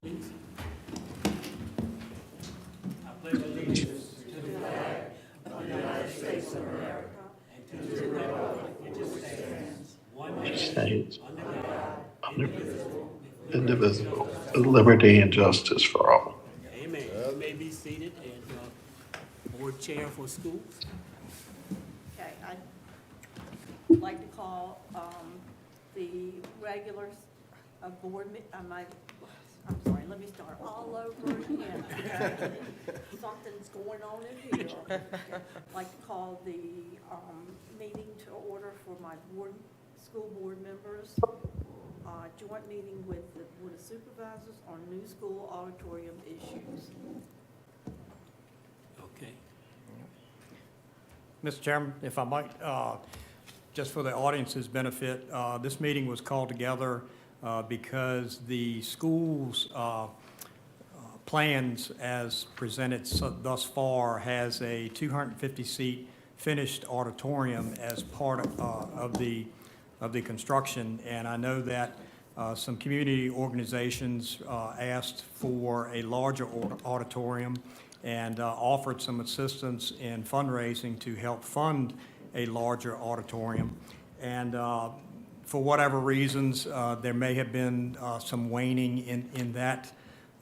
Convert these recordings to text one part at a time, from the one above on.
Please. I pledge allegiance to the flag of the United States of America and to the republic which stands one nation under God, indivisible, with liberty and justice for all. Amen. You may be seated, and board chair for schools. Okay, I'd like to call the regular board, I'm sorry, let me start all over again. Something's going on in here. I'd like to call the meeting to order for my school board members. Joint meeting with the Board of Supervisors on new school auditorium issues. Okay. Mr. Chairman, if I might, just for the audience's benefit, this meeting was called together because the school's plans as presented thus far has a 250-seat finished auditorium as part of the construction. And I know that some community organizations asked for a larger auditorium and offered some assistance in fundraising to help fund a larger auditorium. And for whatever reasons, there may have been some waning in that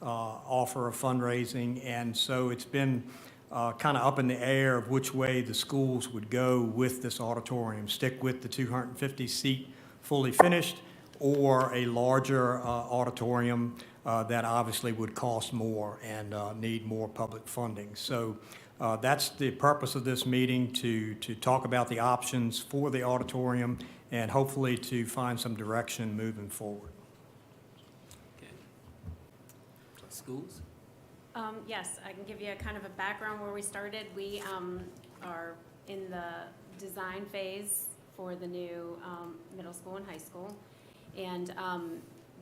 offer of fundraising. And so it's been kind of up in the air of which way the schools would go with this auditorium, stick with the 250-seat fully finished, or a larger auditorium that obviously would cost more and need more public funding. So that's the purpose of this meeting, to talk about the options for the auditorium and hopefully to find some direction moving forward. Okay. Schools? Yes, I can give you a kind of a background where we started. We are in the design phase for the new middle school and high school. And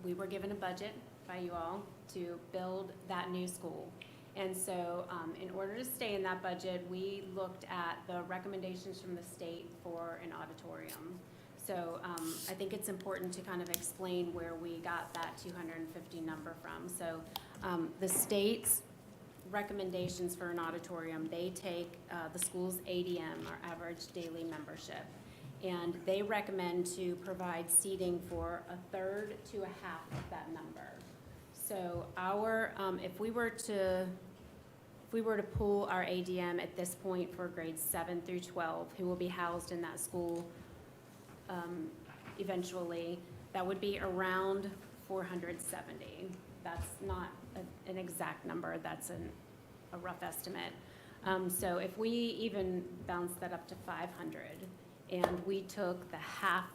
we were given a budget by you all to build that new school. And so in order to stay in that budget, we looked at the recommendations from the state for an auditorium. So I think it's important to kind of explain where we got that 250 number from. So the state's recommendations for an auditorium, they take the school's ADM, our average daily membership, and they recommend to provide seating for a third to a half of that number. So our, if we were to pull our ADM at this point for grades 7 through 12, who will be housed in that school eventually, that would be around 470. That's not an exact number, that's a rough estimate. So if we even bounce that up to 500, and we took the half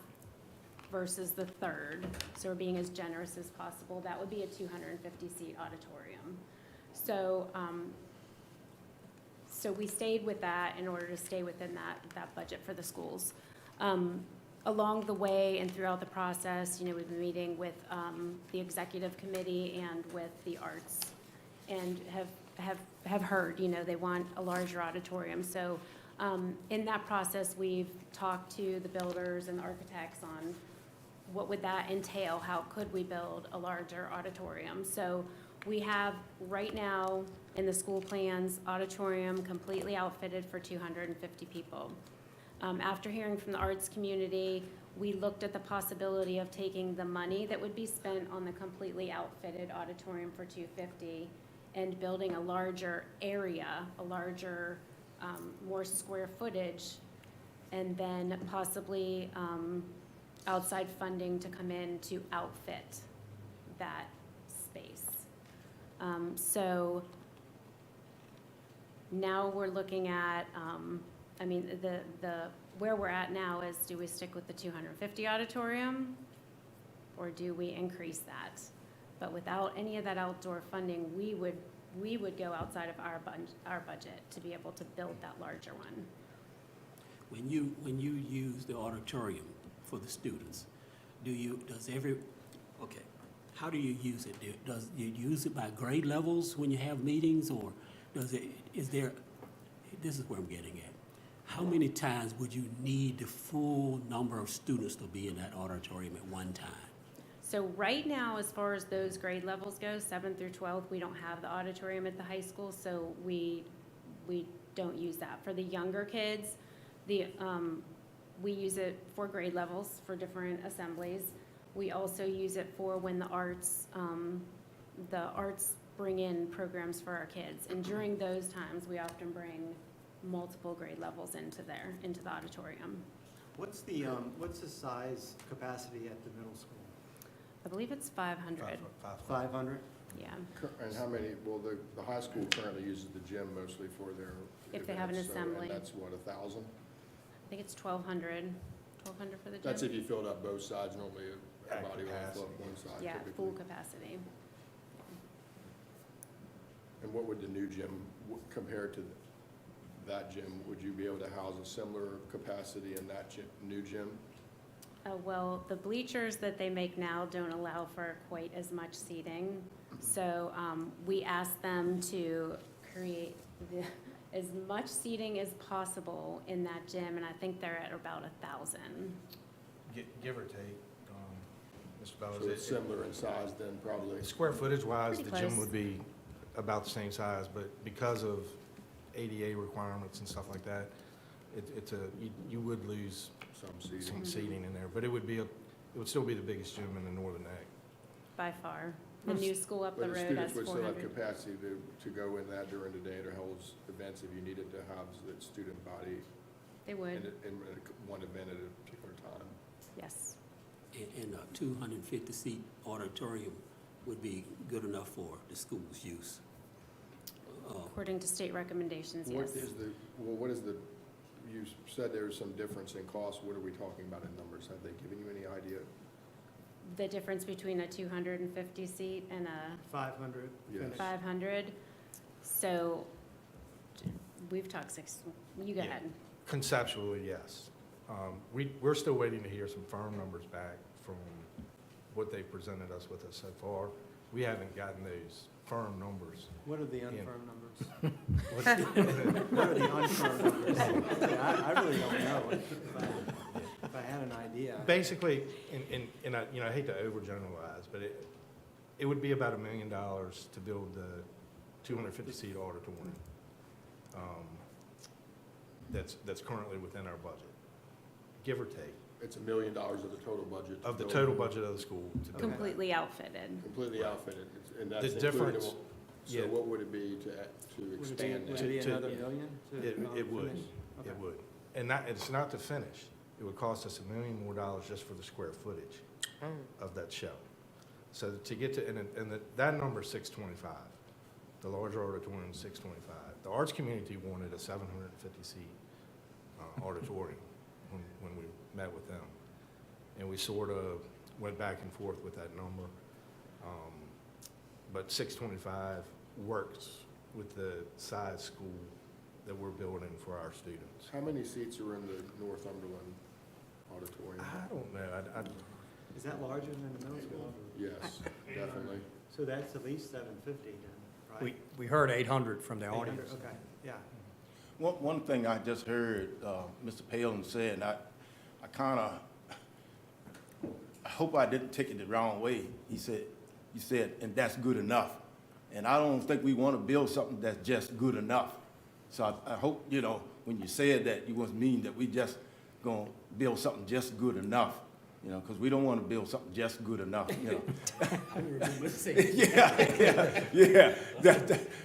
versus the third, so we're being as generous as possible, that would be a 250-seat auditorium. So, so we stayed with that in order to stay within that budget for the schools. Along the way and throughout the process, you know, we've been meeting with the executive committee and with the arts, and have heard, you know, they want a larger auditorium. So in that process, we've talked to the builders and the architects on what would that entail, how could we build a larger auditorium. So we have right now in the school plans, auditorium completely outfitted for 250 people. After hearing from the arts community, we looked at the possibility of taking the money that would be spent on the completely outfitted auditorium for 250 and building a larger area, a larger, more square footage, and then possibly outside funding to come in to outfit that space. So now we're looking at, I mean, where we're at now is, do we stick with the 250 auditorium, or do we increase that? But without any of that outdoor funding, we would go outside of our budget to be able to build that larger one. When you use the auditorium for the students, how do you use it? Does you use it by grade levels when you have meetings, or this is where I'm getting at. How many times would you need the full number of students to be in that auditorium at one time? So right now, as far as those grade levels go, 7 through 12, we don't have the auditorium at the high school, so we don't use that. For the younger kids, we use it for grade levels for different assemblies. We also use it for when the arts bring in programs for our kids. And during those times, we often bring multiple grade levels into the auditorium. What's the size capacity at the middle school? I believe it's 500, 500? yeah. And how many, well, the high school currently uses the gym mostly for their If they have an events, so- assembly. And that's what, 1,000? I think it's 1,200 for the gym. That's if you filled up both sides, normally At everybody will capacity. fill up one side Yeah, typically. full capacity. And what would the new gym, compared to that gym, would you be able to house a similar capacity in that new gym? Well, the bleachers that they make now don't allow for quite as much seating. So we asked them to create as much seating as possible in that gym, and I think they're at about 1,000. Give or take, Mr. Bowers. So it's similar in size then probably. Square footage wise, Pretty the gym close. would be about the same size, but because of ADA requirements and stuff like that, you would lose Some seating. some seating in there, but it would still be the biggest gym in the northern neck. By far. The new school up the But the road has students would still have 400. capacity to go in that during the day to hold events if you needed to have the student body They in would, one event at a particular time. yes. And a 250-seat auditorium would be good enough for the school's use. According to state recommendations, What yes. is you said there was some difference in cost. What are we talking about in numbers? Have they given you any idea? The difference between a 250 seat and a 500 Yes. finished? 500. So we've talked you go Yeah. ahead. Conceptually, yes. We're still waiting to hear some firm numbers back from what they presented us with so far. We haven't gotten those firm numbers. What are the Yeah. unfirm numbers? What are the unfirm numbers? Yeah, I really don't know. If I had an idea. Basically, and I hate to overgeneralize, but it would be about $1 million to build the 250-seat auditorium. That's currently within our budget, give or take, It's $1 million of the total budget. to of the build total budget of the school. to build that. Completely outfitted. Completely outfitted, and that's The including. difference- So yeah. what would it be to expand Would it be that? another To- million? to, It would, finish? Okay. it would. And it's not to finish. It would cost us $1 million more just for the square footage of that show. So to get to, that number is 625. The larger auditorium is 625. The arts community wanted a 750-seat auditorium when we met with them. And we sort of went back and forth with that number. But 625 works with the size school that we're building for our students. How many seats are in the Northumberland auditorium? I don't know. Is that larger than the middle school? Yes, definitely. So that's at least 750 then, right? We heard 800 from the 800, audience. Okay, yeah. One thing I just heard Mr. Palin say, and I kind of, I hope I didn't take it the wrong way. You said, and that's good enough. And I don't think we want to build something that's just good enough. So I hope, when you said that, you wasn't mean that we just going to build something just good enough, because we don't want to build something just good enough, I remember saying. Yeah.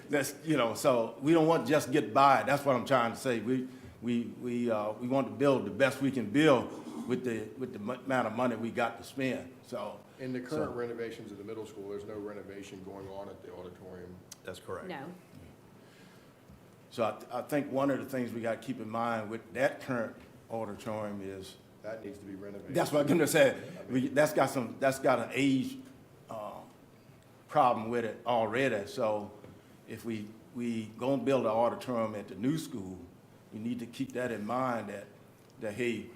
That's, so we don't want to just get by. That's what I'm trying to say. We want to build the best we can build with the amount of money we got to spend, so. In the current renovations of the middle school, there's no renovation going on at the auditorium. That's correct. No. So I think one of the things we got to keep in mind with that current auditorium is, That needs to be renovated. that's what I'm gonna say, that's got an age problem with it already. So if we gonna build an auditorium at the new school, we need to keep that in mind that hey,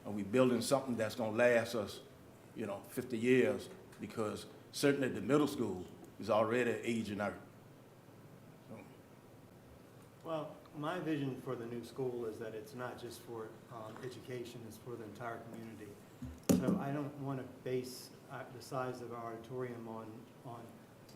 are we building something that's gonna last us, 50 years? Because certainly the middle school is already aging out. Well, my vision for the new school is that it's not just for education, it's for the entire community. So I don't want to base the size of our auditorium on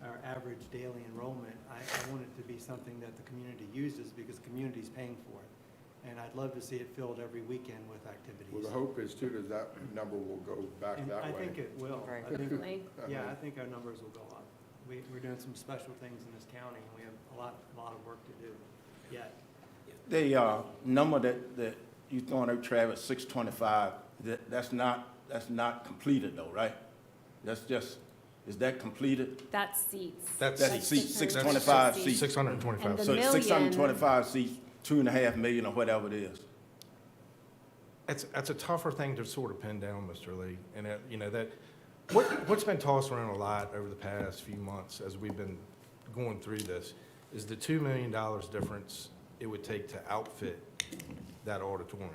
our average daily enrollment. I want it to be something that the community uses because the community's paying for it. And I'd love to see it filled every weekend with activities. Well, the hope is too, that that number will go back And that way. I think it will. Right. I think- Hopefully. Yeah, I think our numbers will go up. We're doing some special things in this county, and we have a lot of work to do yet. The number that you throwing out, Travis, 625, that's not completed though, right? That's just, is that completed? That's seats. That's That's seats, 625 625 seats. 625. And the So it's million- 625 seats, 2.5 million or whatever it is. That's a tougher thing to sort of pin down, Mr. Lee. And, what's been tossed around a lot over the past few months as we've been going through this is the $2 million difference it would take to outfit that auditorium.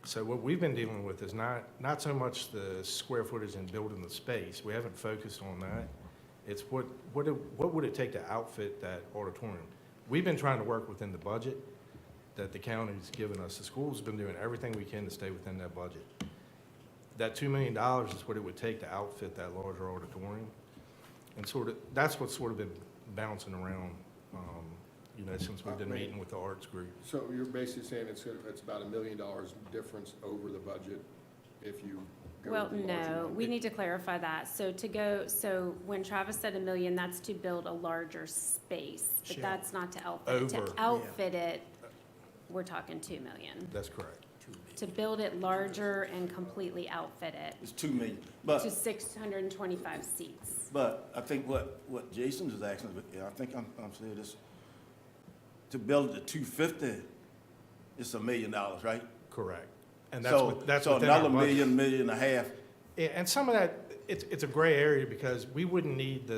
So what we've been dealing with is not so much the square footage and building the space. We haven't focused on that. It's what would it take to outfit that auditorium? We've been trying to work within the budget that the county's given us. The school's been doing everything we can to stay within that budget. That $2 million is what it would take to outfit that larger auditorium. And that's what's sort of been bouncing around, since we've been meeting with the arts group. So you're basically saying it's about $1 million difference over the budget if you go Well, with the larger no, one? we need to clarify that. So when Travis said $1 million, that's to build a larger space, but Sure. that's not to outfit it. Over, To yeah. outfit it, we're talking $2 million. That's correct. To build it larger and completely outfit it It's 2 million. to But 625 seats. I think what Jason is asking, I think I'm saying this, to build the 250, it's $1 million, right? Correct. And So that's so within our another budget. million and a half. Yeah, and some of that, it's a gray area because we wouldn't need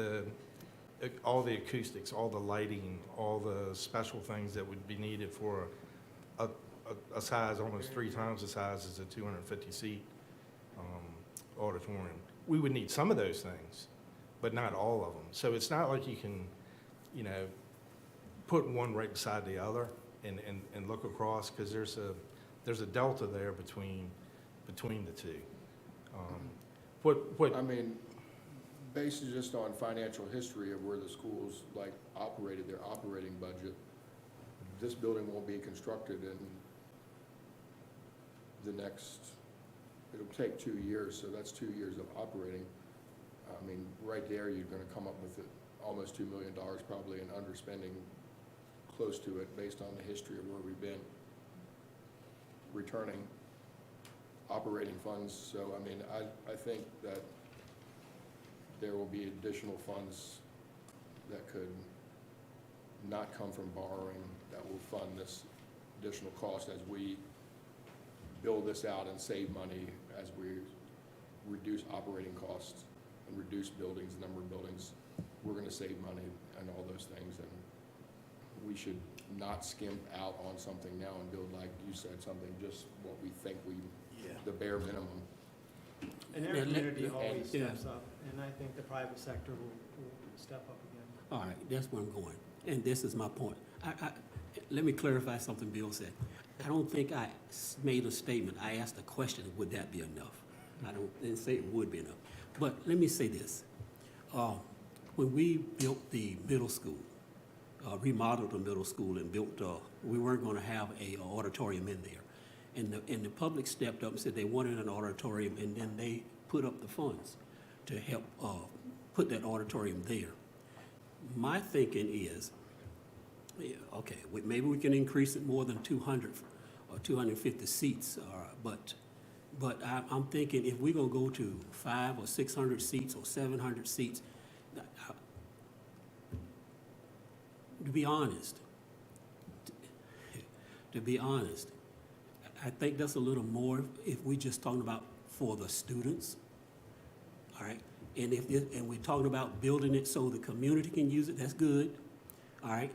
all the acoustics, all the lighting, all the special things that would be needed for a size almost 3 times the size as a 250-seat auditorium. We would need some of those things, but not all of them. So it's not like you can, put one right beside the other and look across because there's a delta there between the two. I mean, based just on financial history of where the schools operated their operating budget, this building won't be constructed in it'll take 2 years, so that's 2 years of operating. I mean, right there, you're gonna come up with almost $2 million probably in underspending close to it based on the history of where we've been returning operating funds. So, I mean, I think that there will be additional funds that could not come from borrowing that will fund this additional cost as we build this out and save money as we reduce operating costs and reduce buildings, number of buildings. We're gonna save money and all those things, and we should not skimp out on something now and build, like you said, something just what we think the bare minimum. And our Yeah, let- community always yeah. steps up, and I think the private sector will step up again. All right, that's where I'm going, and this is my point. Let me clarify something Bill said. I don't think I made a statement. I asked a question, would that be enough? Didn't say it would be enough. But let me say this. When we built the middle school, remodeled the middle school and built, we weren't gonna have a auditorium in there. And the public stepped up and said they wanted an auditorium, and then they put up the funds to help put that auditorium there. My thinking is, okay, maybe we can increase it more than 200 or 250 seats, but I'm thinking if we're gonna go to 500 or 600 seats or 700 seats, to be honest, I think that's a little more if we just talking about for the students, all right? And and we're talking about building it so the community can use it, that's good, all right?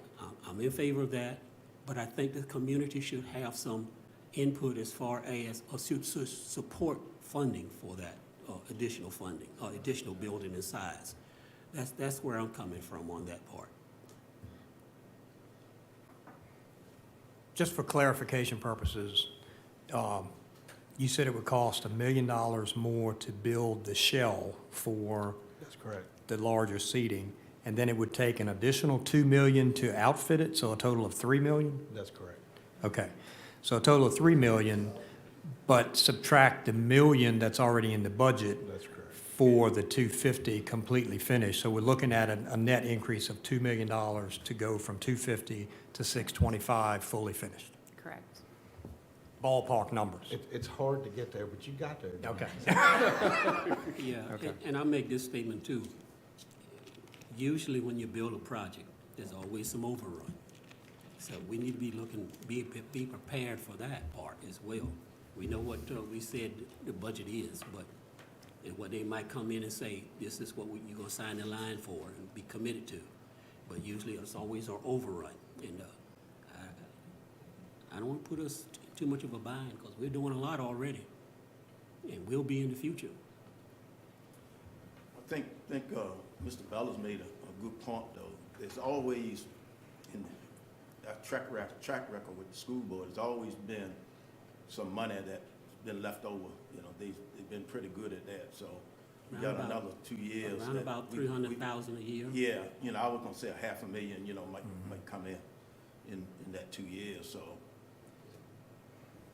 I'm in favor of that, but I think the community should have some input as far as, or should support funding for that, additional funding, additional building in size. That's where I'm coming from on that part. Just for clarification purposes, You said it would cost $1 million more to build the shell for That's correct. the larger seating, and then it would take an additional $2 million to outfit it, so a total of $3 million? That's correct. Okay, so a total of $3 million, but subtract the $1 million that's already in the budget That's correct. for the 250 completely finished. So we're looking at a net increase of $2 million to go from 250 to 625 fully finished. Correct. Ballpark numbers. It's hard to get there, but you got there. Okay. Yeah, Okay. and I'll make this statement too. Usually when you build a project, there's always some overrun. So we need to be looking, be prepared for that part as well. We know what we said the budget is, but, and what they might come in and say, this is what you're gonna sign the line for and be committed to. But usually it's always an overrun, and I don't wanna put us too much of a bind, because we're doing a lot already, and will be in the future. I think Mr. Bellows made a good point, though. There's always, in that track record with the school board, there's always been some money that's been left over. You know, they've been pretty good at that, so we got Around about- another 2 years. Around that about we- 300,000 a year. Yeah, you know, I was gonna say $500,000, you know, might come in that 2 years, so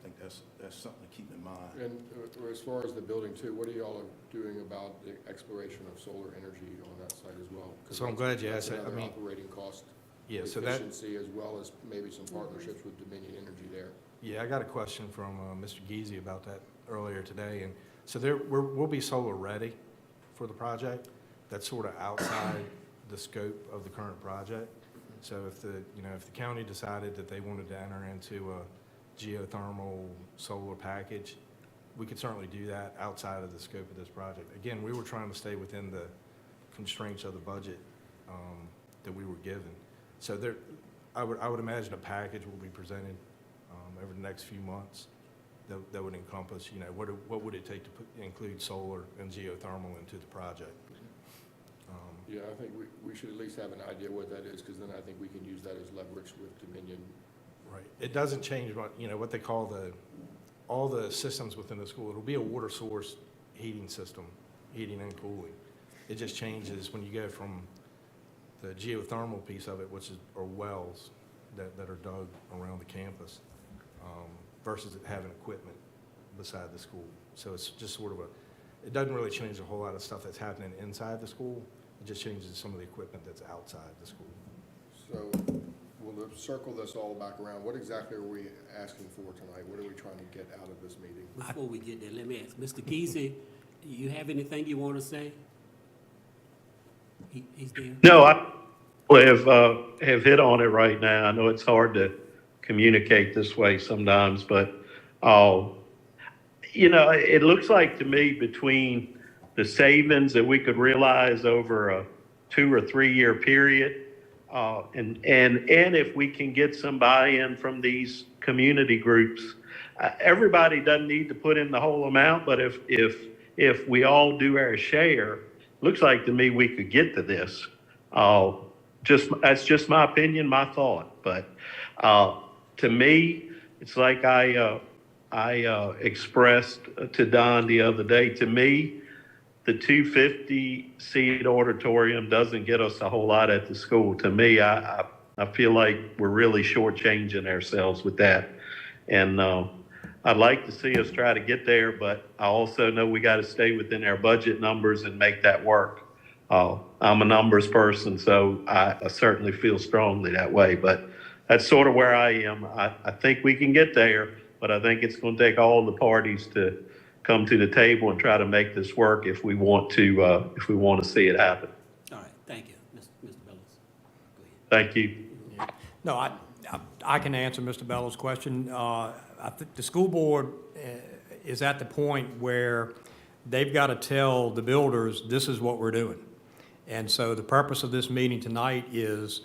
I think that's something to keep in mind. And as far as the building too, what are y'all doing about the exploration of solar energy on that site as well? 'Cause So I'm glad you asked that. I that's mean, another operating cost Yeah, so that, efficiency, as well as maybe some partnerships with Dominion Energy there. yeah, I got a question from Mr. Geezy about that earlier today. And so we'll be solar ready for the project. That's sort of outside the scope of the current project. So if the county decided that they wanted to enter into a geothermal solar package, we could certainly do that outside of the scope of this project. Again, we were trying to stay within the constraints of the budget that we were given. So I would imagine a package will be presented over the next few months that would encompass, what would it take to include solar and geothermal into the project? Yeah, I think we should at least have an idea what that is, because then I think we can use that as leverage with Dominion. Right. It doesn't change what they call all the systems within the school. It'll be a water source heating system, heating and cooling. It just changes when you go from the geothermal piece of it, are wells that are dug around the campus, versus having equipment beside the school. So it's just sort of it doesn't really change a whole lot of stuff that's happening inside the school. It just changes some of the equipment that's outside the school. So we'll circle this all back around. What exactly are we asking for tonight? What are we trying to get out of this meeting? Before we get there, let me ask, Mr. Geezy, you have anything you want to say? He's there? No, I have hit on it right now. I know it's hard to communicate this way sometimes, but, it looks like to me between the savings that we could realize over a 2 or 3 year period, and if we can get some buy-in from these community groups, everybody doesn't need to put in the whole amount, but if we all do our share, looks like to me we could get to this. That's just my opinion, my thought. But to me, it's like I expressed to Don the other day. To me, the 250-seat auditorium doesn't get us a whole lot at the school. To me, I feel like we're really shortchanging ourselves with that. And I'd like to see us try to get there, but I also know we got to stay within our budget numbers and make that work. I'm a numbers person, so I certainly feel strongly that way. But that's sort of where I am. I think we can get there, but I think it's going to take all the parties to come to the table and try to make this work if we want to see it happen. All right, thank you, Mr. Bellows. Go ahead. Thank you. No, I can answer Mr. Bellows' question. I think the school board is at the point where they've got to tell the builders, this is what we're doing. And so the purpose of this meeting tonight is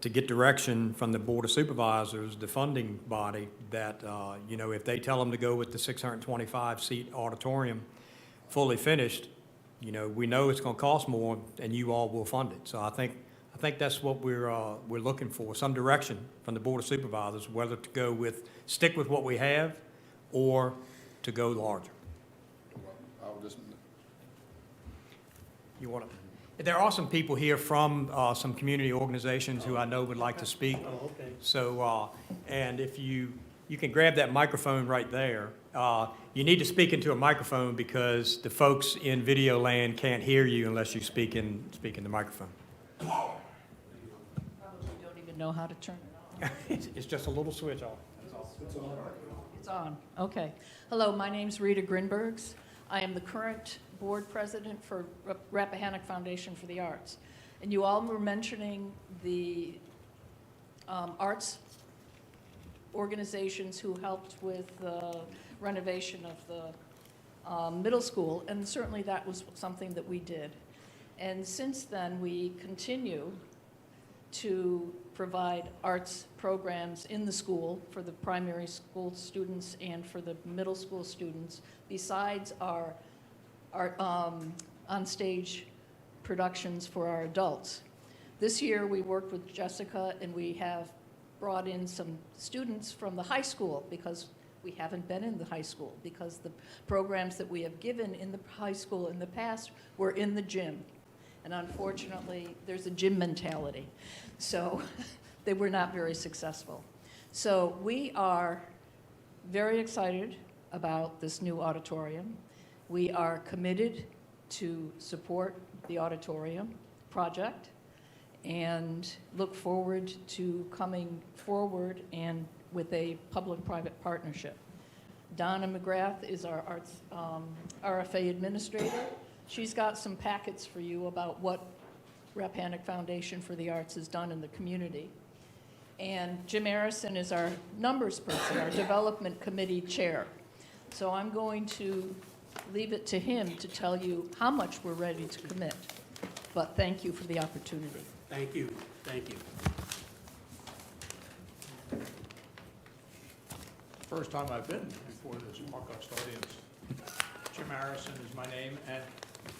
to get direction from the Board of Supervisors, the funding body, that, if they tell them to go with the 625-seat auditorium fully finished, we know it's going to cost more, and you all will fund it. So I think that's what we're looking for, some direction from the Board of Supervisors, whether to stick with what we have or to go larger. Well, I'll just, You want to, there are some people here from some community organizations who I know would like to speak. Oh, okay. So, and if you can grab that microphone right there. You need to speak into a microphone because the folks in video land can't hear you unless you speak in the microphone. Probably don't even know how to turn it on. It's just a little switch off. It's on, okay. Hello, my name's Rita Grinbergs. I am the current board president for Rappahannock Foundation for the Arts. And you all were mentioning the arts organizations who helped with the renovation of the middle school, and certainly that was something that we did. And since then, we continue to provide arts programs in the school for the primary school students and for the middle school students, besides our on-stage productions for our adults. This year, we worked with Jessica, and we have brought in some students from the high school, because we haven't been in the high school, because the programs that we have given in the high school in the past were in the gym. And unfortunately, there's a gym mentality. So they were not very successful. So we are very excited about this new auditorium. We are committed to support the auditorium project and look forward to coming forward and with a public-private partnership. Donna McGrath is our arts RFA administrator. She's got some packets for you about what Rappahannock Foundation for the Arts has done in the community. And Jim Arison is our numbers person, our development committee chair. So I'm going to leave it to him to tell you how much we're ready to commit. But thank you for the opportunity. Thank you, thank you. First time I've been before this August audience. Jim Harrison is my name, and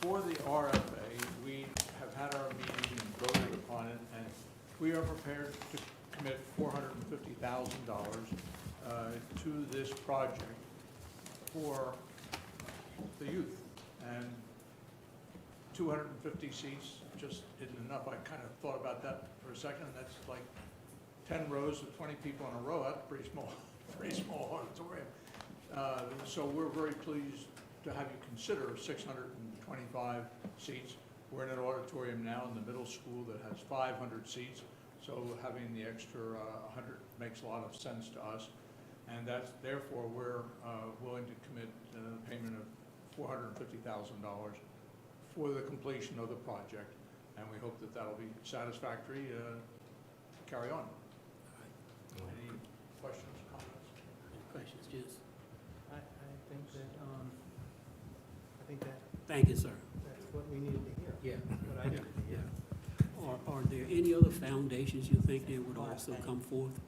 for the RFA, we have had our meeting and voted upon it, and we are prepared to commit $450,000 to this project for the youth. And 250 seats just isn't enough. I kind of thought about that for a second, and that's like 10 rows of 20 people in a row. That's pretty small auditorium. So we're very pleased to have you consider 625 seats. We're in an auditorium now in the middle school that has 500 seats. So having the extra 100 makes a lot of sense to us. And that's, therefore, we're willing to commit payment of $450,000 for the completion of the project. And we hope that that'll be satisfactory to carry on. Any questions, comments? Any questions, Jess? I think that Thank you, sir. that's what we needed to hear. Yeah. What I needed to hear. Are there any other foundations you think that would also come forth?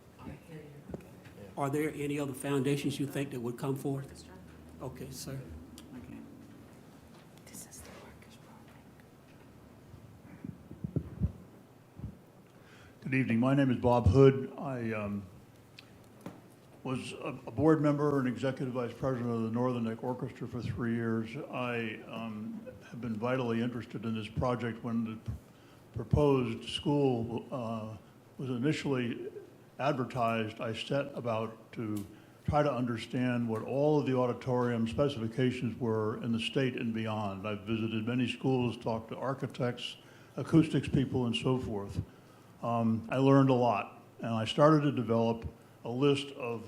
Are there any other foundations you think that would come forth? Okay, sir. Good evening. My name is Bob Hood. I was a board member and executive vice president of the Northern Neck Orchestra for 3 years. I have been vitally interested in this project. When the proposed school was initially advertised, I set about to try to understand what all of the auditorium specifications were in the state and beyond. I've visited many schools, talked to architects, acoustics people, and so forth. I learned a lot, and I started to develop a list of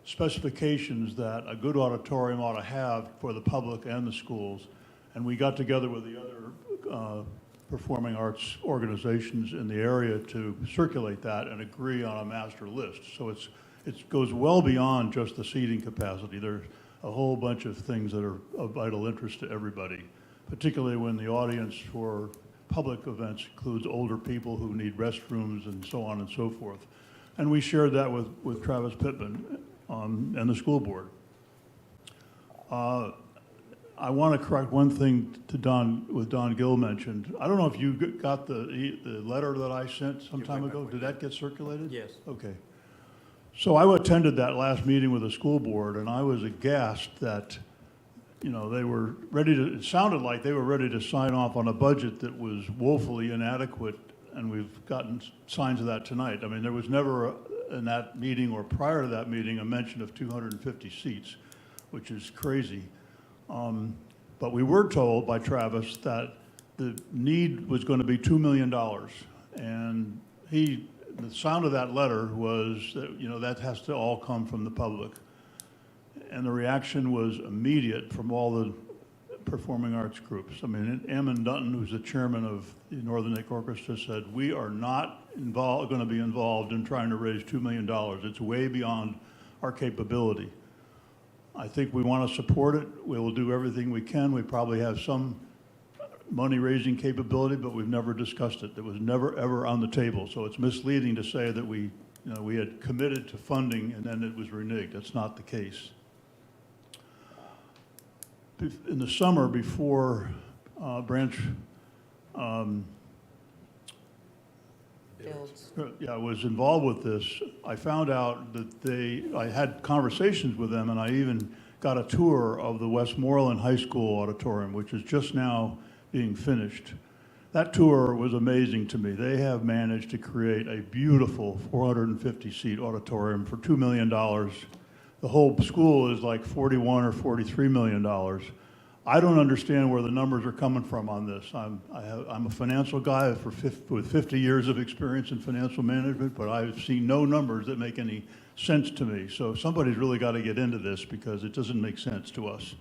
specifications that a good auditorium ought to have for the public and the schools. And we got together with the other performing arts organizations in the area to circulate that and agree on a master list. So it goes well beyond just the seating capacity. There's a whole bunch of things that are of vital interest to everybody, particularly when the audience for public events includes older people who need restrooms and so on and so forth. And we shared that with Travis Pittman and the school board. I want to correct one thing to Don Gill mentioned. I don't know if you got the letter that I sent some time ago. Did that get circulated? Yes. Okay. So I attended that last meeting with the school board, and I was aghast that, you know, they were ready to, it sounded like they were ready to sign off on a budget that was woefully inadequate, and we've gotten signs of that tonight. I mean, there was never in that meeting or prior to that meeting a mention of 250 seats, which is crazy. But we were told by Travis that the need was going to be $2 million. And the sound of that letter was that, you know, that has to all come from the public. And the reaction was immediate from all the performing arts groups. I mean, Ammon Dutton, who's the chairman of the Northern Neck Orchestra, said, we are not going to be involved in trying to raise $2 million. It's way beyond our capability. I think we want to support it. We will do everything we can. We probably have some money-raising capability, but we've never discussed it. It was never, ever on the table. So it's misleading to say that we had committed to funding and then it was reneged. That's not the case. In the summer before Branch was involved with this, I found out that I had conversations with them, and I even got a tour of the Westmoreland High School auditorium, which is just now being finished. That tour was amazing to me. They have managed to create a beautiful 450-seat auditorium for $2 million. The whole school is like $41 or $43 million. I don't understand where the numbers are coming from on this. I'm a financial guy with 50 years of experience in financial management, but I've seen no numbers that make any sense to me. So somebody's really got to get into this because it doesn't make sense to us.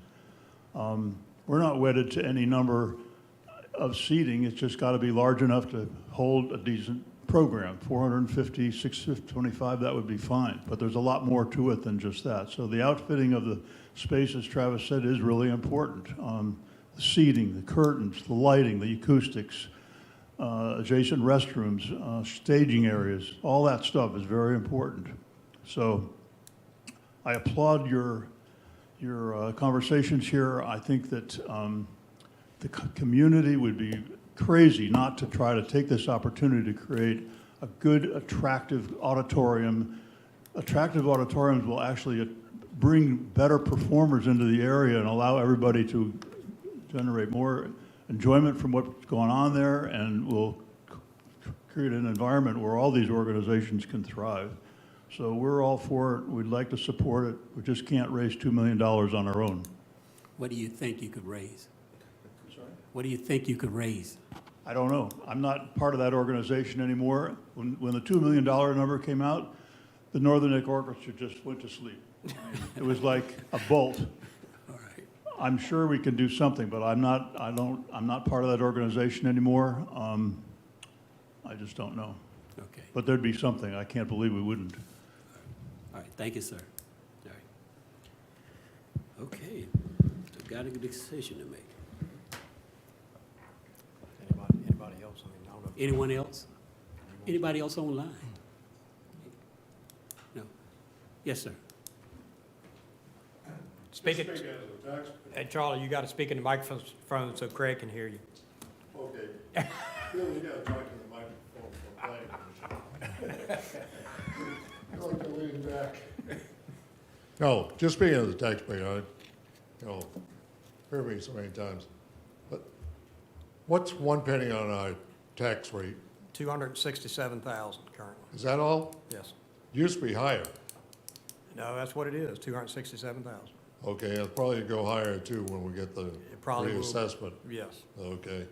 We're not wedded to any number of seating. It's just got to be large enough to hold a decent program. 450, 625, that would be fine. But there's a lot more to it than just that. So the outfitting of the space, as Travis said, is really important. The seating, the curtains, the lighting, the acoustics, adjacent restrooms, staging areas, all that stuff is very important. So I applaud your conversations here. I think that the community would be crazy not to try to take this opportunity to create a good, attractive auditorium. Attractive auditoriums will actually bring better performers into the area and allow everybody to generate more enjoyment from what's going on there, and will create an environment where all these organizations can thrive. So we're all for it. We'd like to support it. We just can't raise $2 million on our own. What do you think you could raise? What do you think you could raise? I don't know. I'm not part of that organization anymore. When the $2 million number came out, the Northern Neck Orchestra just went to sleep. It was like a bolt. All right. I'm sure we can do something, but I'm not part of that organization anymore. I just don't know. Okay. But there'd be something. I can't believe we wouldn't. All right. Thank you, sir. All right. Okay. So got a decision to make. Anybody else? I mean, I don't know. Anyone else? Anybody else online? No. Yes, sir. Speaking, hey, Charlie, you got to speak in the microphone so Craig can hear you. Okay. Bill, you got to talk to the microphone for planning commission. I like to lean back. No, just speaking as a taxpayer, heard me so many times. But what's 1 penny on our tax rate? 267,000 currently. Is that all? Yes. Used to be higher. No, that's what it is, 267,000. Okay, it'll probably go higher too when we get the It probably will. reassessment. Yes. Okay,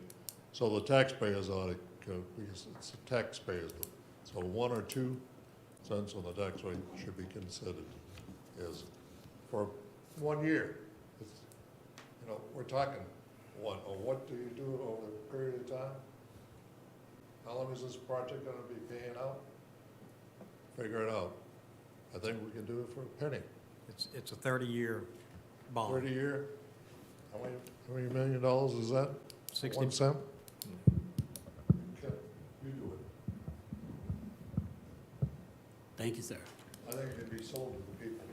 so the taxpayers ought to go, because it's the taxpayers, so 1 or 2 cents on the tax rate should be considered is for 1 year. It's, we're talking what do you do over a period of time? How long is this project gonna be paying out? Figure it out. I think we can do it for a penny. It's a 30-year bond. 30 year? How many $1 million is that? 60. 1 cent? Okay, you do it. Thank you, sir. I think it can be sold to the people.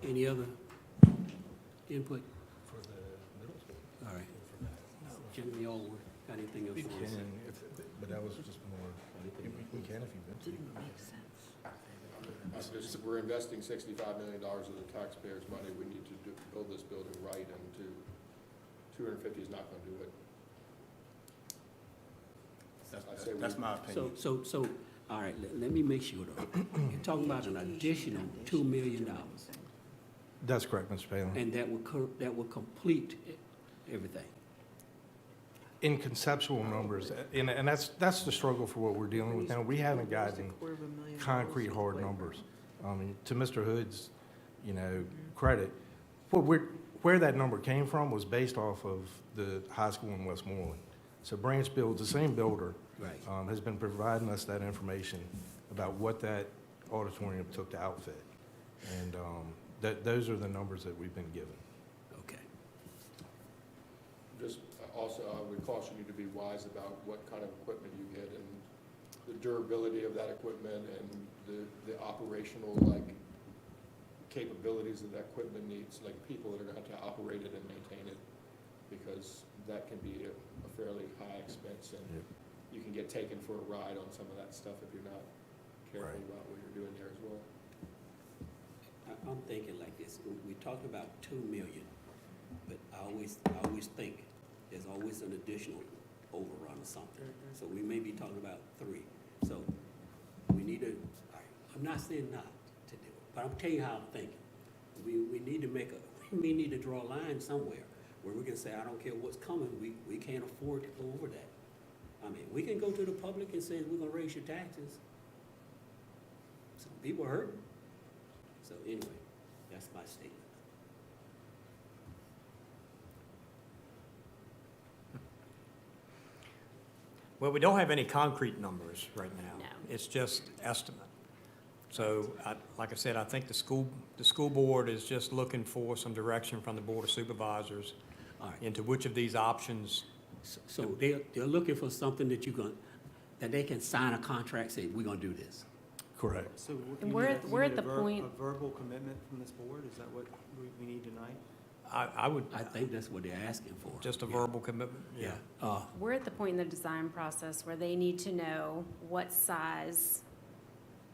Any other input? For the middle school. All right. Gentlemen, y'all got anything else? you wanna say? But that was just more We can if you want We're investing $65 million of the taxpayers' money. We need to build this building right, and 250 is not going to do it. I say That's we- my opinion. So, all right, let me make sure though. You're talking about an additional $2 million, to. That's correct, Mr. Palin. and that will complete everything. In conceptual numbers, and that's the struggle for what we're dealing with now. We haven't gotten concrete hard numbers. To Mr. Hood's, credit, where that number came from was based off of the high school in Westmoreland. So Branch Builds, the same builder, Right. has been providing us that information about what that auditorium took to outfit. And those are the numbers that we've been given. Okay. Just also, I would caution you to be wise about what kind of equipment you get and the durability of that equipment and the operational, capabilities that equipment needs, people that are going to have to operate it and maintain it, because that can be a fairly high expense, and Yep. you can get taken for a ride on some of that stuff if you're not careful Right. about what you're doing there as well. I'm thinking like this, we talked about 2 million, but I always think there's always an additional overrun or something. So we may be talking about 3. So we need to, all right, I'm not saying not to do it, but I'm telling you how I'm thinking. We need to we need to draw a line somewhere where we can say, I don't care what's coming, we can't afford to go over that. I mean, we can go to the public and say, we're gonna raise your taxes. Some people are hurting. So anyway, that's my statement. Well, we don't have any concrete numbers right now. No. It's just estimate. So, like I said, I think the school board is just looking for some direction from the Board of Supervisors All right. into which of these options. So they're looking for something that they can sign a contract, say, we're gonna do this. Correct. So And you we're need at- a- we're you at need the a point- A verbal commitment from this board? Is that what we need tonight? I would, I think that's what they're asking for. just a Yeah. verbal commitment? Yeah. We're at the point in the design process where they need to know what size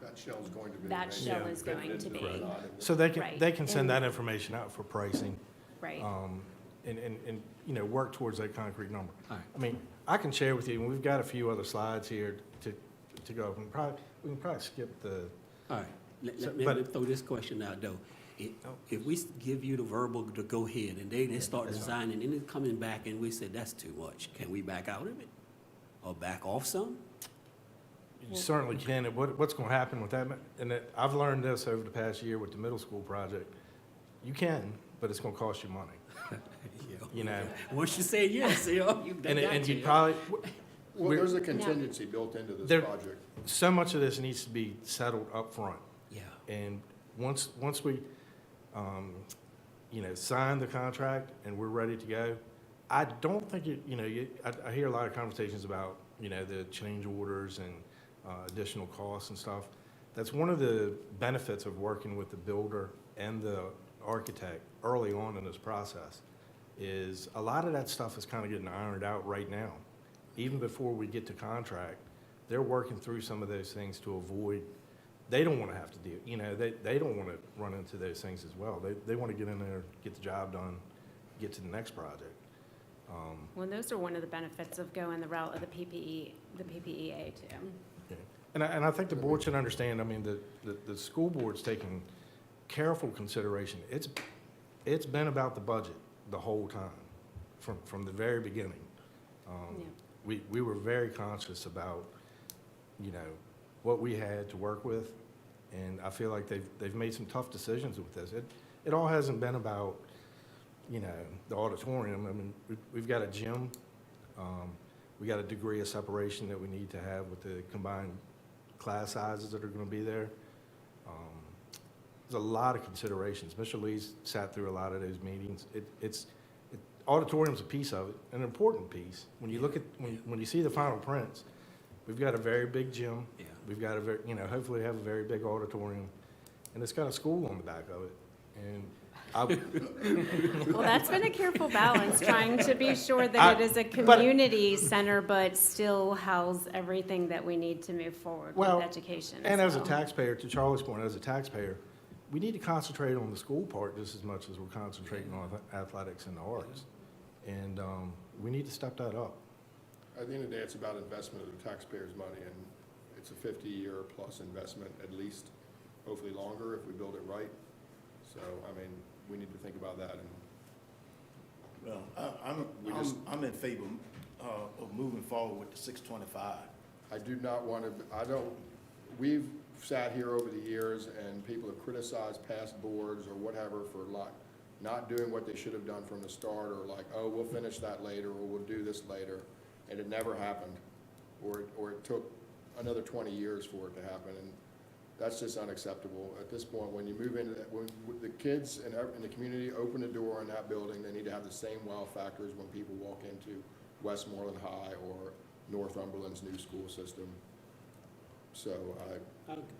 That shell's going to be. that made. shell Yeah. is going to be. Correct. So they Right. can send And- that information out for pricing. Right. And work towards that concrete number. All right. I mean, I can share with you, and we've got a few other slides here to go. We can probably skip the, All right, let So- me but- throw this question out though. If we give you the verbal to go ahead and they start that's fine. designing and it's coming back and we say that's too much, can we back out of it? Or back off some? you certainly can. And what's going to happen with that, I've learned this over the past year with the middle school project. You can, but it's going to cost you money, you know? Once you say yes, you And you probably, Well, We're- there's a contingency built into this There- project. so much of this needs to be settled up front. Yeah. And once we, sign the contract and we're ready to go, I don't think I hear a lot of conversations about, the change orders and additional costs and stuff. That's one of the benefits of working with the builder and the architect early on in this process, is a lot of that stuff is kind of getting ironed out right now. Even before we get to contract, they're working through some of those things to avoid, they don't want to have to deal, they don't want to run into those things as well. They want to get in there, get the job done, get to the next project. Well, those are one of the benefits of going the route of the PPEA too. Yeah. And I think the board should understand, the school board's taking careful consideration. It's been about the budget the whole time, from the very beginning. Yeah. We were very conscious about, what we had to work with, and I feel like they've made some tough decisions with this. It all hasn't been about, the auditorium. We've got a gym, we got a degree of separation that we need to have with the combined class sizes that are gonna be there. There's a lot of considerations. Mr. Lee's sat through a lot of those meetings. Auditorium's a piece of it, an important piece. When you look at, when you see the final prints, we've got a very big gym. Yeah. We've got hopefully have a very big auditorium, and it's got a school on the back of it. And Well, that's been a careful balance, trying to be sure that it is a community center, but still house everything that we need to move forward Well, with education And as a well. taxpayer, to Charlie's point, as a taxpayer, we need to concentrate on the school part just as much as we're concentrating on athletics and the arts. And we need to step that up. At the end of the day, it's about investment of the taxpayers' money, and it's a 50-year plus investment at least, hopefully longer if we build it right. So, I mean, we need to think about that. And Well, I'm in favor of moving forward with the 625. I do not want to, we've sat here over the years and people have criticized past boards or whatever for not doing what they should have done from the start, or like, oh, we'll finish that later, or we'll do this later, and it never happened. Or it took another 20 years for it to happen, and that's just unacceptable. At this point, when you move into that, when the kids in the community open the door in that building, they need to have the same wow factor as when people walk into Westmoreland High or Northumberland's new school system. So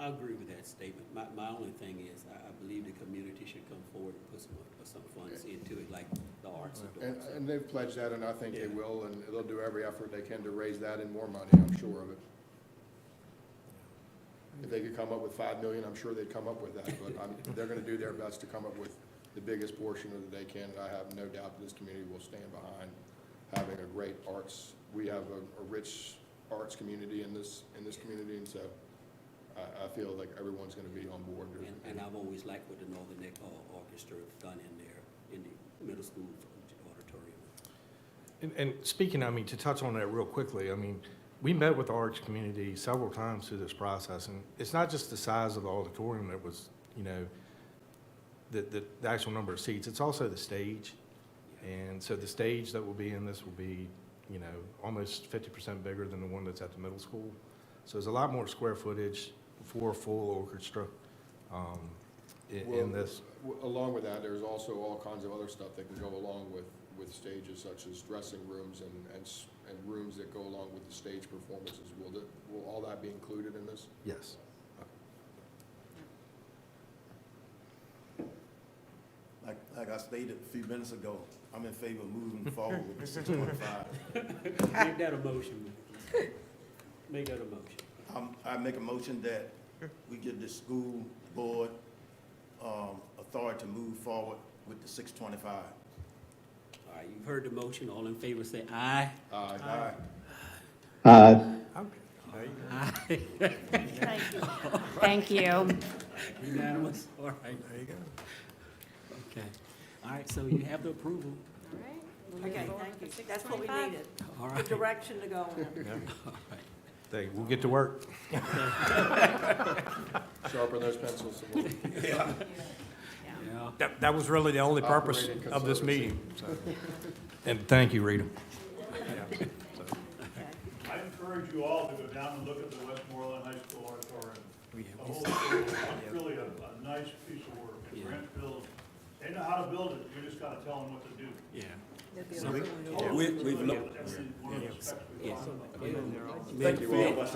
I agree with that statement. My only thing is, I believe the community should come forward and put some funds into it, like the arts and those. and they've pledged that, and I think they will, and they'll do every effort they can to raise that and more money, I'm sure of it. If they could come up with $5 million, I'm sure they'd come up with that, but they're gonna do their best to come up with the biggest portion that they can, and I have no doubt that this community will stand behind having a great arts. We have a rich arts community in this community, and so I feel like everyone's gonna be on board. And I've always liked what the Northern Neck Orchestra have done in the middle school auditorium. And speaking, I mean, to touch on that real quickly, I mean, we met with the arts community several times through this process, and it's not just the size of the auditorium that was, you know, the actual number of seats, it's also the stage. And so the stage that will be in this will be, you know, almost 50% bigger than the one that's at the middle school. So there's a lot more square footage for a full orchestra in this. Along with that, there's also all kinds of other stuff that can go along with stages, such as dressing rooms and rooms that go along with the stage performances. Will all that be included in this? Yes. Like I stated a few minutes ago, I'm in favor of moving forward with the 625. Make that a motion. Make that a motion. I make a motion that we give the school board authority to move forward with the 625. All right, you've heard the motion. All in favor, say aye. Aye. Aye. Aye. Thank you. Unanimous? All right. There you go. Okay. All right, so you have the approval. All right. We'll move Okay, forward thank you. with That's what we 625. needed, All the right. direction to go in. All right. We'll get to work. Sharpen those pencils some more. Yeah. That was really the only purpose Operating of this conservancy. meeting, so. And thank you, Rita. Okay. I encourage you all to go down and look at the Westmoreland High School auditorium. We The whole school, it's really a nice piece of work. And Yeah. Brent builds, they know how to build it, you just gotta tell them what to do. Yeah. All We've really, looked- that's one of the specs we Yeah. want. Thank you all.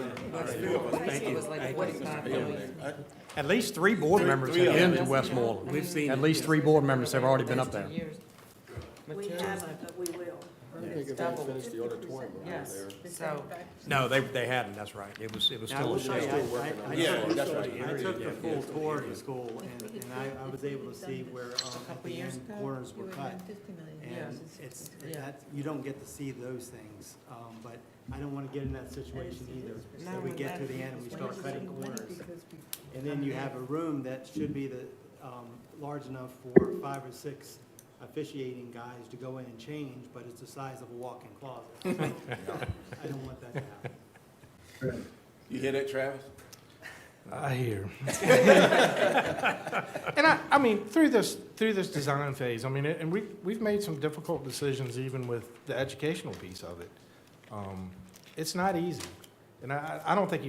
At least 3 board members have been to Westmoreland. We've seen At it. least 3 board members have already been up there. We haven't, but we will. I don't think they've even finished the auditorium over there. So, No, they hadn't, that's right. It was Now, I still will a say, show. I took the full tour of the school, and I was able to see where at the end corners were cut. And it's, you don't get to see those things, but I don't want to get in that situation either. That we get to the end and we start cutting corners. And then you have a room that should be large enough for 5 or 6 officiating guys to go in and change, but it's the size of a walk-in closet. I don't want that to happen. You hear that, Travis? I hear. And I mean, through this design phase, I mean, and we've made some difficult decisions even with the educational piece of it. It's not easy. And I don't think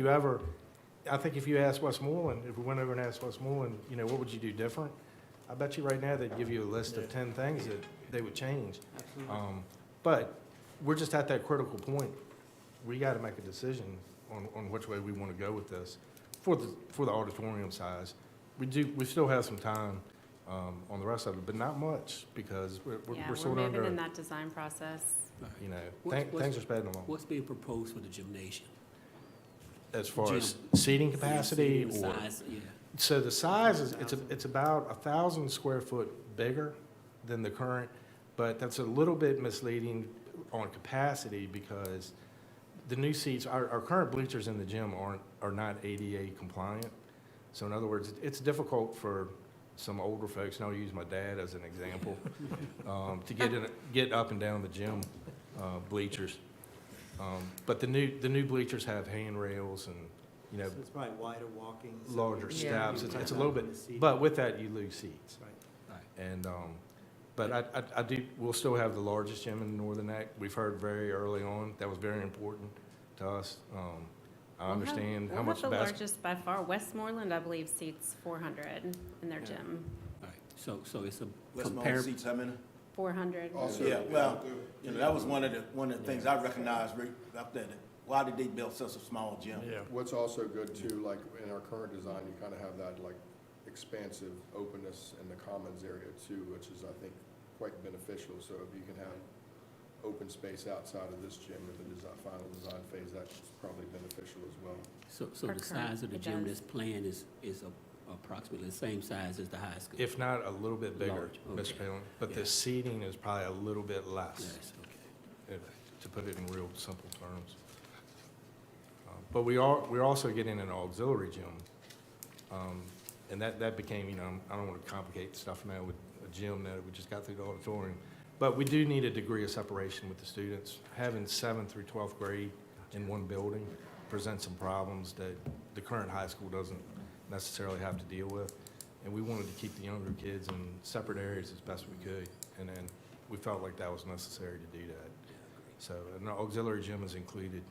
I think if you ask Westmoreland, if we went over and asked Westmoreland, you know, what would you do different? I bet you right now they'd give you a list of 10 things that they would change. But we're just at that critical point. We got to make a decision on which way we want to go with this for the auditorium size. We still have some time on the rest of it, but not much, because Yeah, we're we're sort of moving in under, that design process. you know, What's- things are sped along. What's being proposed for the gymnasium? As far as Gym. seating capacity Seating or, size, yeah. so the size is, it's about 1,000 square foot bigger than the current, but that's a little bit misleading on capacity because the new seats, our current bleachers in the gym are not ADA compliant. So in other words, it's difficult for some older folks, and I'll use my dad as an example, to get up and down the gym bleachers. But the new bleachers have handrails and, you know, So it's probably wider walking. so larger you- steps. you It's cut a little down on bit, the seating. but with that, you lose seats. Right. And, but I do, we'll still have the largest gym in the Northern Neck. We've heard very early on, that was very important to us. I understand how much We'll have the basketball. largest by far. Westmoreland, I believe, seats 400 in their gym. All right, so it's a Westmoreland compare, seats, how many? 400. Also, Yeah, well, you know, that was one of the things I recognized right up there. Why did they build such a small gym? Yeah. what's also good too, like in our current design, you kind of have that like expansive openness in the commons area too, which is, I think, quite beneficial. So if you can have open space outside of this gym with the final design phase, that's probably beneficial as well. so Our the current, size of the it gym does. that's planned is approximately the same size as the high school? If not a little bit bigger, Large, Mr. okay. Palin, but Yeah. the seating is probably a little bit less, Yes, okay. to put it in real simple terms. But we're also getting an auxiliary gym. And that became, you know, I don't want to complicate stuff now with a gym that we just got through the auditorium. But we do need a degree of separation with the students. Having 7th through 12th grade in one building presents some problems that the current high school doesn't necessarily have to deal with. And we wanted to keep the younger kids in separate areas as best we could. And then we felt like that was necessary to do that. So an auxiliary gym is included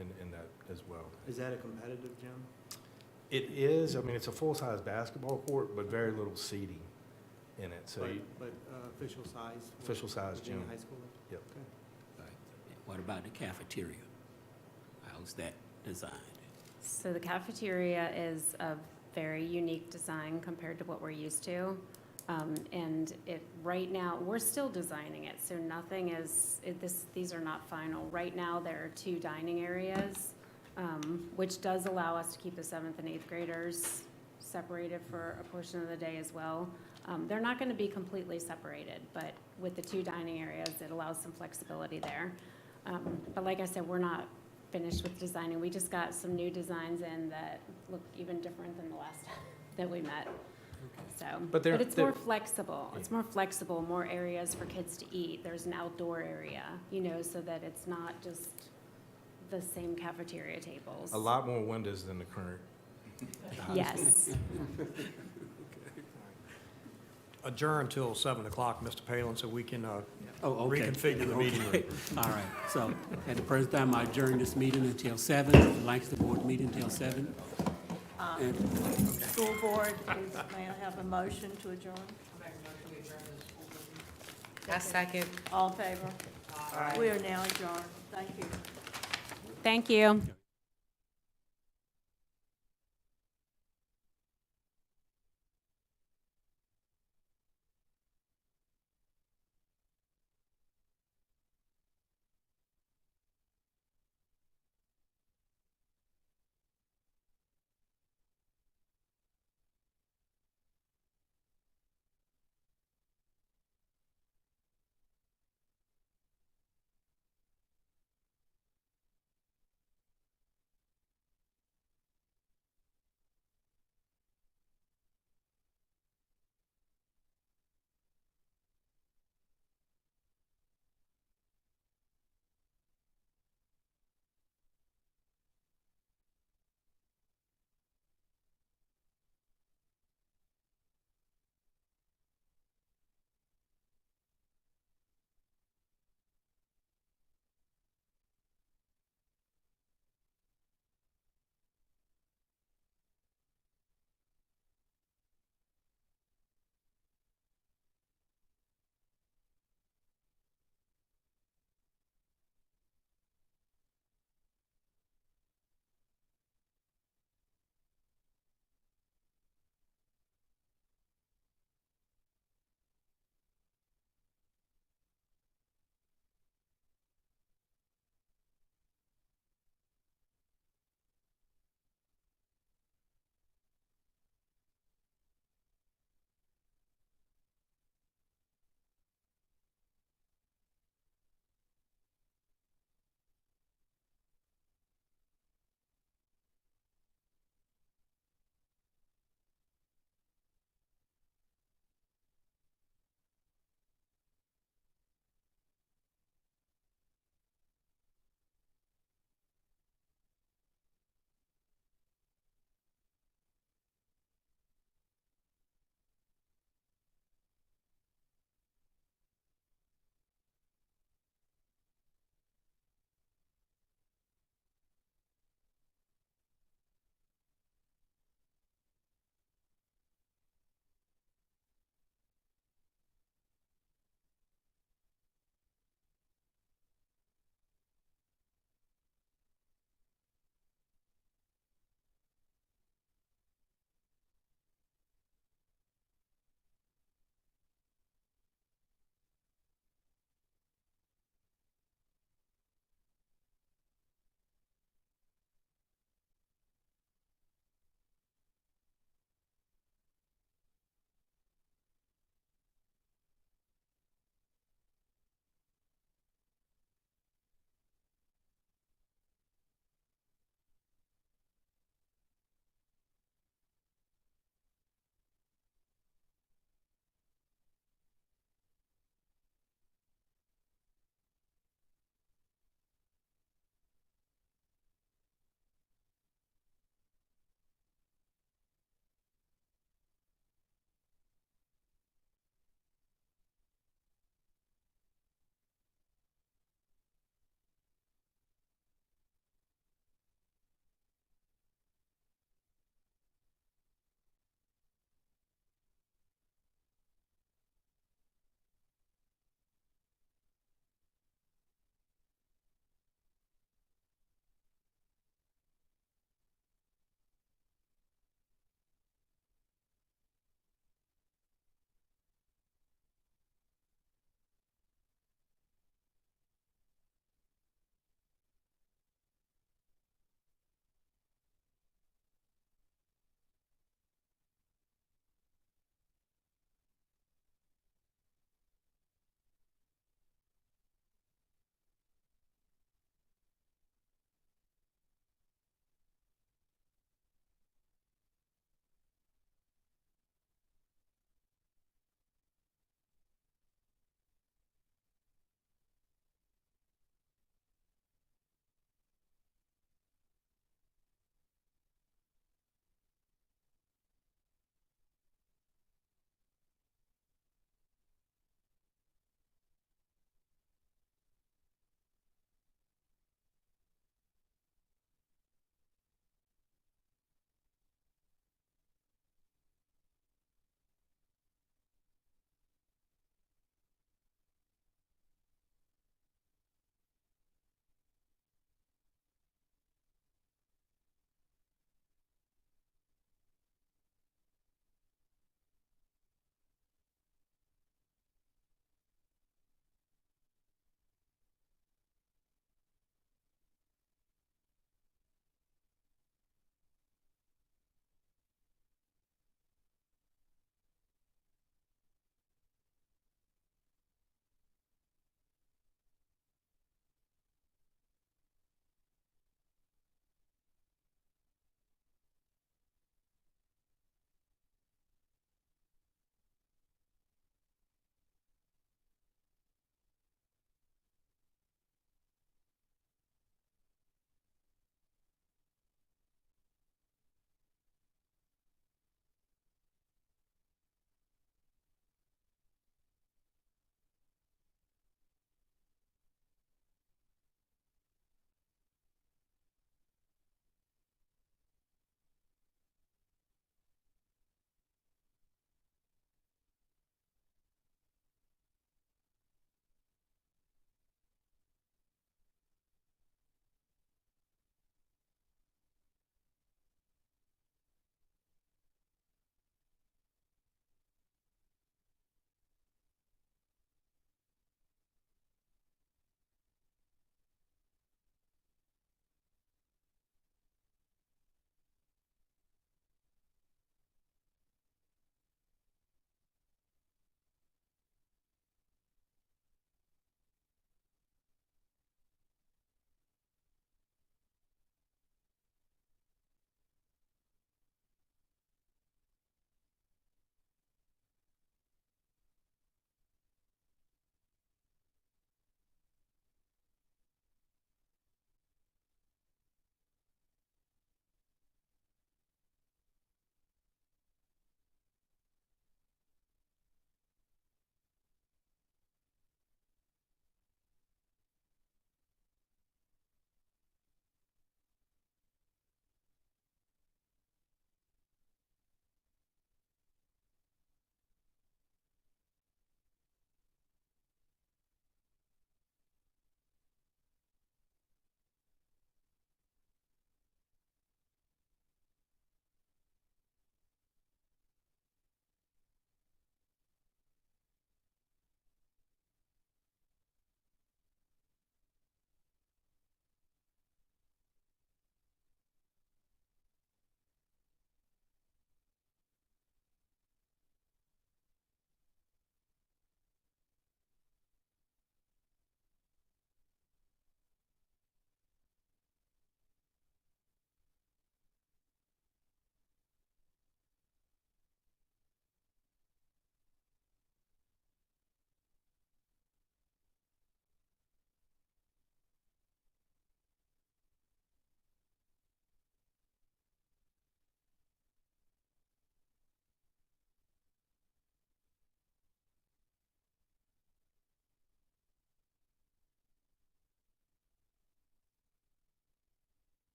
in that as well. Is that a competitive gym? It is, I mean, it's a full-size basketball court, but very little seating in it, so But official size? for official size being a gym. high schooler? Yep. Okay. Right. What about the cafeteria? How's that designed? So the cafeteria is a very unique design compared to what we're used to. And right now, we're still designing it, so nothing is, these are not final. Right now, there are 2 dining areas, which does allow us to keep the 7th and 8th graders separated for a portion of the day as well. They're not going to be completely separated, but with the 2 dining areas, it allows some flexibility there. But like I said, we're not finished with designing. We just got some new designs in that look even different than the last time that we met. So, But they're- it's they're- more flexible. It's more flexible, more areas for kids to eat. There's an outdoor area, you know, so that it's not just the same cafeteria tables. A lot more windows than the current. Yes. Adjourn till 7 o'clock, Mr. Palin, so we can Oh, okay. reconfigure the meeting room. Okay. All right, so at the present time, I adjourn this meeting until 7, the Lancaster Board meeting until 7. And School board, may I have a motion to adjourn? I second. All in favor? We are now adjourned. Thank you. Thank you.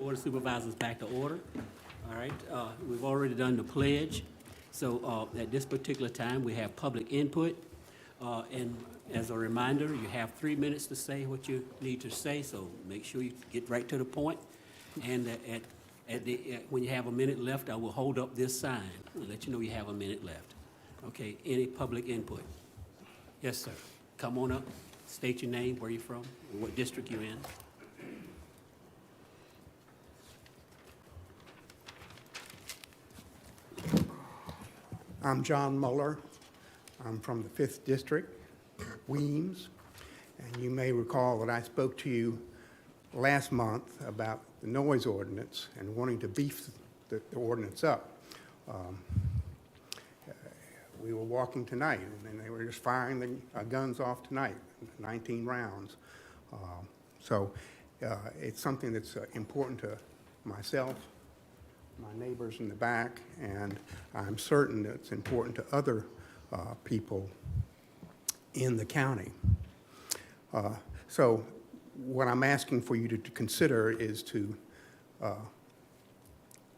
Board of Supervisors back to order. All right, we've already done the pledge. So at this particular time, we have public input. And as a reminder, you have 3 minutes to say what you need to say, so make sure you get right to the point. And when you have a minute left, I will hold up this sign and let you know you have a minute left. Okay, any public input? Yes, sir. Come on up, state your name, where you're from, and what district you're in. I'm John Muller. I'm from the 5th District, Weems. And you may recall that I spoke to you last month about the noise ordinance and wanting to beef the ordinance up. We were walking tonight, and they were just firing the guns off tonight, 19 rounds. So it's something that's important to myself, my neighbors in the back, and I'm certain that it's important to other people in the county. So what I'm asking for you to consider is to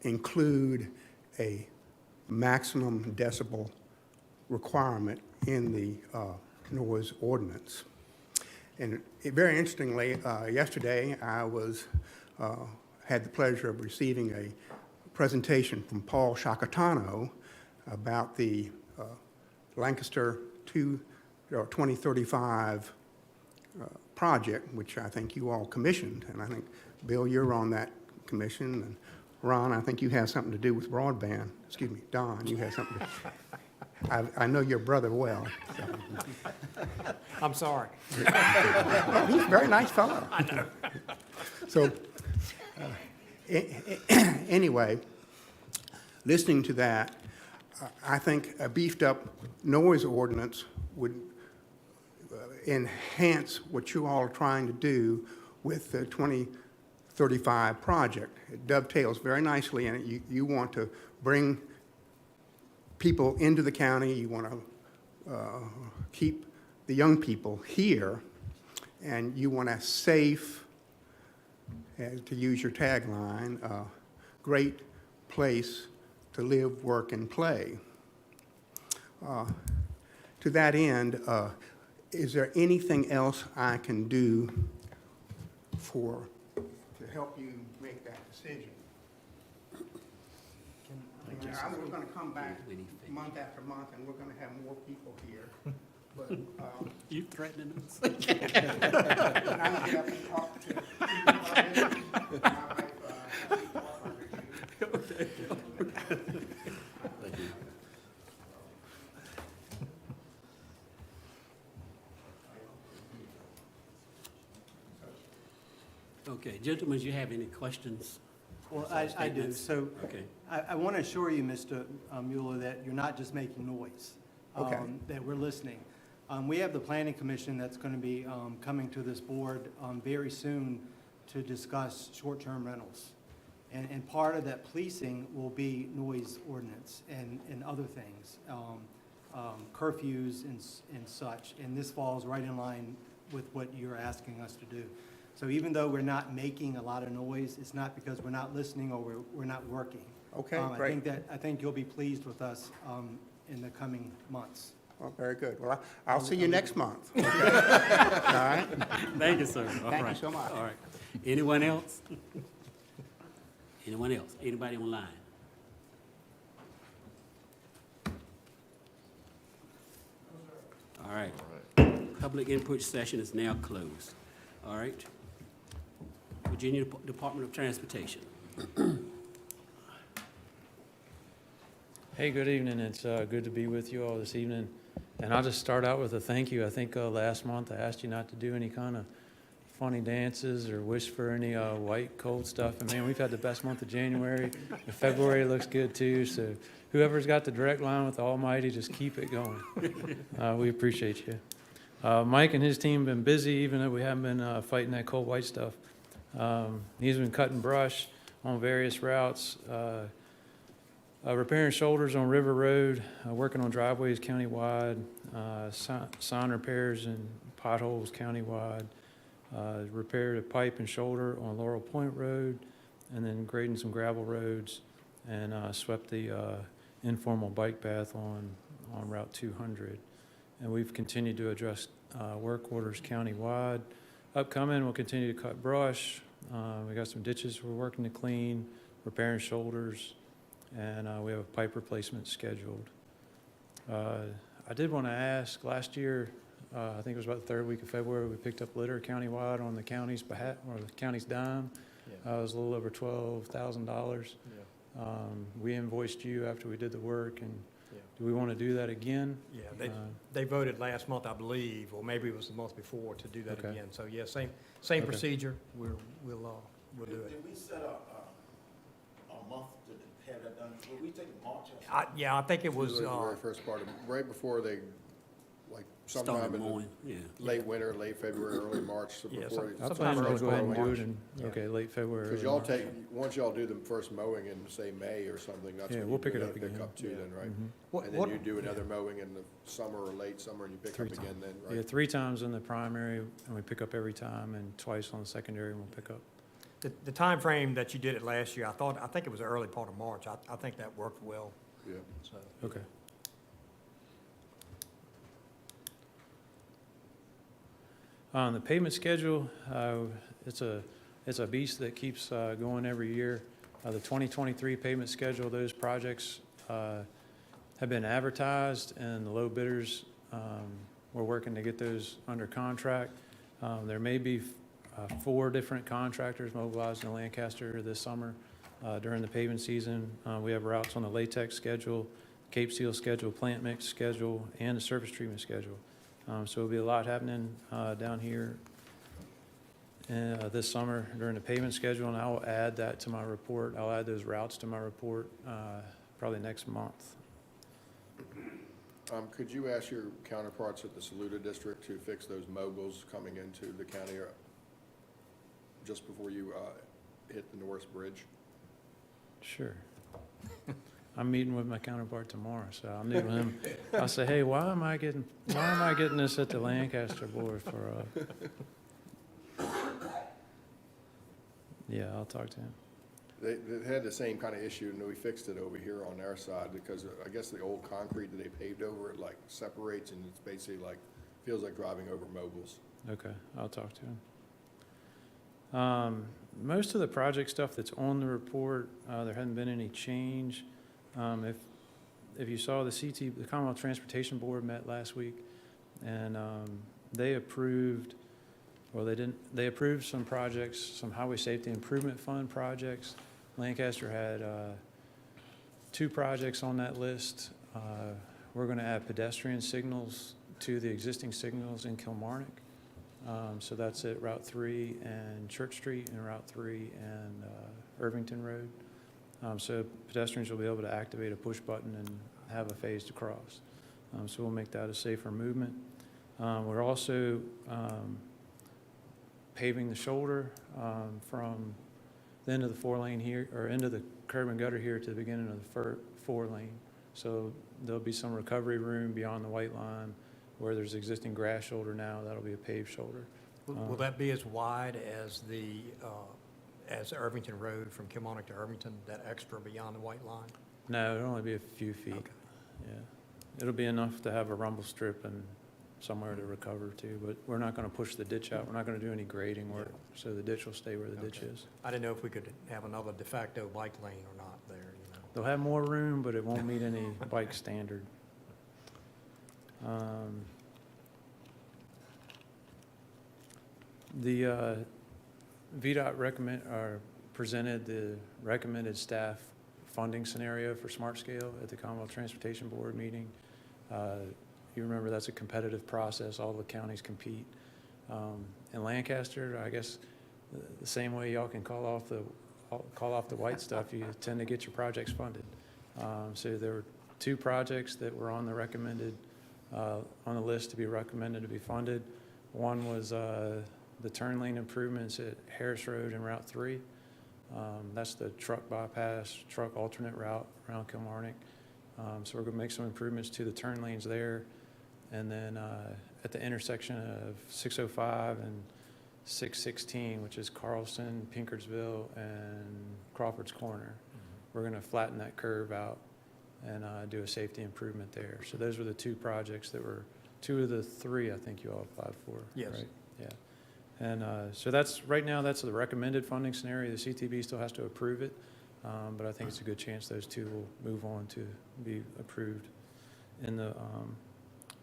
include a maximum decibel requirement in the noise ordinance. And very interestingly, yesterday I had the pleasure of receiving a presentation from Paul Shakatano about the Lancaster 2035 project, which I think you all commissioned. And I think, Bill, you're on that commission. And Ron, I think you have something to do with broadband. Excuse me, Don, you have something to I know your brother well. So. I'm sorry. He's a very nice fellow. I know. So, anyway, listening to that, I think a beefed up noise ordinance would enhance what you all are trying to do with the 2035 project. It dovetails very nicely in it. You want to bring people into the county. You want to keep the young people here, and you want a safe, to use your tagline, great place to live, work, and play. To that end, is there anything else I can do to help you make that decision? I was going to come back month after month, and we're going to have more people here. But You threatening us? when I get up and talk to people about it, my wife, Thank you. Okay, gentlemen, do you have any questions? Well, I do. Statements? So Okay. I want to assure you, Mr. Mueller, that you're not just making noise. Okay. That we're listening. We have the Planning Commission that's going to be coming to this board very soon to discuss short-term rentals. And part of that policing will be noise ordinance and other things, curfews and such. And this falls right in line with what you're asking us to do. So even though we're not making a lot of noise, it's not because we're not listening or we're not working. Okay, great. I think you'll be pleased with us in the coming months. Well, very good. Well, I'll see you next month. Okay? All right? Thank you, sir. All Thank you right. so much. All right. Anyone else? Anyone else? Anybody online? All right. Public input session is now closed. All right. Virginia Department of Transportation. Hey, good evening. It's good to be with you all this evening. And I'll just start out with a thank you. I think last month I asked you not to do any kind of funny dances or wish for any white cold stuff. And man, we've had the best month of January. And February looks good too. So whoever's got the direct line with the Almighty, just keep it going. We appreciate you. Mike and his team have been busy, even though we haven't been fighting that cold white stuff. He's been cutting brush on various routes, repairing shoulders on River Road, working on driveways countywide, sign repairs and potholes countywide, repaired a pipe and shoulder on Laurel Point Road, and then grading some gravel roads, and swept the informal bike path on Route 200. And we've continued to address work orders countywide. Upcoming, we'll continue to cut brush. We got some ditches we're working to clean, repairing shoulders, and we have a pipe replacement scheduled. I did want to ask, last year, I think it was about the third week of February, we picked up litter countywide on the county's behalf, or the county's dime. It was a little over $12,000. We invoiced you after we did the work, and do we want to do that again? Yeah, they voted last month, I believe, or maybe it was the month before, to do that Okay. again. So, yeah, same Okay. procedure. We'll do it. Did we set a month to have that done? Will we take March? Yeah, I think it was, Usually the very first part of, right before they, like sometime Started in mowing, yeah. the late winter, late February, early March, so Yeah, before they. I sometime plan to early go ahead and do March. it in, Yeah. okay, late February. Because early y'all March. take, once y'all do the first mowing in, say, May or something, that's Yeah, when we'll you pick do it up that again. pickup too Yeah. then, right? Mhm. And then you do another mowing in the summer or late summer and you pick up 3 again times. then, Yeah, right? 3 times in the primary, and we pick up every time, and twice on the secondary, and we'll pick up. the time frame that you did it last year, I think it was the early part of March. I think that worked well, Yeah. so. Okay. On the payment schedule, it's a beast that keeps going every year. The 2023 payment schedule, those projects have been advertised, and the low bidders, we're working to get those under contract. There may be 4 different contractors mobilized in Lancaster this summer during the paving season. We have routes on the latex schedule, Cape Seal schedule, plant mix schedule, and the surface treatment schedule. So there'll be a lot happening down here this summer during the pavement schedule, and I'll add that to my report. I'll add those routes to my report probably next month. Could you ask your counterparts at the Saluda District to fix those moguls coming into the county just before you hit the Norris Bridge? Sure. I'm meeting with my counterpart tomorrow, so I'll meet with him. I'll say, hey, why am I getting this at the Lancaster board for, yeah, I'll talk to him. They had the same kind of issue, and we fixed it over here on our side, because I guess the old concrete that they paved over, it like separates, and it's basically like, feels like driving over moguls. Okay, I'll talk to him. Most of the project stuff that's on the report, there hasn't been any change. If you saw the Commonwealth Transportation Board met last week, and they approved, well, they approved some projects, some Highway Safety Improvement Fund projects. Lancaster had 2 projects on that list. We're going to add pedestrian signals to the existing signals in Kilmarnock. So that's at Route 3 and Church Street, and Route 3 and Irvington Road. So pedestrians will be able to activate a push button and have a phase to cross. So we'll make that a safer movement. We're also paving the shoulder from the end of the 4-lane here, or end of the curb and gutter here to the beginning of the 4-lane. So there'll be some recovery room beyond the white line where there's existing grass shoulder now. That'll be a paved shoulder. Will that be as wide as as Irvington Road from Kilmarnock to Irvington, that extra beyond the white line? No, it'll only be a few feet. Okay. Yeah. It'll be enough to have a rumble strip and somewhere to recover to, but we're not going to push the ditch out. We're not going to do any grading work, so the ditch will stay where the ditch is. I didn't know if we could have another de facto bike lane or not there, you know. They'll have more room, but it won't meet any bike standard. The VDOT presented the recommended staff funding scenario for Smart Scale at the Commonwealth Transportation Board meeting. You remember that's a competitive process. All the counties compete. In Lancaster, I guess the same way y'all can call off the white stuff, you tend to get your projects funded. So there were 2 projects that were on the on the list to be recommended to be funded. One was the turn lane improvements at Harris Road and Route 3. That's the truck bypass, truck alternate route around Kilmarnock. So we're going to make some improvements to the turn lanes there. And then at the intersection of 605 and 616, which is Carlson, Pinkersville, and Crawford's Corner. We're going to flatten that curve out and do a safety improvement there. So those were the two projects that were, two of the three I think you all applied for. Yes. Right? Yeah. And so that's, right now, that's the recommended funding scenario. The CTB still has to approve it, but I think it's a good chance those two will move on to be approved in the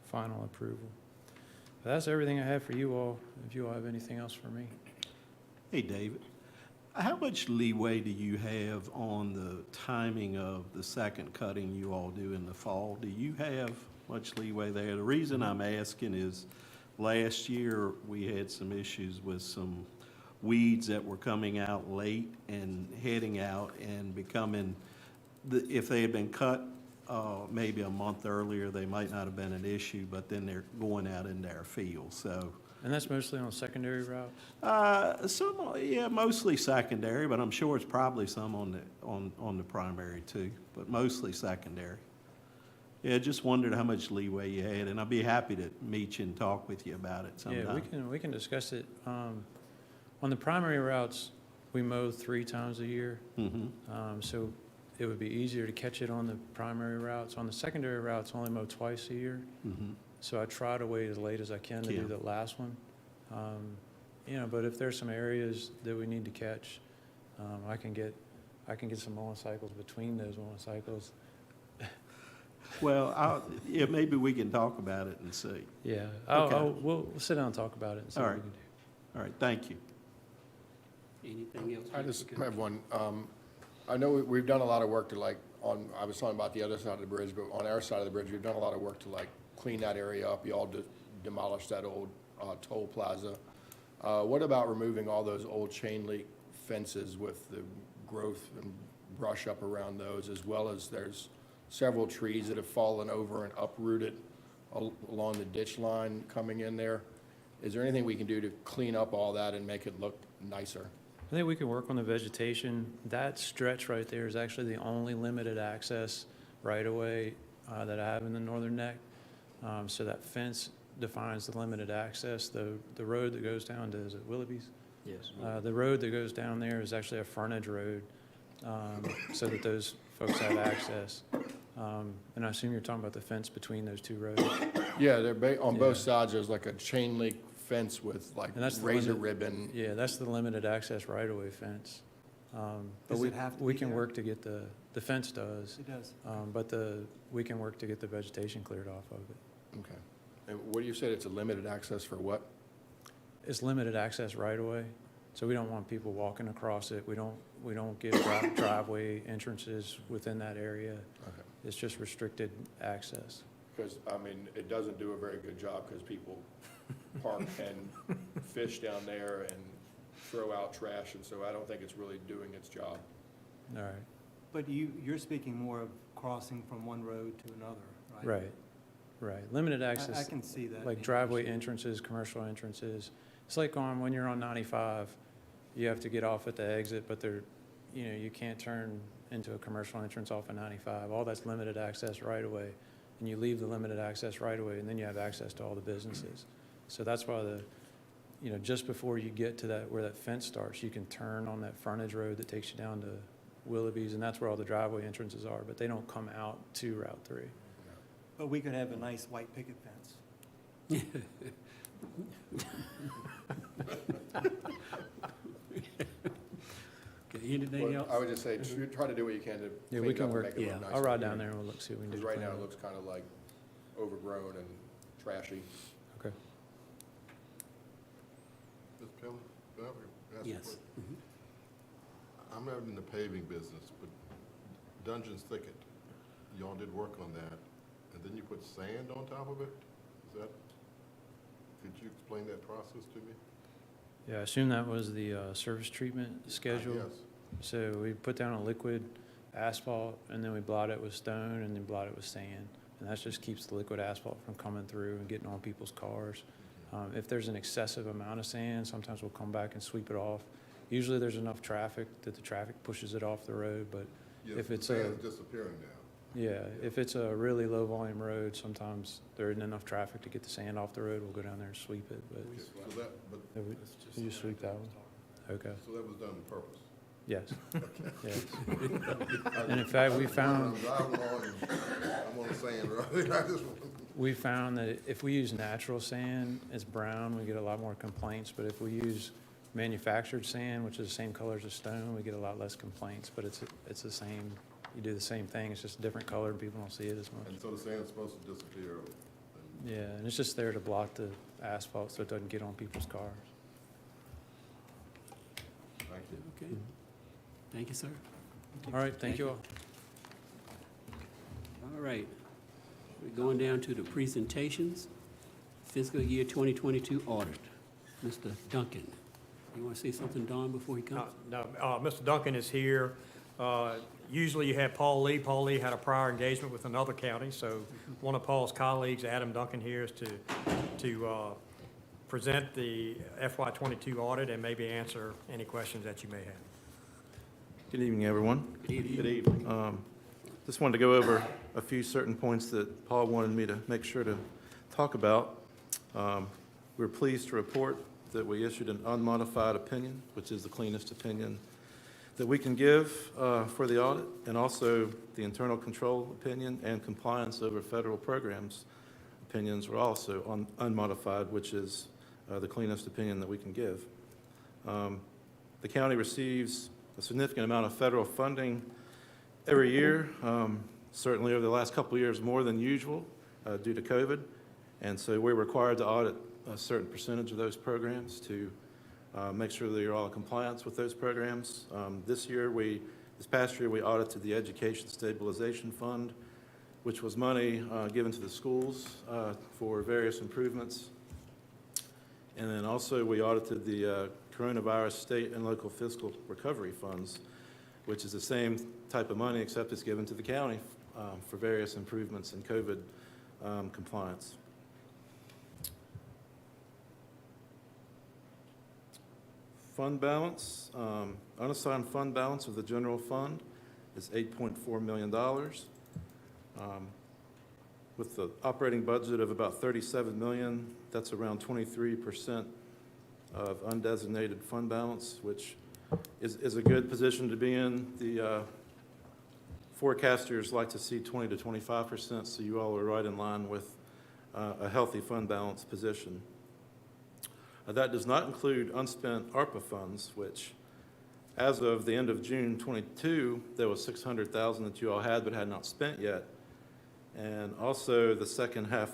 final approval. But that's everything I have for you all. If you all have anything else for me. Hey, David, how much leeway do you have on the timing of the second cutting you all do in the fall? Do you have much leeway there? The reason I'm asking is last year we had some issues with some weeds that were coming out late and heading out and becoming, if they had been cut maybe a month earlier, they might not have been an issue, but then they're going out into our field, so. And that's mostly on secondary routes? Yeah, mostly secondary, but I'm sure it's probably some on the primary too, but mostly secondary. Yeah, just wondered how much leeway you had, and I'd be happy to meet you and talk with you about it sometime. Yeah, we can discuss it. On the primary routes, we mow 3 times a year. So it would be easier to catch it on the primary routes. On the secondary routes, only mow twice a year. So I try to wait as late as I can to do the last one. You know, but if there's some areas that we need to catch, I can get some mowing cycles between those mowing cycles. Well, yeah, maybe we can talk about it and see. Yeah, Okay. we'll sit down and talk about it and see All what right. we can do. All right, thank you. Anything else? I just have one. I know we've done a lot of work to I was talking about the other side of the bridge, but on our side of the bridge, we've done a lot of work to clean that area up. You all demolished that old toll plaza. What about removing all those old chain link fences with the growth and brush up around those, as well as there's several trees that have fallen over and uprooted along the ditch line coming in there? Is there anything we can do to clean up all that and make it look nicer? I think we can work on the vegetation. That stretch right there is actually the only limited access right-of-way that I have in the northern neck. So that fence defines the limited access. The road that goes down to, is it Willoughby's? Yes. The road that goes down there is actually a frontage road, so that those folks have access. And I assume you're talking about the fence between those two roads? Yeah, they're on both sides. There's like a chain link fence with And that's the razor limit- ribbon. Yeah, that's the limited access right-of-way fence. But Does we it have to we be can there? work to get the fence does, It does. but we can work to get the vegetation cleared off of it. Okay. And what do you say, it's a limited access for what? It's limited access right-of-way, so we don't want people walking across it. We don't give driveway entrances within that area. Okay. It's just restricted access. Because, I mean, it doesn't do a very good job because people park and fish down there and throw out trash, and so I don't think it's really doing its job. All right. But you're speaking more of crossing from one road to another, right? Right. Limited access. I can see that. Like being driveway an issue. entrances, commercial entrances. It's like when you're on 95, you have to get off at the exit, but you can't turn into a commercial entrance off of 95. All that's limited access right away. And you leave the limited access right away, and then you have access to all the businesses. So that's why just before you get to where that fence starts, you can turn on that frontage road that takes you down to Willoughby's, and that's where all the driveway entrances are, but they don't come out to Route 3. But we could have a nice white picket fence. Okay, anything else? I would just say, try to do what you can to Yeah, clean we it can up and work, make it look nicer. I'll ride down there and we'll see what we can do. Because to right clean now, it it up. looks kind of like overgrown and trashy. Okay. Mr. Pelham, can I ask a Yes. question? I'm not in the paving business, but Dungeons Thicket, y'all did work on that, and then you put sand on top of it? Could you explain that process to me? Yeah, I assume that was the surface treatment schedule. Yes. So we put down a liquid asphalt, and then we blot it with stone, and then blot it with sand. And that just keeps the liquid asphalt from coming through and getting on people's cars. If there's an excessive amount of sand, sometimes we'll come back and sweep it off. Usually there's enough traffic that the traffic pushes it off the road, but Yes, if the it's sand's disappearing now. Yeah, if it's a really low volume road, sometimes there isn't enough traffic to get the sand off the road, we'll go down there and sweep it, but So that, but Yeah, you sweep that one? Okay, so that was done on purpose. yes, yes. And in fact, we found, I'm on the sand, right? I just want- we found that if we use natural sand, it's brown, we get a lot more complaints, but if we use manufactured sand, which is the same color as a stone, we get a lot less complaints, but it's the same, you do the same thing, it's just a different color and people don't see it as much. And so the sand's supposed to disappear. And Yeah, and it's just there to block the asphalt so it doesn't get on people's cars. thank you. Okay. Thank you, sir. All right, thank you all. All right. We're going down to the presentations. Fiscal year 2022 audit. Mr. Duncan, you want to say something, Don, before he comes? No, Mr. Duncan is here. Usually you have Paul Lee. Paul Lee had a prior engagement with another county, so one of Paul's colleagues, Adam Duncan, here is to present the FY '22 audit and maybe answer any questions that you may have. Good evening, everyone. Good evening. Good evening. Just wanted to go over a few certain points that Paul wanted me to make sure to talk about. We're pleased to report that we issued an unmodified opinion, which is the cleanest opinion that we can give for the audit, and also the internal control opinion and compliance over federal programs opinions were also unmodified, which is the cleanest opinion that we can give. The county receives a significant amount of federal funding every year, certainly over the last couple of years more than usual due to COVID, and so we're required to audit a certain percentage of those programs to make sure that you're all in compliance with those programs. This past year, we audited the Education Stabilization Fund, which was money given to the schools for various improvements. And then also, we audited the Coronavirus State and Local Fiscal Recovery Funds, which is the same type of money, except it's given to the county for various improvements in COVID compliance. Fund balance, unassigned fund balance of the general fund is $8.4 million. With the operating budget of about $37 million, that's around 23% of undesignated fund balance, which is a good position to be in. The forecasters like to see 20 to 25%, so you all are right in line with a healthy fund balance position. That does not include unspent ARPA funds, which, as of the end of June 22, there was $600,000 that you all had but had not spent yet. And also the second half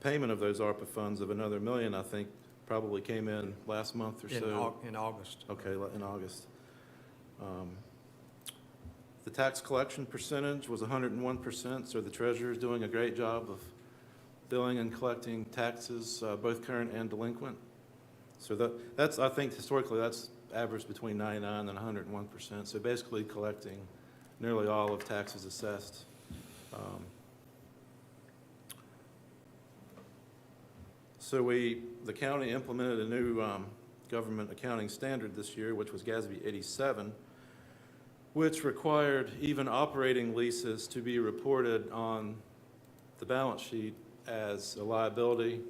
payment of those ARPA funds of another $1 million, I think, probably came in last month or so. In August. Okay, in August. The tax collection percentage was 101%, so the treasurer is doing a great job of billing and collecting taxes, both current and delinquent. So that's, I think historically, that's averaged between 99 and 101%. So basically collecting nearly all of taxes assessed. So the county implemented a new government accounting standard this year, which was GASB 87, which required even operating leases to be reported on the balance sheet as a liability,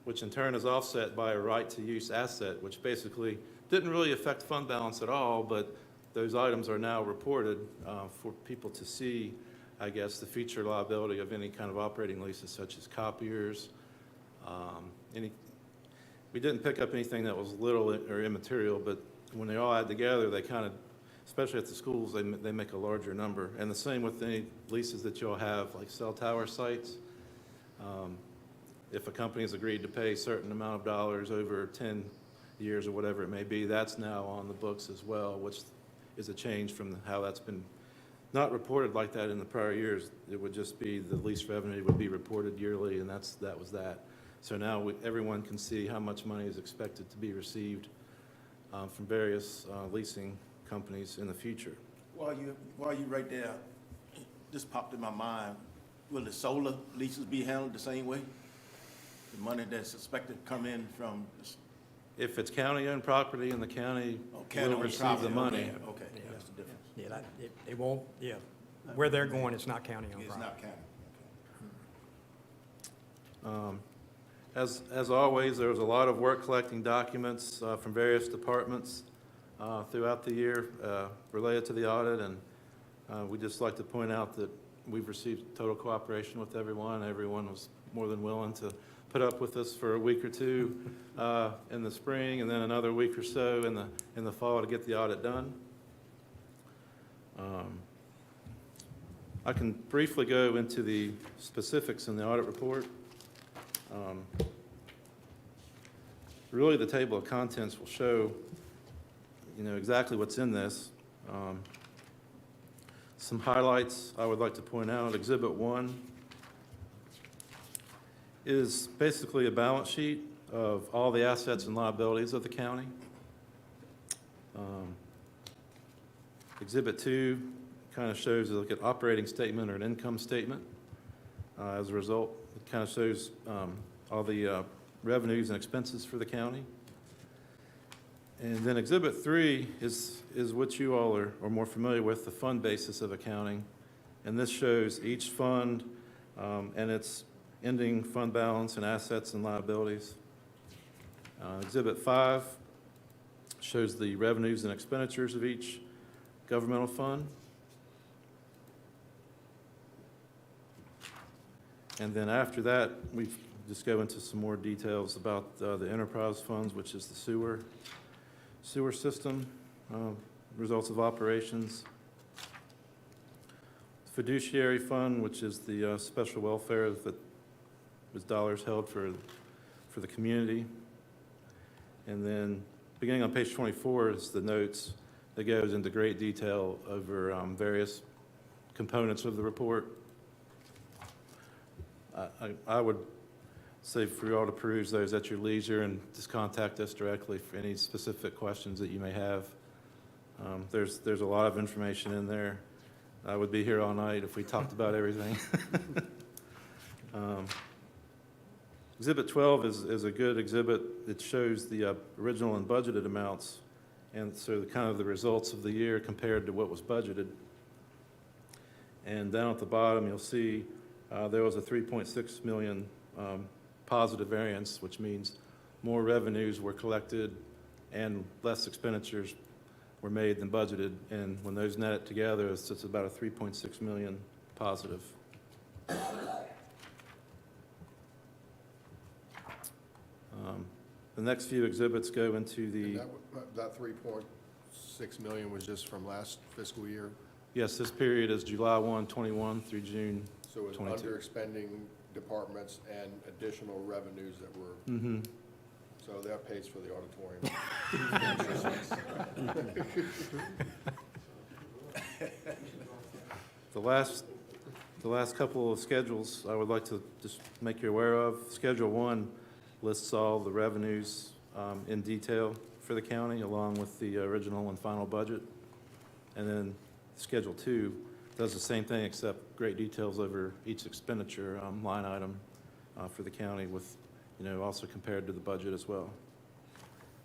which in turn is offset by a right-to-use asset, which basically didn't really affect fund balance at all, but those items are now reported for people to see, I guess, the future liability of any kind of operating leases, such as copiers. We didn't pick up anything that was little or immaterial, but when they all add together, they kind of, especially at the schools, they make a larger number. And the same with any leases that you'll have, like cell tower sites. If a company has agreed to pay a certain amount of dollars over 10 years or whatever it may be, that's now on the books as well, which is a change from how that's been not reported like that in the prior years. It would just be the lease revenue would be reported yearly, and that was that. So now everyone can see how much money is expected to be received from various leasing companies in the future. While you right there, this popped in my mind. Will the solar leases be handled the same way? The money that's expected to come in from... If it's county-owned property and the county will receive the money. Okay, that's the difference. Yeah, it won't, yeah. Where they're going, it's not county-owned It's property. not county. As always, there was a lot of work collecting documents from various departments throughout the year related to the audit, and we'd just like to point out that we've received total cooperation with everyone. Everyone was more than willing to put up with us for a week or two in the spring, and then another week or so in the fall to get the audit done. I can briefly go into the specifics in the audit report. Really, the table of contents will show, exactly what's in this. Some highlights I would like to point out. Exhibit 1 is basically a balance sheet of all the assets and liabilities of the county. Exhibit 2 kind of shows like an operating statement or an income statement. As a result, it kind of shows all the revenues and expenses for the county. And then Exhibit 3 is what you all are more familiar with, the fund basis of accounting. And this shows each fund and its ending fund balance and assets and liabilities. Exhibit 5 shows the revenues and expenditures of each governmental fund. And then after that, we just go into some more details about the enterprise funds, which is the sewer system, results of operations. Fiduciary fund, which is the special welfare that was dollars held for the community. And then beginning on page 24 is the notes that goes into great detail over various components of the report. I would say for you all to peruse those at your leisure and just contact us directly for any specific questions that you may have. There's a lot of information in there. I would be here all night if we talked about everything. Exhibit 12 is a good exhibit. It shows the original and budgeted amounts, and so kind of the results of the year compared to what was budgeted. And down at the bottom, you'll see there was a 3.6 million positive variance, which means more revenues were collected and less expenditures were made than budgeted. And when those net it together, it's about a 3.6 million positive. The next few exhibits go into the... That 3.6 million was just from last fiscal year? Yes, this period is July 1, 21 through June So it's 22. under-expending departments and additional revenues that were, Mm-hmm. so that pays for the auditorium. The last couple of schedules I would like to just make you aware of. Schedule 1 lists all the revenues in detail for the county, along with the original and final budget. And then Schedule 2 does the same thing, except great details over each expenditure line item for the county, with, also compared to the budget as well.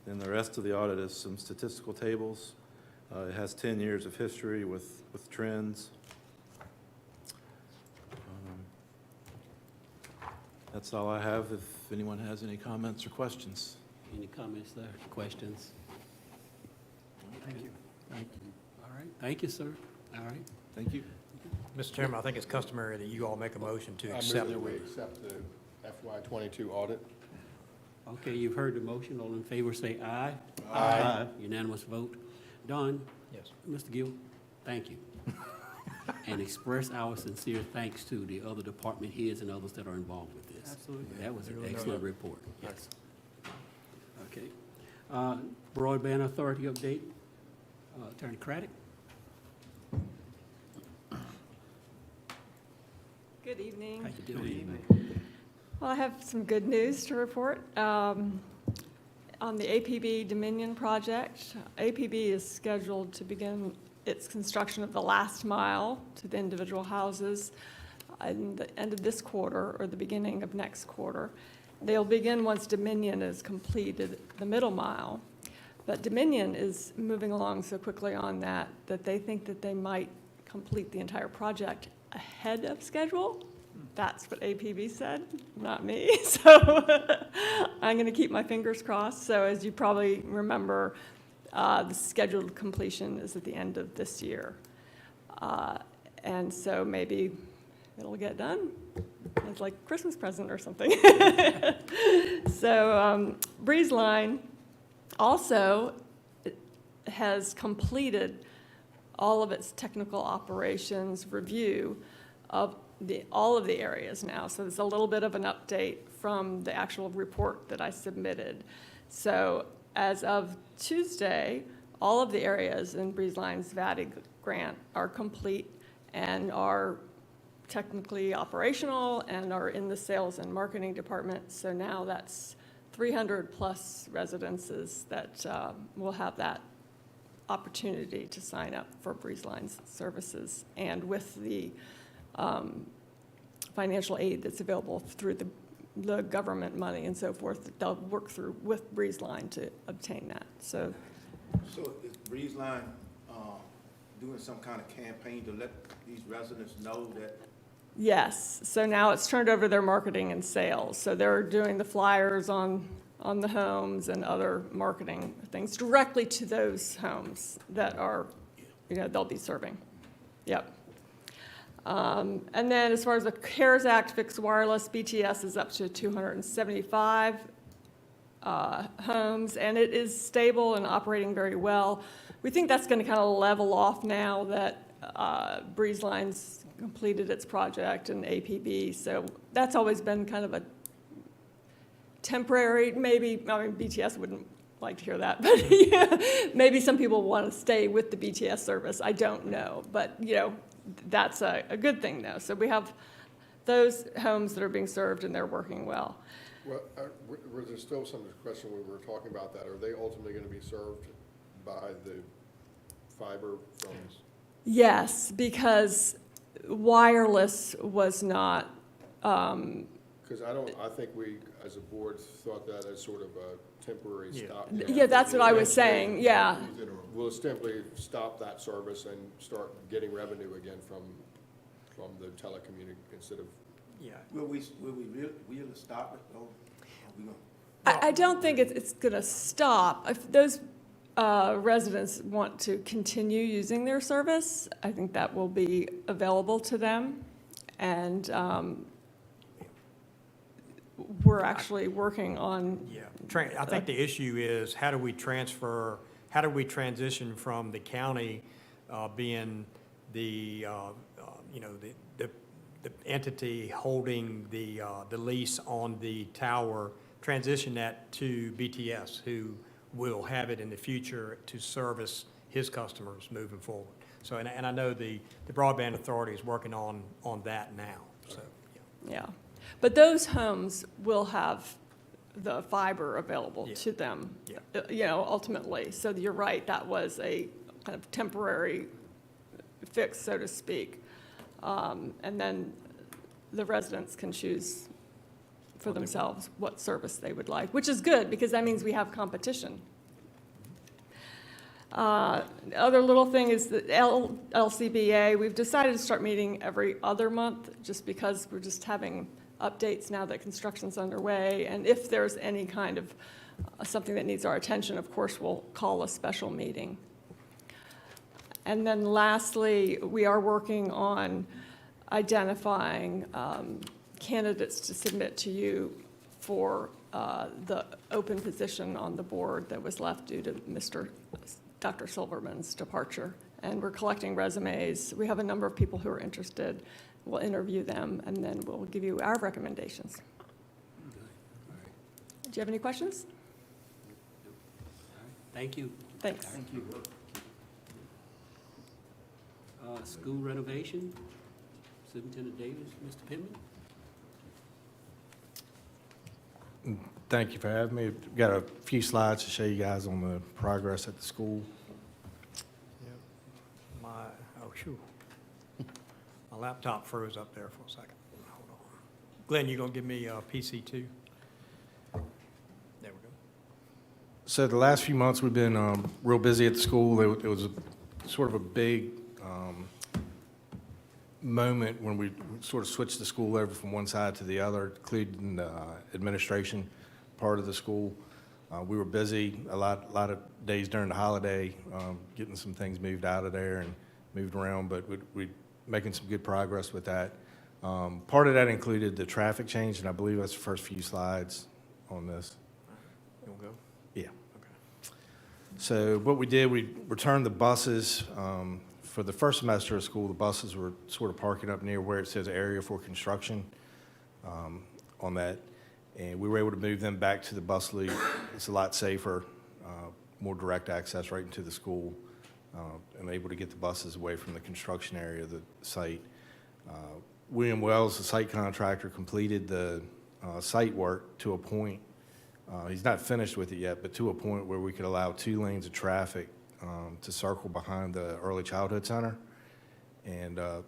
Then the rest of the audit is some statistical tables. It has 10 years of history with trends. That's all I have. If anyone has any comments or questions. Any comments there, questions? Thank you. Thank you. All right, thank you, sir. All right. Thank you. Mr. Chairman, I think it's customary that you all make a motion to I accept. move that we accept the FY22 audit. Okay, you've heard the motion. All in favor, say aye. Aye. Unanimous vote. Don? Yes. Mr. Gill, thank you. And express our sincere thanks to the other department heads and others that are involved with this. Absolutely. That was an Really excellent know. report, yes. Okay. Broadband Authority update. Attorney Craddock? Good evening. How you doing? Well, I have some good news to report. On the APB Dominion project, APB is scheduled to begin its construction of the last mile to the individual houses in the end of this quarter or the beginning of next quarter. They'll begin once Dominion is completed, the middle mile. But Dominion is moving along so quickly on that they think that they might complete the entire project ahead of schedule. That's what APB said, not me. So I'm going to keep my fingers crossed. So as you probably remember, the scheduled completion is at the end of this year. And so maybe it'll get done. It's like a Christmas present or something. So Breeze Line also has completed all of its technical operations review of all of the areas now. So there's a little bit of an update from the actual report that I submitted. So as of Tuesday, all of the areas in Breeze Line's VADI grant are complete and are technically operational and are in the sales and marketing department. So now that's 300 plus residences that will have that opportunity to sign up for Breeze Line's services. And with the financial aid that's available through the government money and so forth, they'll work through with Breeze Line to obtain that. So is Breeze Line doing some kind of campaign to let these residents know that? yes, so now it's turned over to their marketing and sales. So they're doing the flyers on the homes and other marketing things directly to those homes that are, they'll be serving. Yep. And then as far as the CARES Act fixed wireless, BTS is up to 275 homes, and it is stable and operating very well. We think that's going to kind of level off now that Breeze Line's completed its project and APB, so that's always been kind of a temporary, maybe, I mean, BTS wouldn't like to hear that, but yeah, maybe some people want to stay with the BTS service, I don't know, but, that's a good thing, though. So we have those homes that are being served, and they're working well. Well, was there still some question when we were talking about that? Are they ultimately going to be served by the fiber from? Yes, because wireless was not. Because I think we, as a board, thought that as sort of a temporary stop. Yeah, that's what I was saying, yeah. We'll simply stop that service and start getting revenue again from the telecommunications instead of. Yeah. Will we really stop it, or are we gonna? I don't think it's going to stop. If those residents want to continue using their service, I think that will be available to them. And we're actually working on. Yeah, I think the issue is how do we transition from the county being the entity holding the lease on the tower, transition that to BTS, who will have it in the future to service his customers moving forward. So, and I know the Broadband Authority is working on that now, so. Yeah, but those homes will have the fiber available to them, ultimately. So you're right, that was a kind of temporary fix, so to speak. And then the residents can choose for themselves what service they would like, which is good because that means we have competition. The other little thing is the LCBA. We've decided to start meeting every other month just because we're just having updates now that construction's underway. And if there's any kind of something that needs our attention, of course, we'll call a special meeting. And then lastly, we are working on identifying candidates to submit to you for the open position on the board that was left due to Dr. Silverman's departure. And we're collecting resumes. We have a number of people who are interested. We'll interview them, and then we'll give you our recommendations. Do you have any questions? Thank you. Thanks. Thank you. School renovation, Superintendent Davis, Mr. Pittman. Thank you for having me. Got a few slides to show you guys on the progress at the school. My laptop froze up there for a second. Hold on. Glenn, you gonna give me PC2? There we go. So the last few months, we've been real busy at the school. It was sort of a big moment when we sort of switched the school over from one side to the other, including the administration part of the school. We were busy a lot of days during the holiday, getting some things moved out of there and moved around, but we're making some good progress with that. Part of that included the traffic change, and I believe that's the first few slides on this. You want to go? Yeah. Okay. So what we did, we returned the buses. For the first semester of school, the buses were sort of parking up near where it says area for construction on that. And we were able to move them back to the bus loop. It's a lot safer, more direct access right into the school, and able to get the buses away from the construction area of the site. William Wells, the site contractor, completed the site work to a point. He's not finished with it yet, but to a point where we could allow 2 lanes of traffic to circle behind the Early Childhood Center. And a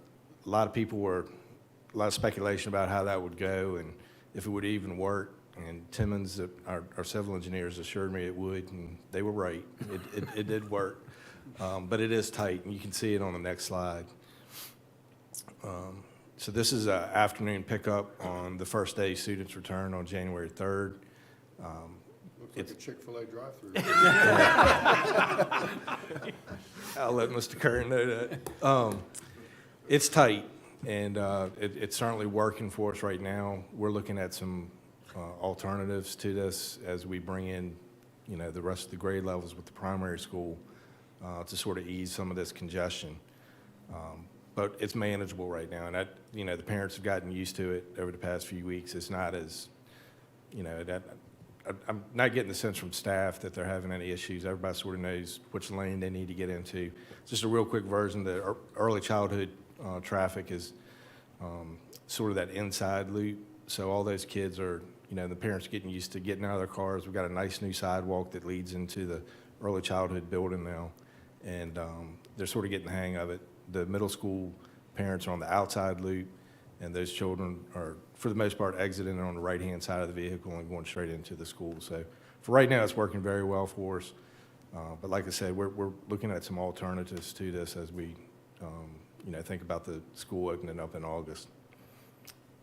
lot of speculation about how that would go and if it would even work. And Timmons, our civil engineers, assured me it would, and they were right. It did work. But it is tight, and you can see it on the next slide. So this is an afternoon pickup on the first day students return on January 3rd. Looks like a Chick-fil-A drive-through. I'll let Mr. Curran know that. It's tight, and it's certainly working for us right now. We're looking at some alternatives to this as we bring in, the rest of the grade levels with the primary school to sort of ease some of this congestion. But it's manageable right now, and the parents have gotten used to it over the past few weeks. It's not as, I'm not getting the sense from staff that they're having any issues. Everybody sort of knows which lane they need to get into. Just a real quick version, the early childhood traffic is sort of that inside loop. So all those kids are, the parents getting used to getting out of their cars. We've got a nice new sidewalk that leads into the early childhood building now, and they're sort of getting the hang of it. The middle school parents are on the outside loop, and those children are, for the most part, exiting on the right-hand side of the vehicle and going straight into the school. So for right now, it's working very well for us. But like I said, we're looking at some alternatives to this as we, think about the school opening up in August.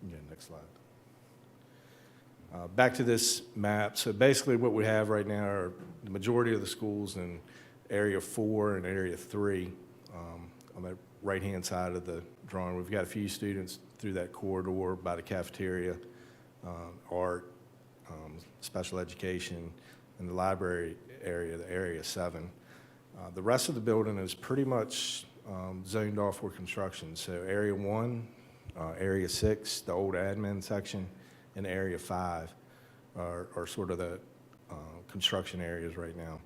Yeah, next slide. Back to this map. So basically what we have right now are the majority of the schools in Area 4 and Area 3 on the right-hand side of the drawing. We've got a few students through that corridor by the cafeteria, art, special education, and the library area, the Area 7. The rest of the building is pretty much zoned off for construction. So Area 1, Area 6, the old admin section, and Area 5 are sort of the construction areas right now.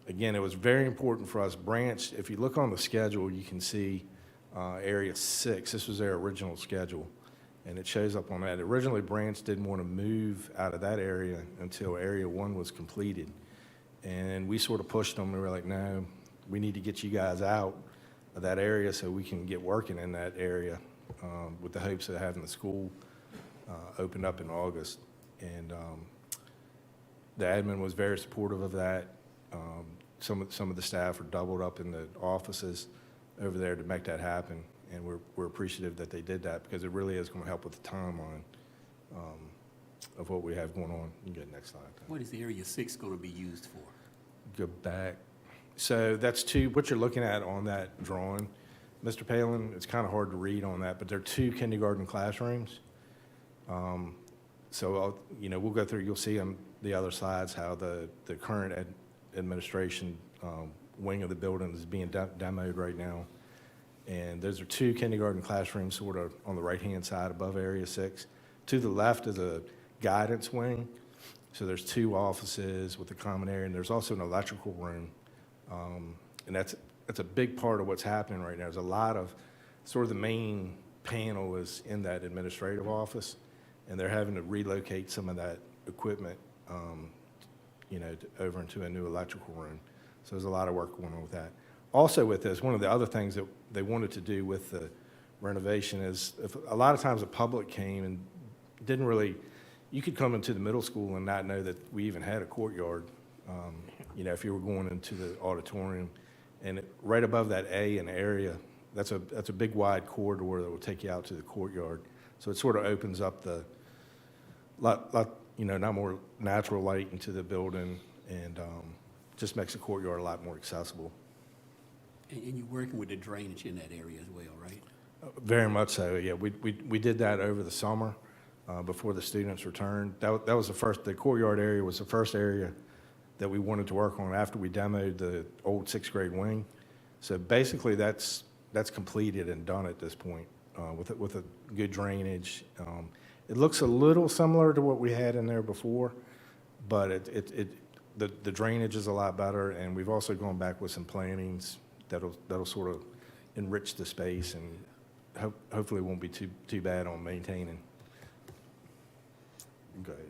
Again, it was very important for us. Branch, if you look on the schedule, you can see Area 6. This was their original schedule, and it shows up on that. Originally, Branch didn't want to move out of that area until Area 1 was completed. And we sort of pushed them. We were like, no, we need to get you guys out of that area so we can get working in that area with the hopes of having the school opened up in August. And the admin was very supportive of that. Some of the staff are doubled up in the offices over there to make that happen, and we're appreciative that they did that because it really is going to help with the timeline of what we have going on. You can get the next slide. What is Area 6 going to be used for? Go back. So that's what you're looking at on that drawing, Mr. Palin. It's kind of hard to read on that, but there are 2 kindergarten classrooms. So we'll go through. You'll see on the other slides how the current administration wing of the building is being demoed right now. And those are 2 kindergarten classrooms sort of on the right-hand side above Area 6. To the left is a guidance wing. So there's 2 offices with a common area, and there's also an electrical room. And that's a big part of what's happening right now. There's a lot of sort of the main panel is in that administrative office, and they're having to relocate some of that equipment over into a new electrical room. So there's a lot of work going on with that. Also with this, one of the other things that they wanted to do with the renovation is a lot of times the public came and didn't really, you could come into the middle school and not know that we even had a courtyard, if you were going into the auditorium. And right above that A in area that's a big wide corridor that will take you out to the courtyard. So it sort of opens up the not more natural light into the building, and just makes the courtyard a lot more accessible. And you're working with the drainage in that area as well, right? Very much so, yeah. We did that over the summer before the students returned. That was the courtyard area was the first area that we wanted to work on after we demoed the old sixth grade wing. So basically that's completed and done at this point with a good drainage. It looks a little similar to what we had in there before, but the drainage is a lot better, and we've also gone back with some plantings that'll sort of enrich the space, and hopefully it won't be too bad on maintaining. Go ahead.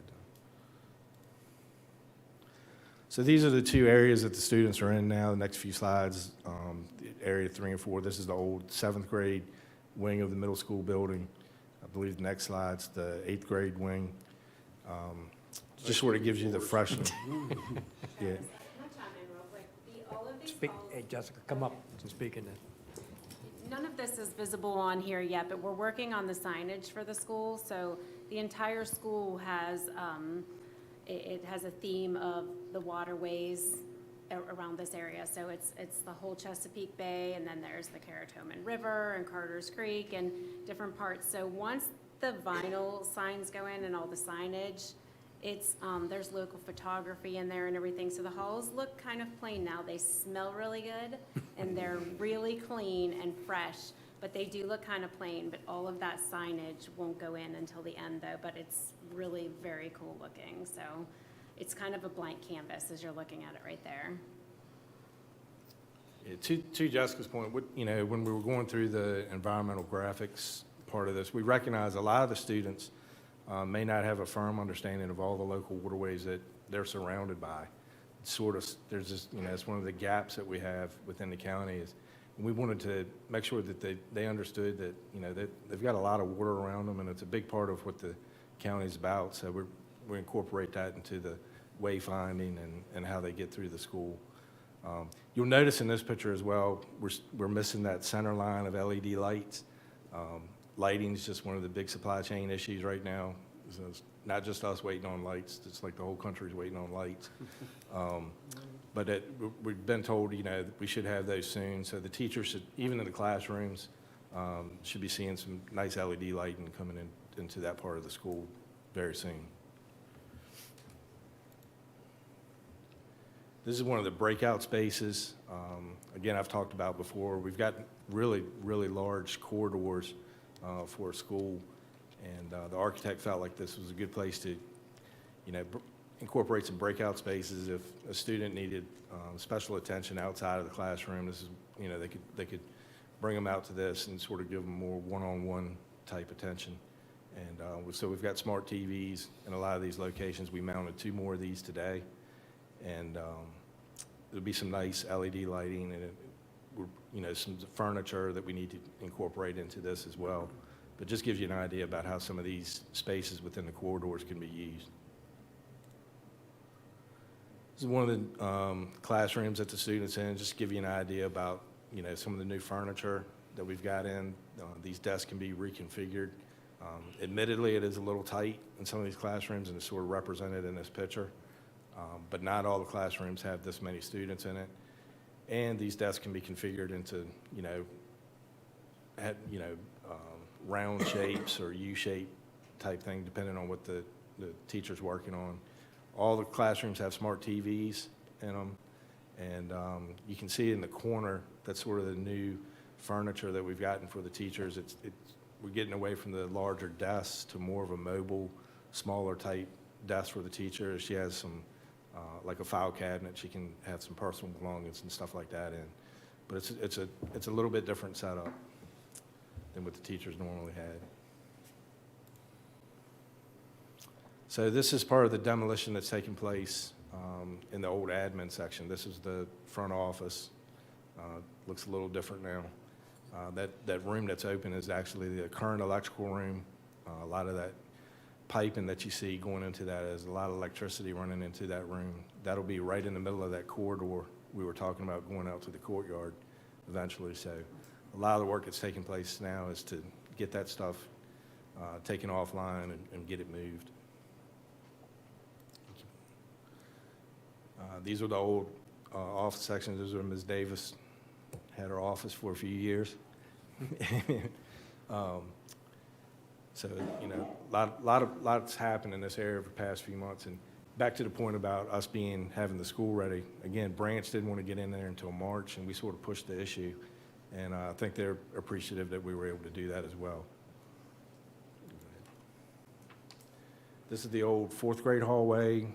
So these are the two areas that the students are in now. The next few slides, area 3 and 4. This is the old 7th grade wing of the middle school building. I believe the next slide's the 8th grade wing. Just sort of gives you the freshness. Yeah. Hey, Jessica, come up and speak in this. None of this is visible on here yet, but we're working on the signage for the school. So the entire school has, it has a theme of the waterways around this area. So it's the whole Chesapeake Bay, and then there's the Caratoman River and Carter's Creek and different parts. So once the vinyl signs go in and all the signage, it's, there's local photography in there and everything. So the halls look kind of plain now. They smell really good and they're really clean and fresh, but they do look kind of plain. But all of that signage won't go in until the end though, but it's really very cool looking. So it's kind of a blank canvas as you're looking at it right there. Yeah, to Jessica's point, when we were going through the environmental graphics part of this, we recognize a lot of the students may not have a firm understanding of all the local waterways that they're surrounded by. There's just, it's one of the gaps that we have within the county is, and we wanted to make sure that they understood that, that they've got a lot of water around them, and it's a big part of what the county's about. So we incorporate that into the wayfinding and how they get through the school. You'll notice in this picture as well, we're missing that center line of LED lights. Lighting is just one of the big supply chain issues right now. So it's not just us waiting on lights, it's like the whole country's waiting on lights. But we've been told, that we should have those soon. So the teachers should, even in the classrooms, should be seeing some nice LED lighting coming into that part of the school very soon. This is one of the breakout spaces. Again, I've talked about before, we've got really, really large corridors for a school, and the architect felt like this was a good place to, incorporate some breakout spaces. If a student needed special attention outside of the classroom, this is, they could bring them out to this and sort of give them more one-on-one type attention. And so we've got smart TVs in a lot of these locations. We mounted 2 more of these today, and there'll be some nice LED lighting and some furniture that we need to incorporate into this as well. But just gives you an idea about how some of these spaces within the corridors can be used. This is one of the classrooms that the students in, just to give you an idea about, some of the new furniture that we've got in. These desks can be reconfigured. Admittedly, it is a little tight in some of these classrooms, and it's sort of represented in this picture. But not all the classrooms have this many students in it. And these desks can be configured into, round shapes or U-shape type thing, depending on what the teacher's working on. All the classrooms have smart TVs in them. And you can see in the corner, that's sort of the new furniture that we've gotten for the teachers. We're getting away from the larger desks to more of a mobile, smaller type desk for the teacher. She has some, like a file cabinet, she can have some personal belongings and stuff like that in. But it's a little bit different setup than what the teachers normally had. So this is part of the demolition that's taking place in the old admin section. This is the front office. Looks a little different now. That room that's open is actually the current electrical room. A lot of that piping that you see going into that is a lot of electricity running into that room. That'll be right in the middle of that corridor we were talking about going out to the courtyard eventually. So a lot of the work that's taking place now is to get that stuff taken offline and get it moved. These are the old office sections. Those are Ms. Davis, had her office for a few years. So, you know, lots happened in this area over the past few months. And back to the point about us having the school ready, again, Branch didn't want to get in there until March, and we sort of pushed the issue. And I think they're appreciative that we were able to do that as well. This is the old fourth grade hallway.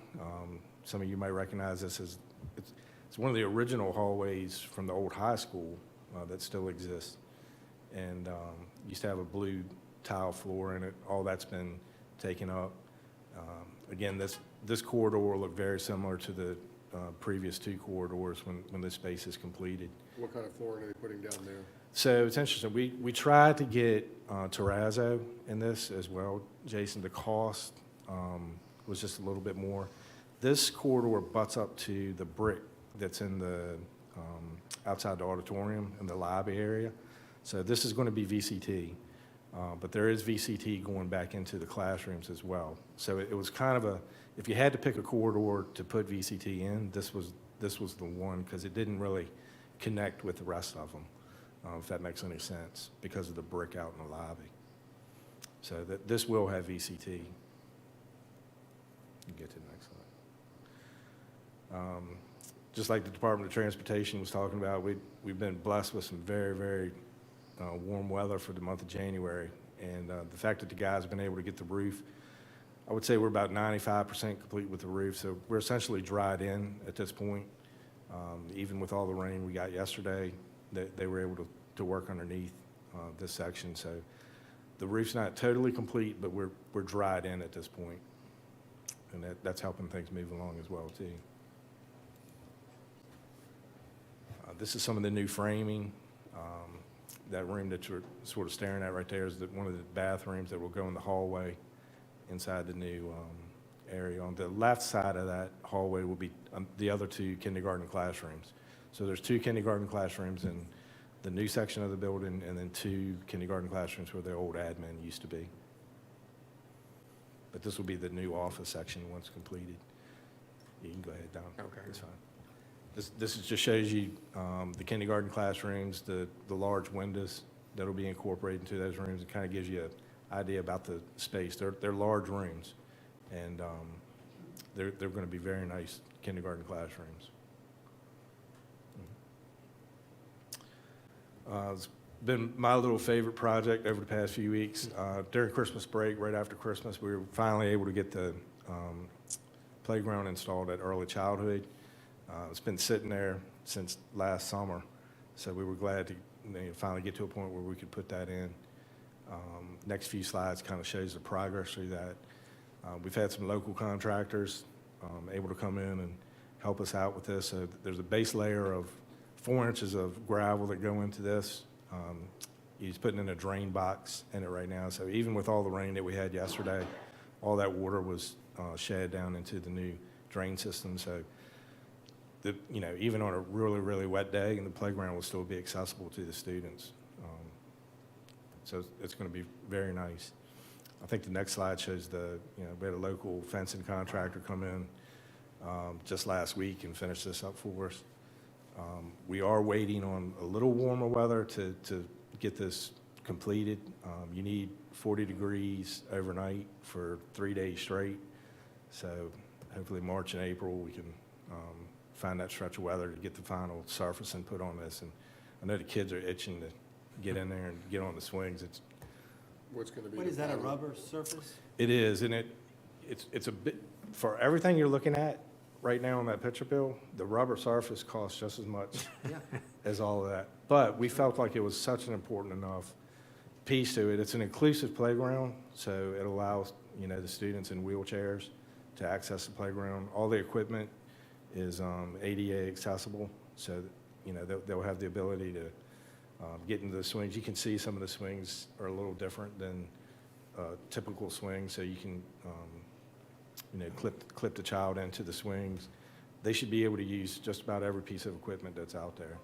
Some of you might recognize this as, it's one of the original hallways from the old high school that still exists. And used to have a blue tile floor in it. All that's been taken up. Again, this corridor will look very similar to the previous two corridors when this space is completed. What kind of flooring are they putting down there? So it's interesting. We tried to get terrazzo in this as well, Jason. The cost was just a little bit more. This corridor butts up to the brick that's in the outside the auditorium in the lobby area. So this is going to be VCT, but there is VCT going back into the classrooms as well. So it was kind of if you had to pick a corridor to put VCT in, this was the one, because it didn't really connect with the rest of them, if that makes any sense, because of the brick out in the lobby. So this will have VCT. You can get to the next slide. Just like the Department of Transportation was talking about, we've been blessed with some very, very warm weather for the month of January. And the fact that the guys have been able to get the roof, I would say we're about 95% complete with the roof. So we're essentially dried in at this point. Even with all the rain we got yesterday, they were able to work underneath this section. So the roof's not totally complete, but we're dried in at this point. And that's helping things move along as well, too. This is some of the new framing. That room that you're sort of staring at right there is one of the bathrooms that will go in the hallway inside the new area. On the left side of that hallway will be the other two kindergarten classrooms. So there's 2 kindergarten classrooms in the new section of the building, and then 2 kindergarten classrooms where the old admin used to be. But this will be the new office section once completed. You can go ahead, Don. Okay. That's fine. This just shows you the kindergarten classrooms, the large windows that'll be incorporated into those rooms. It kind of gives you an idea about the space. They're large rooms, and they're going to be very nice kindergarten classrooms. It's been my little favorite project over the past few weeks. During Christmas break, right after Christmas, we were finally able to get the playground installed at Early Childhood. It's been sitting there since last summer, so we were glad to finally get to a point where we could put that in. Next few slides kind of shows the progress through that. We've had some local contractors able to come in and help us out with this. So there's a base layer of 4 inches of gravel that go into this. He's putting in a drain box in it right now. So even with all the rain that we had yesterday, all that water was shed down into the new drain system. So even on a really, really wet day, and the playground will still be accessible to the students. So it's going to be very nice. I think the next slide shows we had a local fencing contractor come in just last week and finish this up for us. We are waiting on a little warmer weather to get this completed. You need 40 degrees overnight for 3 days straight. So hopefully March and April we can find that stretch of weather to get the final surfacing put on this. And I know the kids are itching to get in there and get on the swings. What's going to be? What is that, a rubber surface? It is, and it's a bit, for everything you're looking at right now on that picture, Bill, the rubber surface costs just as much as all of that. But we felt like it was such an important enough piece to it. It's an inclusive playground, so it allows the students in wheelchairs to access the playground. All the equipment is ADA accessible, so they'll have the ability to get into the swings. You can see some of the swings are a little different than typical swings, so you can clip the child into the swings. They should be able to use just about every piece of equipment that's out there.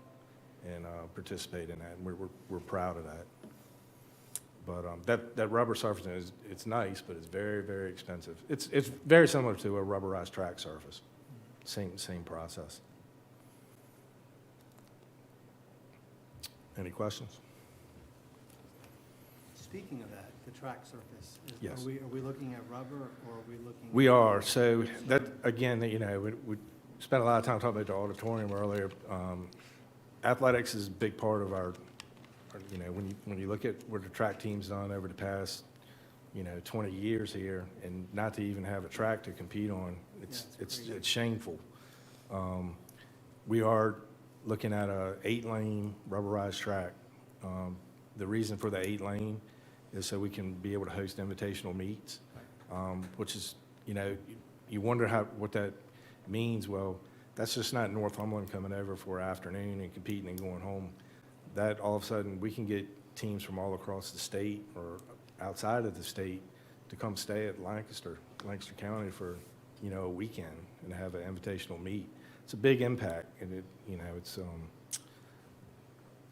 and participate in that, and we're proud of that. But that rubber surfacing it's nice, but it's very, very expensive. It's very similar to a rubberized track surface. Same process. Any questions? Speaking of that, the track surface, Yes. are we looking at rubber or are we looking? We are. So that, again, we spent a lot of time talking about the auditorium earlier. Athletics is a big part of our, when you look at what the track team's done over the past, 20 years here, and not to even have a track to compete on, it's shameful. We are looking at a 8-lane rubberized track. The reason for the 8-lane is so we can be able to host invitational meets, which is, you wonder what that means. Well, that's just not Northumberland coming over for an afternoon and competing and going home. That all of a sudden, we can get teams from all across the state or outside of the state to come stay at Lancaster County for, a weekend and have an invitational meet. It's a big impact, and it's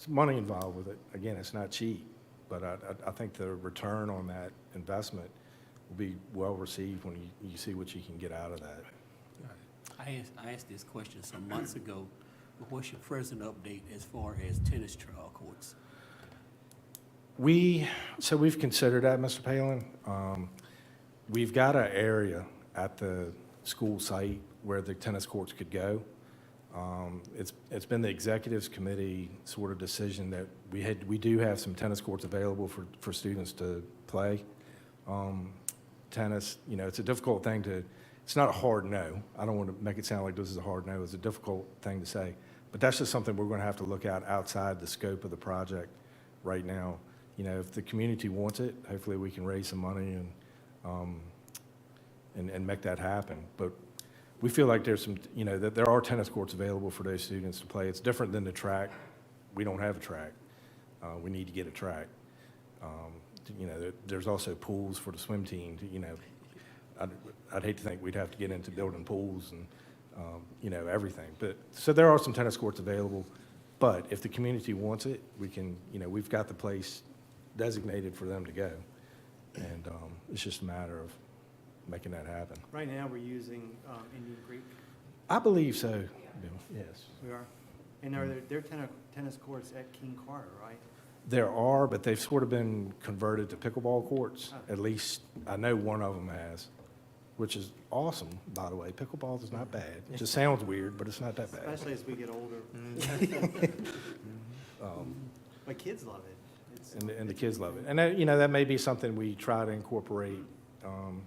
money involved with it. Again, it's not cheap, but I think the return on that investment will be well received when you see what you can get out of that. I asked this question some months ago, but what's your present update as far as tennis courts? We've considered that, Mr. Palin. We've got an area at the school site where the tennis courts could go. It's been the executives committee sort of decision that we do have some tennis courts available for students to play. Tennis, it's a difficult thing it's not a hard no. I don't want to make it sound like this is a hard no. It's a difficult thing to say. But that's just something we're going to have to look at outside the scope of the project right now. If the community wants it, hopefully we can raise some money and make that happen. But we feel like there's some, that there are tennis courts available for those students to play. It's different than the track. We don't have a track. We need to get a track. There's also pools for the swim team. I'd hate to think we'd have to get into building pools and, everything. But so there are some tennis courts available. But if the community wants it, we can, we've got the place designated for them to go. And it's just a matter of making that happen. Right now, we're using Indian Creek. I believe so, Bill. Yes. We are. And are there tennis courts at King Carter, right? There are, but they've sort of been converted to pickleball courts. Oh. At least I know one of them has, which is awesome, by the way. Pickleball is not bad. It just sounds weird, but it's not that bad. Especially as we get older. My kids love it. And the kids love it. And that, that may be something we try to incorporate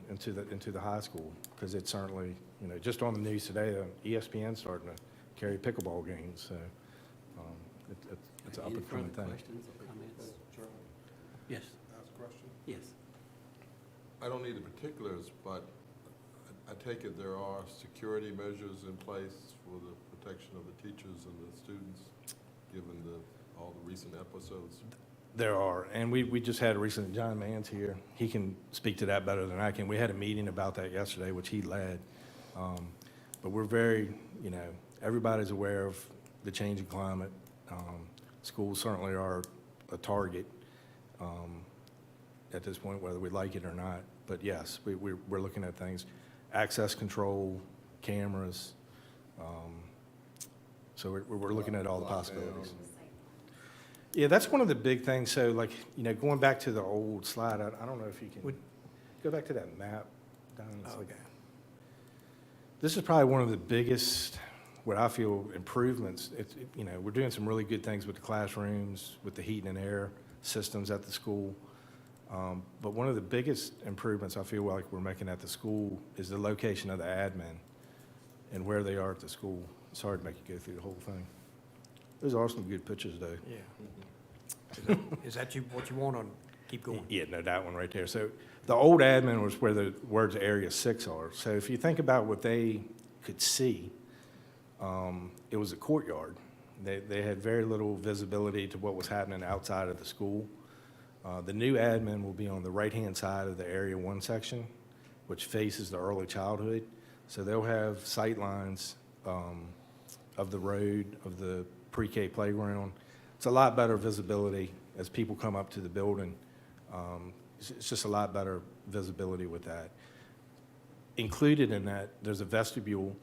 into the high school, because it's certainly, just on the news today, ESPN's starting to carry pickleball games, so it's an Any up-and-coming further thing. questions or comments? Chairman, Yes, ask a question? yes. I don't need the particulars, but I take it there are security measures in place for the protection of the teachers and the students, given all the recent episodes. There are, and we just had a recent, John Mann's here. He can speak to that better than I can. We had a meeting about that yesterday, which he led. But we're very, everybody's aware of the changing climate. Schools certainly are a target at this point, whether we like it or not. But yes, we're looking at things, access control, cameras. So we're looking at all the possibilities. Yeah, that's one of the big things. So like, going back to the old slide, I don't know if you can go back to that map. Don. Okay. This is probably one of the biggest, what I feel, improvements. We're doing some really good things with the classrooms, with the heating and air systems at the school. But one of the biggest improvements I feel like we're making at the school is the location of the admin and where they are at the school. It's hard to make you go through the whole thing. Those are some good pictures, though. Yeah. Is that what you want to keep going? Yeah, no, that one right there. So the old admin was where the words Area 6 are. So if you think about what they could see, it was a courtyard. They had very little visibility to what was happening outside of the school. The new admin will be on the right-hand side of the Area 1 section, which faces the early childhood. So they'll have sight lines of the road, of the pre-K playground. It's a lot better visibility as people come up to the building. It's just a lot better visibility with that. Included in that, there's a vestibule.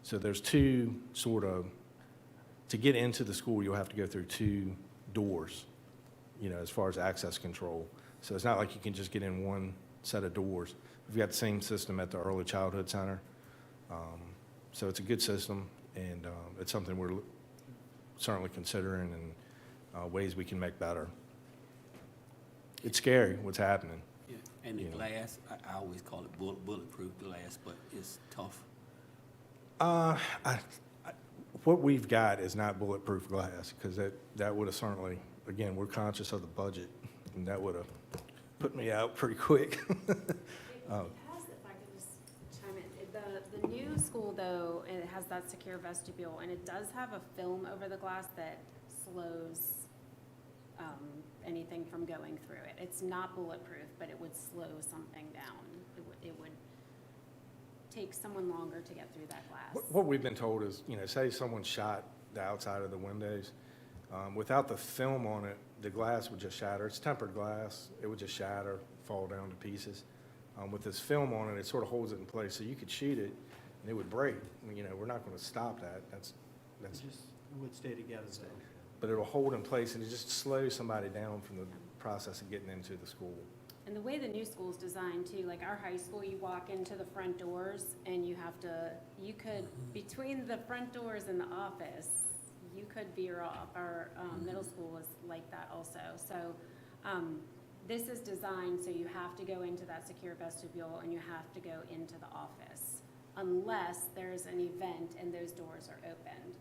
So there's two sort of, to get into the school, you'll have to go through two doors, as far as access control. So it's not like you can just get in one set of doors. We've got the same system at the Early Childhood Center. So it's a good system, and it's something we're certainly considering and ways we can make better. It's scary what's happening. Yeah. And the glass, I always call it bulletproof glass, but it's tough. What we've got is not bulletproof glass, because that would have certainly, again, we're conscious of the budget, and that would have put me out pretty quick. It has, if I could just chime in, the new school though, it has that secure vestibule, and it does have a film over the glass that slows anything from going through it. It's not bulletproof, but it would slow something down. It would take someone longer to get through that glass. What we've been told is, say someone shot the outside of the windows, without the film on it, the glass would just shatter. It's tempered glass. It would just shatter, fall down to pieces. With this film on it, it sort of holds it in place. So you could shoot it, and it would break. We're not going to stop that. That's. It would stay together. But it'll hold in place, and it just slows somebody down from the process of getting into the school. And the way the new school's designed too, like our high school, you walk into the front doors and you could, between the front doors and the office, you could veer off. Our middle school was like that also. So this is designed so you have to go into that secure vestibule and you have to go into the office unless there's an event and those doors are opened.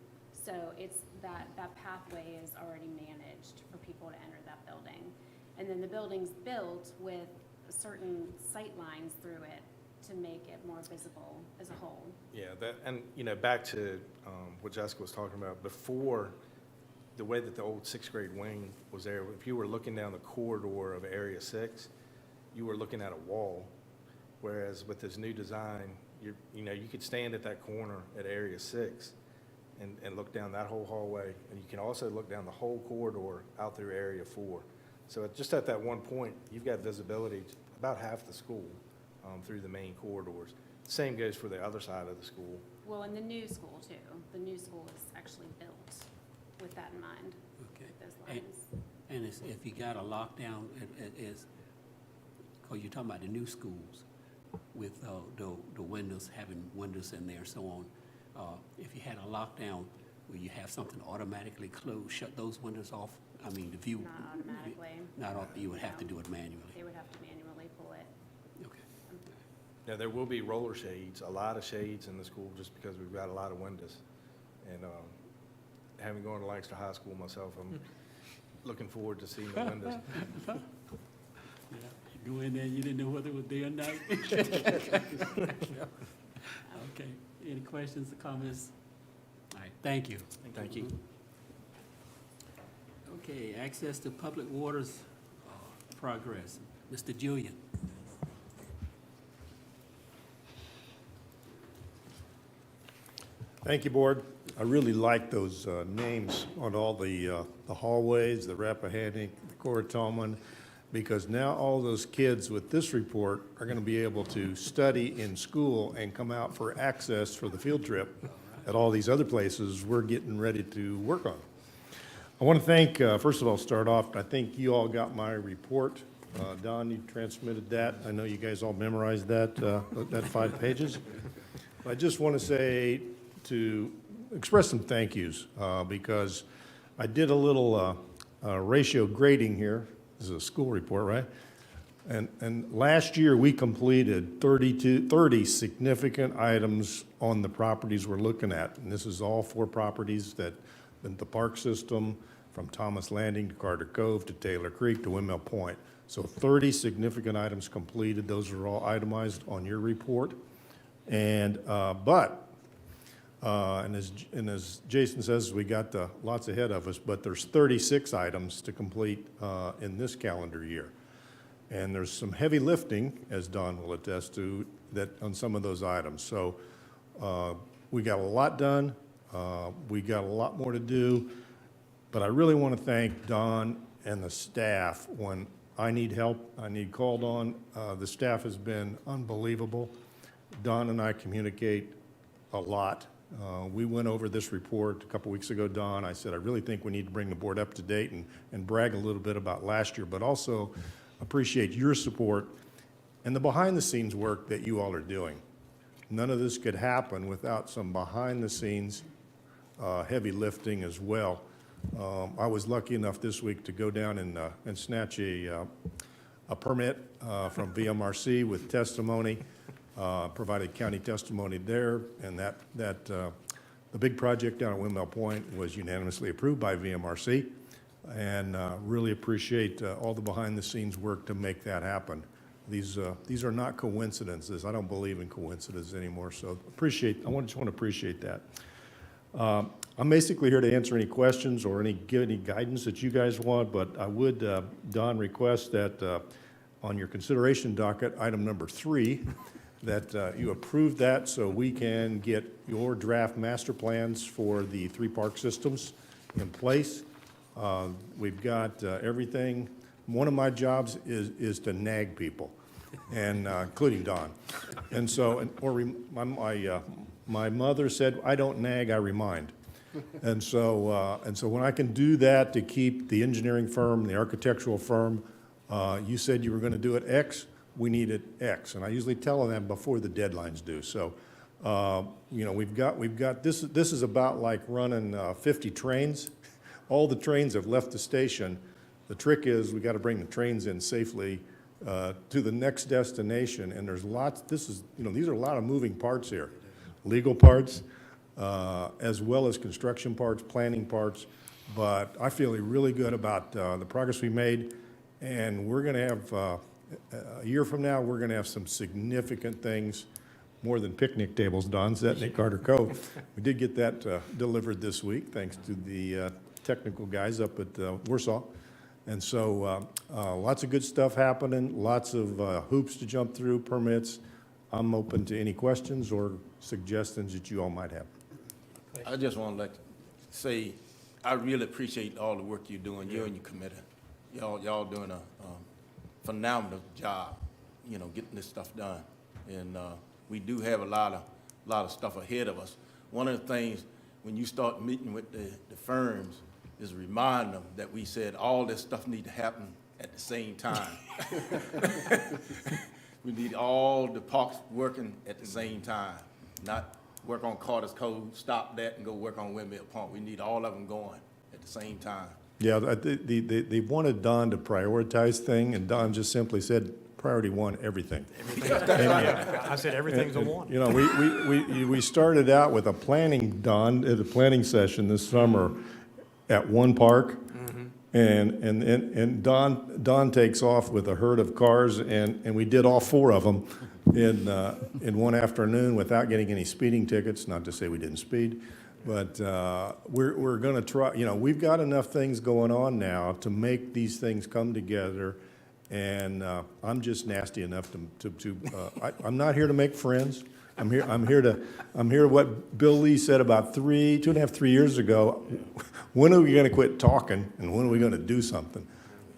So it's that pathway is already managed for people to enter that building. And then the building's built with certain sight lines through it to make it more visible as a whole. Yeah, back to what Jessica was talking about, before, the way that the old sixth grade wing was there, if you were looking down the corridor of Area 6, you were looking at a wall, whereas with this new design, you could stand at that corner at Area 6 and look down that whole hallway, and you can also look down the whole corridor out through Area 4. So just at that one point, you've got visibility to about half the school through the main corridors. Same goes for the other side of the school. Well, and the new school too. The new school is actually built with that in mind. Okay. Those lines. And if you got a lockdown, because you're talking about the new schools with the windows, having windows in there and so on. If you had a lockdown, will you have something automatically close, shut those windows off? I mean, the view. Not automatically. You would have to No. do it manually. They would have to manually pull it. Okay. Now, there will be roller shades, a lot of shades in the school, just because we've got a lot of windows. And having gone to Lancaster High School myself, I'm looking forward to seeing the windows. Yeah, you go in there, you didn't know whether it was day or night. Okay, any questions or comments? All right, thank you. Thank you. Okay, access to public waters progress. Mr. Julian. Thank you, Board. I really like those names on all the hallways, the Rappahannock, the Corritalman, because now all those kids with this report are going to be able to study in school and come out for access for the field trip at all these other places we're getting ready to work on. I want to thank, first of all, start off, I think you all got my report. Don, you transmitted that. I know you guys all memorized that 5 pages. I just want to say to express some thank yous because I did a little ratio grading here. This is a school report, right? And last year we completed 30 significant items on the properties we're looking at. And this is all 4 properties that in the park system, from Thomas Landing to Carter Cove to Taylor Creek to Windmill Point. So 30 significant items completed. Those are all itemized on your report. And as Jason says, we got lots ahead of us, but there's 36 items to complete in this calendar year. And there's some heavy lifting, as Don will attest to, that on some of those items. So we got a lot done. We got a lot more to do. But I really want to thank Don and the staff. When I need help, I need called on, the staff has been unbelievable. Don and I communicate a lot. We went over this report a couple weeks ago, Don. I said, I really think we need to bring the board up to date and brag a little bit about last year, but also appreciate your support and the behind-the-scenes work that you all are doing. None of this could happen without some behind-the-scenes heavy lifting as well. I was lucky enough this week to go down and snatch a permit from VMRC with testimony, provided county testimony there, and the big project down at Windmill Point was unanimously approved by VMRC, and really appreciate all the behind-the-scenes work to make that happen. These are not coincidences. I don't believe in coincidences anymore, so just want to appreciate that. I'm basically here to answer any questions or give any guidance that you guys want, but I would, Don, request that on your consideration docket, item number 3, that you approve that so we can get your draft master plans for the 3 park systems in place. We've got everything. One of my jobs is to nag people, and including Don. And so, my mother said, I don't nag, I remind. And so when I can do that to keep the engineering firm, the architectural firm, you said you were going to do it X, we need it X. And I usually tell them before the deadlines do. So, we've got this is about like running 50 trains. All the trains have left the station. The trick is we got to bring the trains in safely to the next destination. And there's lots, these are a lot of moving parts here. Legal parts, as well as construction parts, planning parts. But I feel really good about the progress we made. And we're going to have, a year from now, we're going to have some significant things, more than picnic tables, Don said, at Carter Cove. We did get that delivered this week, thanks to the technical guys up at Warsaw. And so lots of good stuff happening, lots of hoops to jump through, permits. I'm open to any questions or suggestions that you all might have. I just want to say, I really appreciate all the work you're doing, you and your committee. Y'all doing a phenomenal job, getting this stuff done. And we do have a lot of stuff ahead of us. One of the things, when you start meeting with the firms, is remind them that we said all this stuff need to happen at the same time. We need all the parks working at the same time, not work on Carter's Cove, stop that and go work on Windmill Point. We need all of them going at the same time. Yeah, they wanted Don to prioritize thing, and Don just simply said, priority 1, everything. I said everything's a one. We started out with a planning, Don, at a planning session this summer at one park, and Don takes off with a herd of cars, and we did all 4 of them in one afternoon without getting any speeding tickets. Not to say we didn't speed, but we're going to try. We've got enough things going on now to make these things come together. And I'm just nasty enough I'm not here to make friends. I'm here to what Bill Lee said about 2.5, 3 years ago. When are we going to quit talking, and when are we going to do something?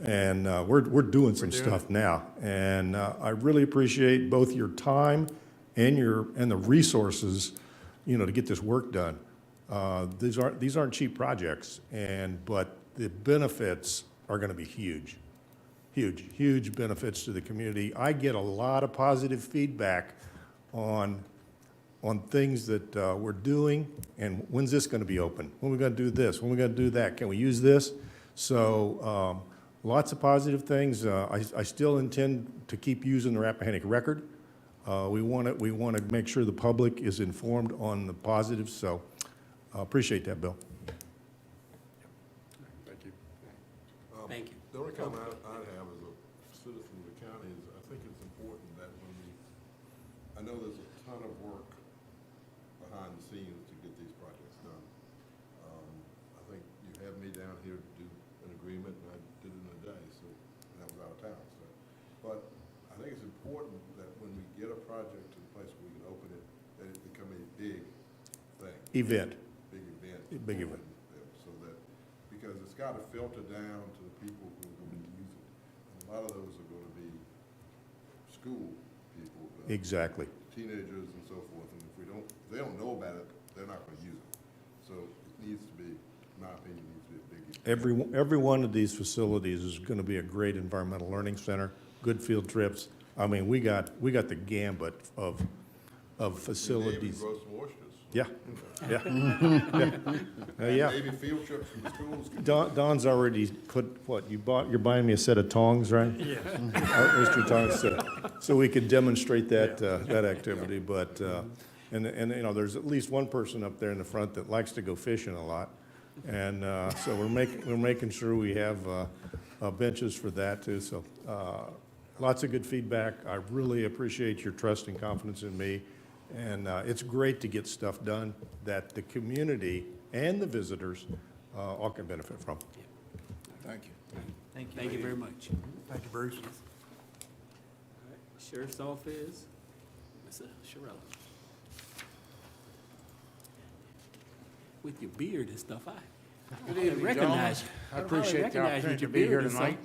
And we're doing some stuff now. And I really appreciate both your time and the resources, to get this work done. These aren't cheap projects, but the benefits are going to be huge. Huge benefits to the community. I get a lot of positive feedback on things that we're doing, and when's this going to be open? When are we going to do this? When are we going to do that? Can we use this? So lots of positive things. I still intend to keep using the Rappahannock record. We want to make sure the public is informed on the positives. So appreciate that, Bill. Thank you. Thank you. The only comment I'd have as a citizen of the county is I think it's important that I know there's a ton of work behind the scenes to get these projects done. I think you have me down here to do an agreement, and I did it in a day, so I was out of town. So, but I think it's important that when we get a project to the place where we can open it, that it become a big thing. Event. Big event. Big event. So that, because got to filter down to the people who are going to use it. And a lot of those are going to be school people. Exactly. Teenagers and so forth, and if they don't know about it, they're not going to use it. So it needs to be, in my opinion, needs to be a big. Every one of these facilities is going to be a great environmental learning center, good field trips. I mean, we got the gambit of facilities. Maybe grow some oysters. Yeah, yeah. Yeah. Maybe field trips from the schools. Don's already put, you're buying me a set of tongs, right? Yes. Oyster tongs, so we could demonstrate that activity, but, and, you know, there's at least one person up there in the front that likes to go fishing a lot. And, so we're making sure we have, benches for that too, so, lots of good feedback. I really appreciate your trust and confidence in me. And it's great to get stuff done that the community and the visitors all can benefit from. Thank you. Thank you very much. Thank you, Bruce. All right, Sheriff's Office, Mr. Sherella. With your beard and stuff, Good I evening, recognize gentlemen. you. I appreciate the opportunity to be here tonight.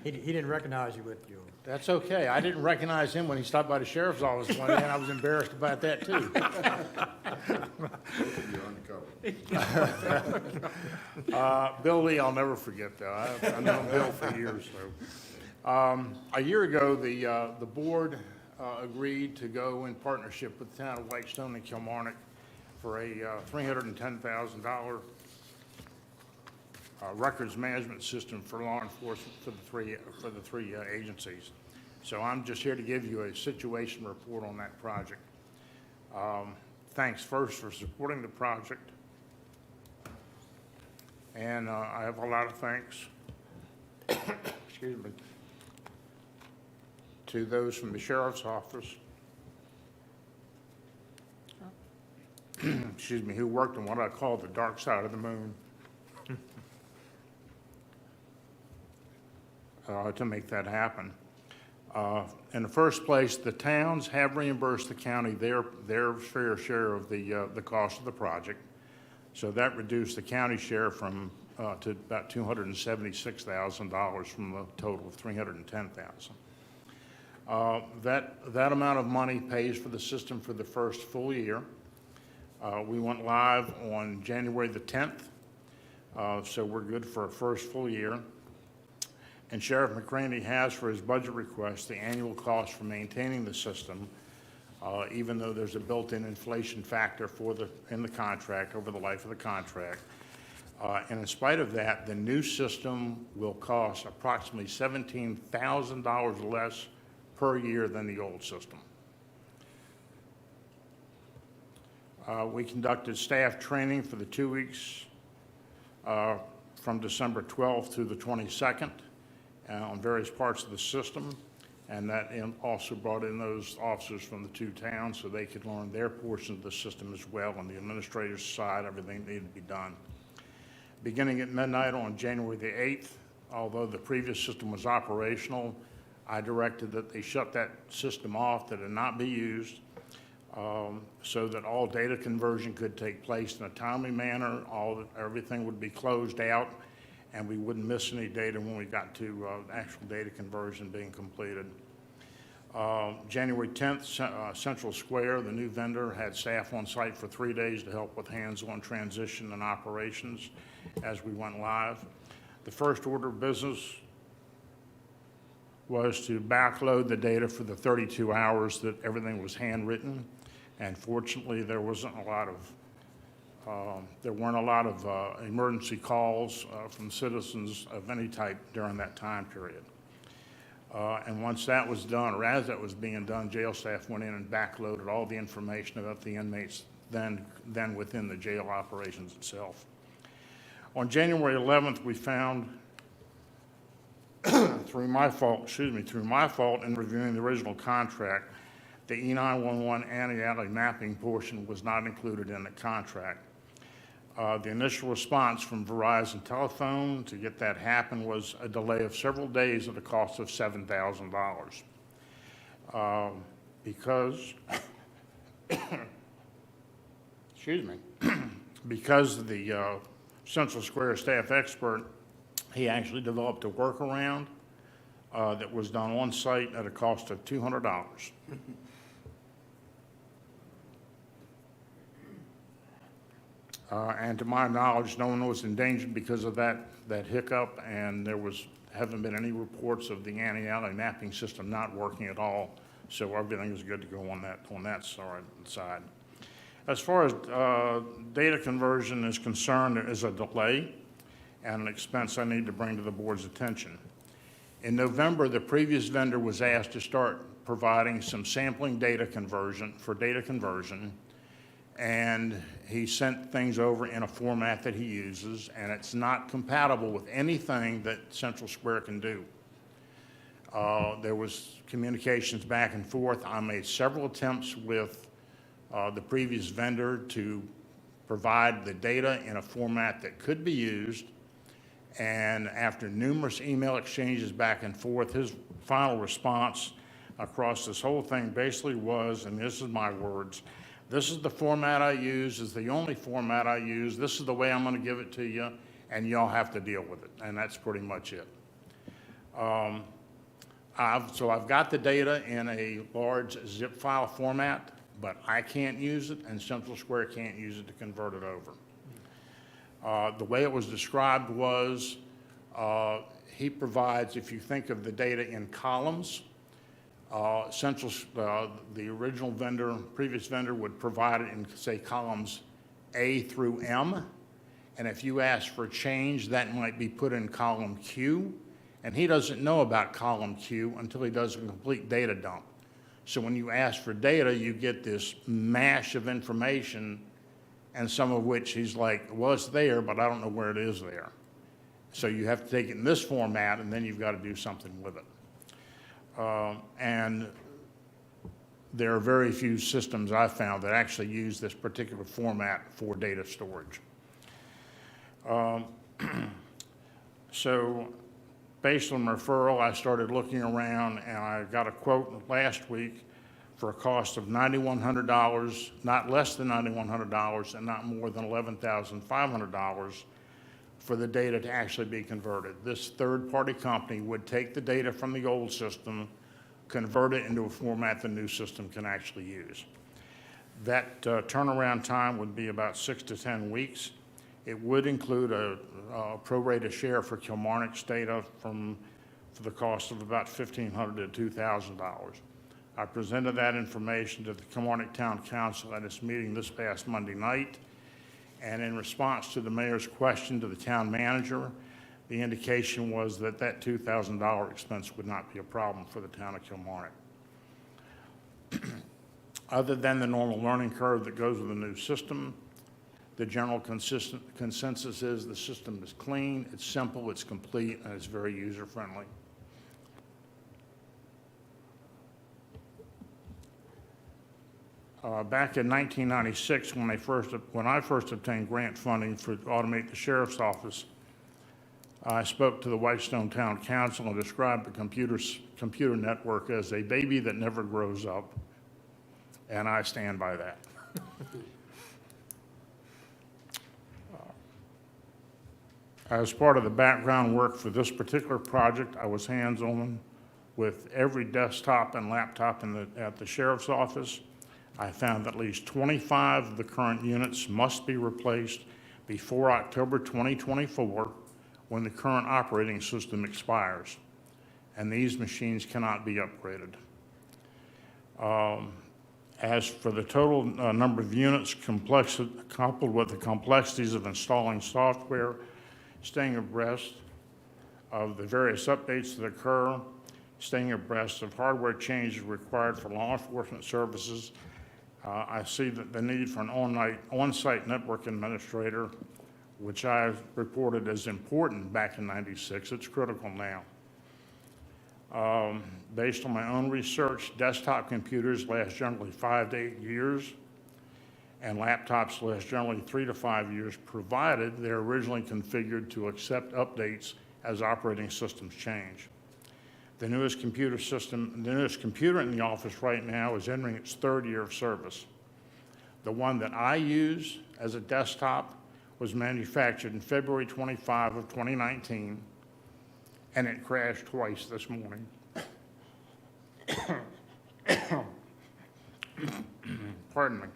He didn't recognize you with your. That's okay. I didn't recognize him when he stopped by the sheriff's office one day, and I was embarrassed about that, too. Bill Lee, I'll never forget, though. I've known Bill for years. So. A year ago, the board agreed to go in partnership with the town of Whitestone and Kilmarnock for a $310,000 records management system for law enforcement for the three agencies. So I'm just here to give you a situation report on that project. Thanks first for supporting the project. And I have a lot of thanks, excuse me, to those from the sheriff's office, excuse me, who worked on what I call the dark side of the moon. To make that happen. In the first place, the towns have reimbursed the county their fair share of the cost of the project. So that reduced the county share from to about $276,000 from a total of $310,000. That amount of money pays for the system for the first full year. We went live on January the 10th, so we're good for a first full year. And Sheriff McCraney has for his budget request the annual cost for maintaining the system, even though there's a built-in inflation factor in the contract over the life of the contract. And in spite of that, the new system will cost approximately $17,000 less per year than the old system. We conducted staff training for the 2 weeks from December 12th through the 22nd. On various parts of the system, and that also brought in those officers from the two towns so they could learn their portion of the system as well. On the administrator's side, everything needed to be done. Beginning at midnight on January the 8th, although the previous system was operational, I directed that they shut that system off, that it not be used, so that all data conversion could take place in a timely manner. Everything would be closed out, and we wouldn't miss any data when we got to actual data conversion being completed. January 10th, Central Square, the new vendor, had staff on site for 3 days to help with hands-on transition and operations as we went live. The first order of business was to backload the data for the 32 hours that everything was handwritten, and fortunately there wasn't a lot of there weren't a lot of emergency calls from citizens of any type during that time period. And once that was done, or as that was being done, jail staff went in and backloaded all the information about the inmates then within the jail operations itself. On January 11th, we found, through my fault in reviewing the original contract, the E911 anti-alley mapping portion was not included in the contract. The initial response from Verizon Telephone to get that happen was a delay of several days at a cost of $7,000. Because, excuse me, because the Central Square staff expert, he actually developed a workaround that was done on site at a cost of $200. And to my knowledge, no one was endangered because of that hiccup, and haven't been any reports of the anti-alley mapping system not working at all. So everything is good to go on that side. As far as data conversion is concerned, there is a delay and an expense I need to bring to the board's attention. In November, the previous vendor was asked to start providing some sampling data conversion, and he sent things over in a format that he uses, and it's not compatible with anything that Central Square can do. There was communications back and forth. I made several attempts with the previous vendor to provide the data in a format that could be used, and after numerous email exchanges back and forth, his final response across this whole thing basically was, and this is my words, "This is the format I use, is the only format I use, this is the way I'm going to give it to you, and y'all have to deal with it." And that's pretty much it. So I've got the data in a large zip file format, but I can't use it, and Central Square can't use it to convert it over. The way it was described was he provides, if you think of the data in columns, the original vendor, previous vendor would provide it in, say, columns A through M. And if you ask for change, that might be put in column Q. And he doesn't know about column Q until he does a complete data dump. So when you ask for data, you get this mash of information, and some of which he's like, well, it's there, but I don't know where it is there. So you have to take it in this format, and then you've got to do something with it. And there are very few systems I've found that actually use this particular format for data storage. So based on referral, I started looking around, and I got a quote last week for a cost of $9,100, not less than $9,100, and not more than $11,500 for the data to actually be converted. This third-party company would take the data from the old system, convert it into a format the new system can actually use. That turnaround time would be about 6 to 10 weeks. It would include a pro-rata share for Kilmarnock's data for the cost of about $1,500 to $2,000. I presented that information to the Kilmarnock Town Council at its meeting this past Monday night, and in response to the mayor's question to the town manager, the indication was that that $2,000 expense would not be a problem for the town of Kilmarnock. Other than the normal learning curve that goes with the new system, the general consensus is the system is clean, it's simple, it's complete, and it's very user-friendly. Back in 1996, when I first obtained grant funding to automate the sheriff's office, I spoke to the Whitestone Town Council and described the computer network as a baby that never grows up, and I stand by that. As part of the background work for this particular project, I was hands-on with every desktop and laptop at the sheriff's office. I found that at least 25 of the current units must be replaced before October 2024, when the current operating system expires, and these machines cannot be upgraded. As for the total number of units, coupled with the complexities of installing software, staying abreast of the various updates that occur, staying abreast of hardware changes required for law enforcement services, I see that the need for an on-site network administrator, which I reported as important back in '96, it's critical now. Based on my own research, desktop computers last generally 5 to 8 years, and laptops last generally 3 to 5 years, provided they're originally configured to accept updates as operating systems change. The newest computer in the office right now is entering its 3rd year of service. The one that I use as a desktop was manufactured in February 25 of 2019, and it crashed twice this morning. Pardon me.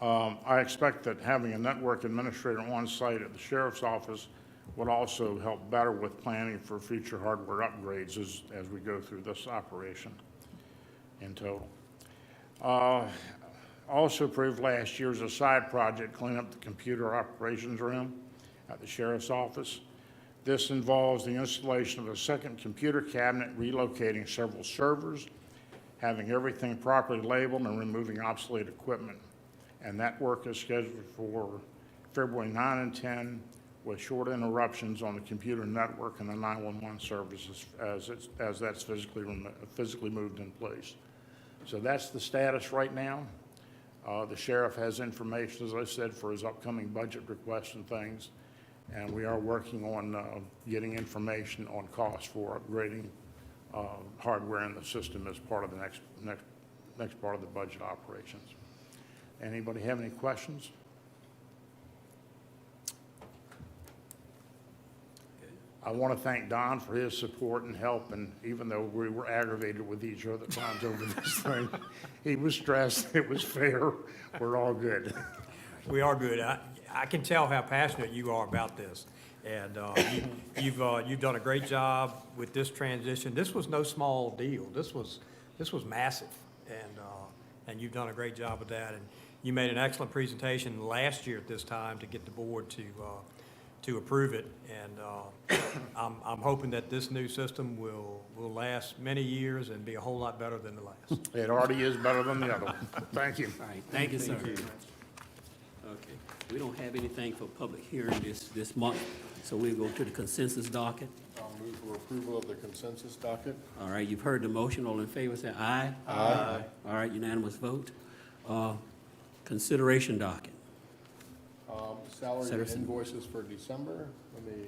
I expect that having a network administrator on site at the sheriff's office would also help better with planning for future hardware upgrades as we go through this operation in total. Also approved last year as a side project, clean up the computer operations room at the sheriff's office. This involves the installation of a second computer cabinet, relocating several servers, having everything properly labeled, and removing obsolete equipment. And that work is scheduled for February 9 and 10, with short interruptions on the computer network and the 911 services as that's physically moved in place. So that's the status right now. The sheriff has information, as I said, for his upcoming budget requests and things, and we are working on getting information on costs for upgrading hardware in the system as part of the next part of the budget operations. Anybody have any questions? I want to thank Don for his support and help, and even though we were aggravated with each other at times over this thing, he was stressed, it was fair, we're all good. We are good. I can tell how passionate you are about this. And you've done a great job with this transition. This was no small deal. This was massive, and you've done a great job with that. And you made an excellent presentation last year at this time to get the board to approve it. And I'm hoping that this new system will last many years and be a whole lot better than the last. It already is better than the other one. Thank you. All right, thank you, sir. Okay, we don't have anything for public hearing this month, so we'll go to the consensus docket. I'll move for approval of the consensus docket. All right, you've heard the motion. All in favor, say aye. Aye. All right, unanimous vote. Consideration docket. Salary and Citizen. invoices for December. Let me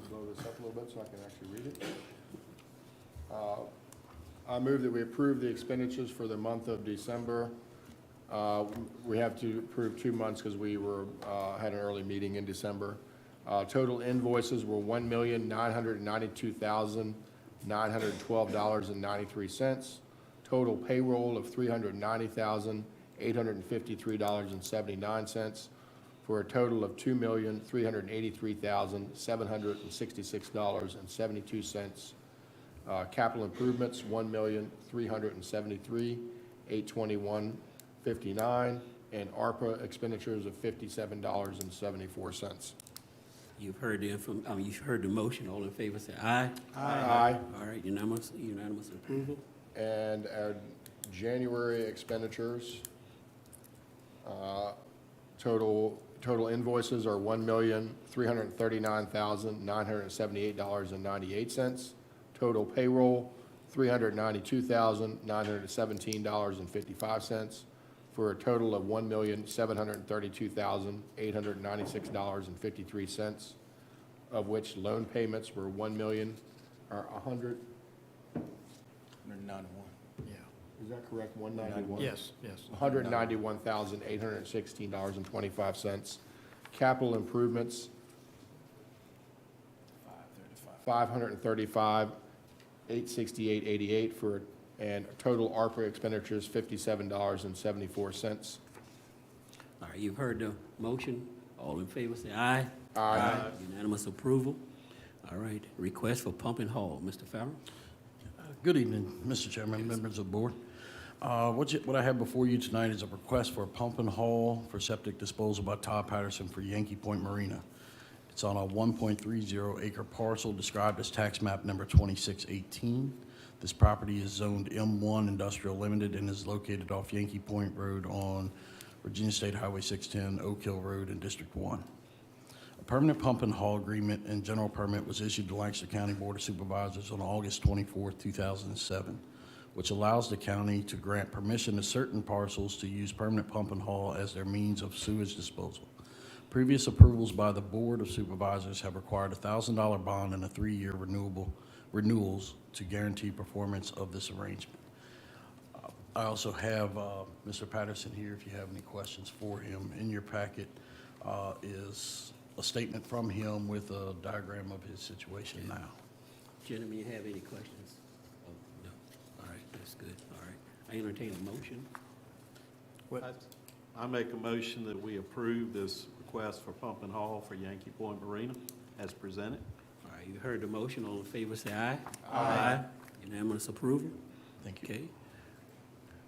blow this up a little bit so I can actually read it. I move that we approve the expenditures for the month of December. We have to approve 2 months because we had an early meeting in December. Total invoices were $1,992,912.93. Total payroll of $390,853.79 for a total of $2,383,766.72. Capital improvements, $1,373,821.59, and ARPA expenditures of $57.74. You've heard you've heard the motion. All in favor, say aye. Aye. All right, unanimous approval. And our January expenditures, total invoices are $1,339,978.98. Total payroll, $392,917.55, for a total of $1,732,896.53, of which loan payments were $1,191,000. Yeah. Is that correct? 191? Yes. $191,816.25. Capital improvements, $535,868.88 and total ARPA expenditures, $57.74. All right, you've heard the motion. All in favor, say aye. Aye. Unanimous approval. All right, request for pump and haul. Mr. Farrell? Good evening, Mr. Chairman, members of the board. What I have before you tonight is a request for a pump and haul for septic disposal by Todd Patterson for Yankee Point Marina. It's on a 1.30 acre parcel described as tax map number 2618. This property is zoned M1 Industrial Limited and is located off Yankee Point Road on Virginia State Highway 610, Oak Hill Road in District 1. A permanent pump and haul agreement and general permit was issued to Lancaster County Board of Supervisors on August 24, 2007, which allows the county to grant permission to certain parcels to use permanent pump and haul as their means of sewage disposal. Previous approvals by the Board of Supervisors have required a $1,000 bond and a 3-year renewals to guarantee performance of this arrangement. I also have Mr. Patterson here if you have any questions for him. In your packet, is a statement from him with a diagram of his situation now. Gentlemen, you have any questions? Oh, no. All right, that's good. All right. I entertain a motion. I make a motion that we approve this request for pump and haul for Yankee Point Marina as presented. All right, you heard the motion. All in favor, say aye. Aye. Unanimous approval? Thank you. Okay.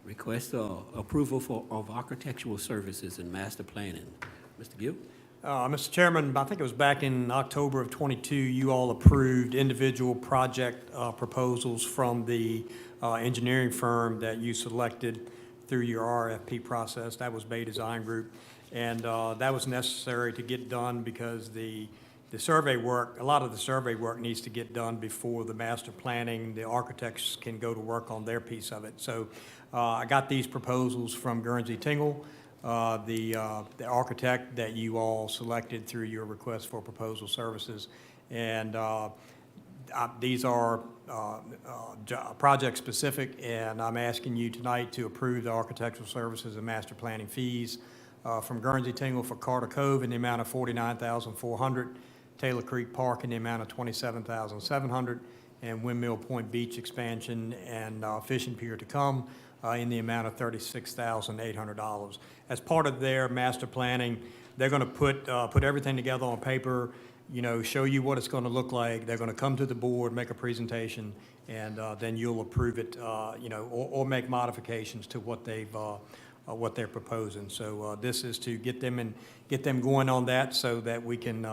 Request approval of architectural services and master planning. Mr. Gill? Mr. Chairman, I think it was back in October of '22, you all approved individual project proposals from the engineering firm that you selected through your RFP process. That was Bay Design Group. And that was necessary to get done because the survey work, a lot of the survey work needs to get done before the master planning, the architects can go to work on their piece of it. So I got these proposals from Guernsey Tingle, the architect that you all selected through your request for proposal services. And these are project specific, and I'm asking you tonight to approve the architectural services and master planning fees from Guernsey Tingle for Carter Cove in the amount of $49,400, Taylor Creek Park in the amount of $27,700, and Windmill Point Beach expansion and fishing pier to come in the amount of $36,800. As part of their master planning, they're going to put everything together on paper, you know, show you what it's going to look like. They're going to come to the board, make a presentation, and then you'll approve it, you know, or make modifications to what they're proposing. So this is to get them going on that so that we can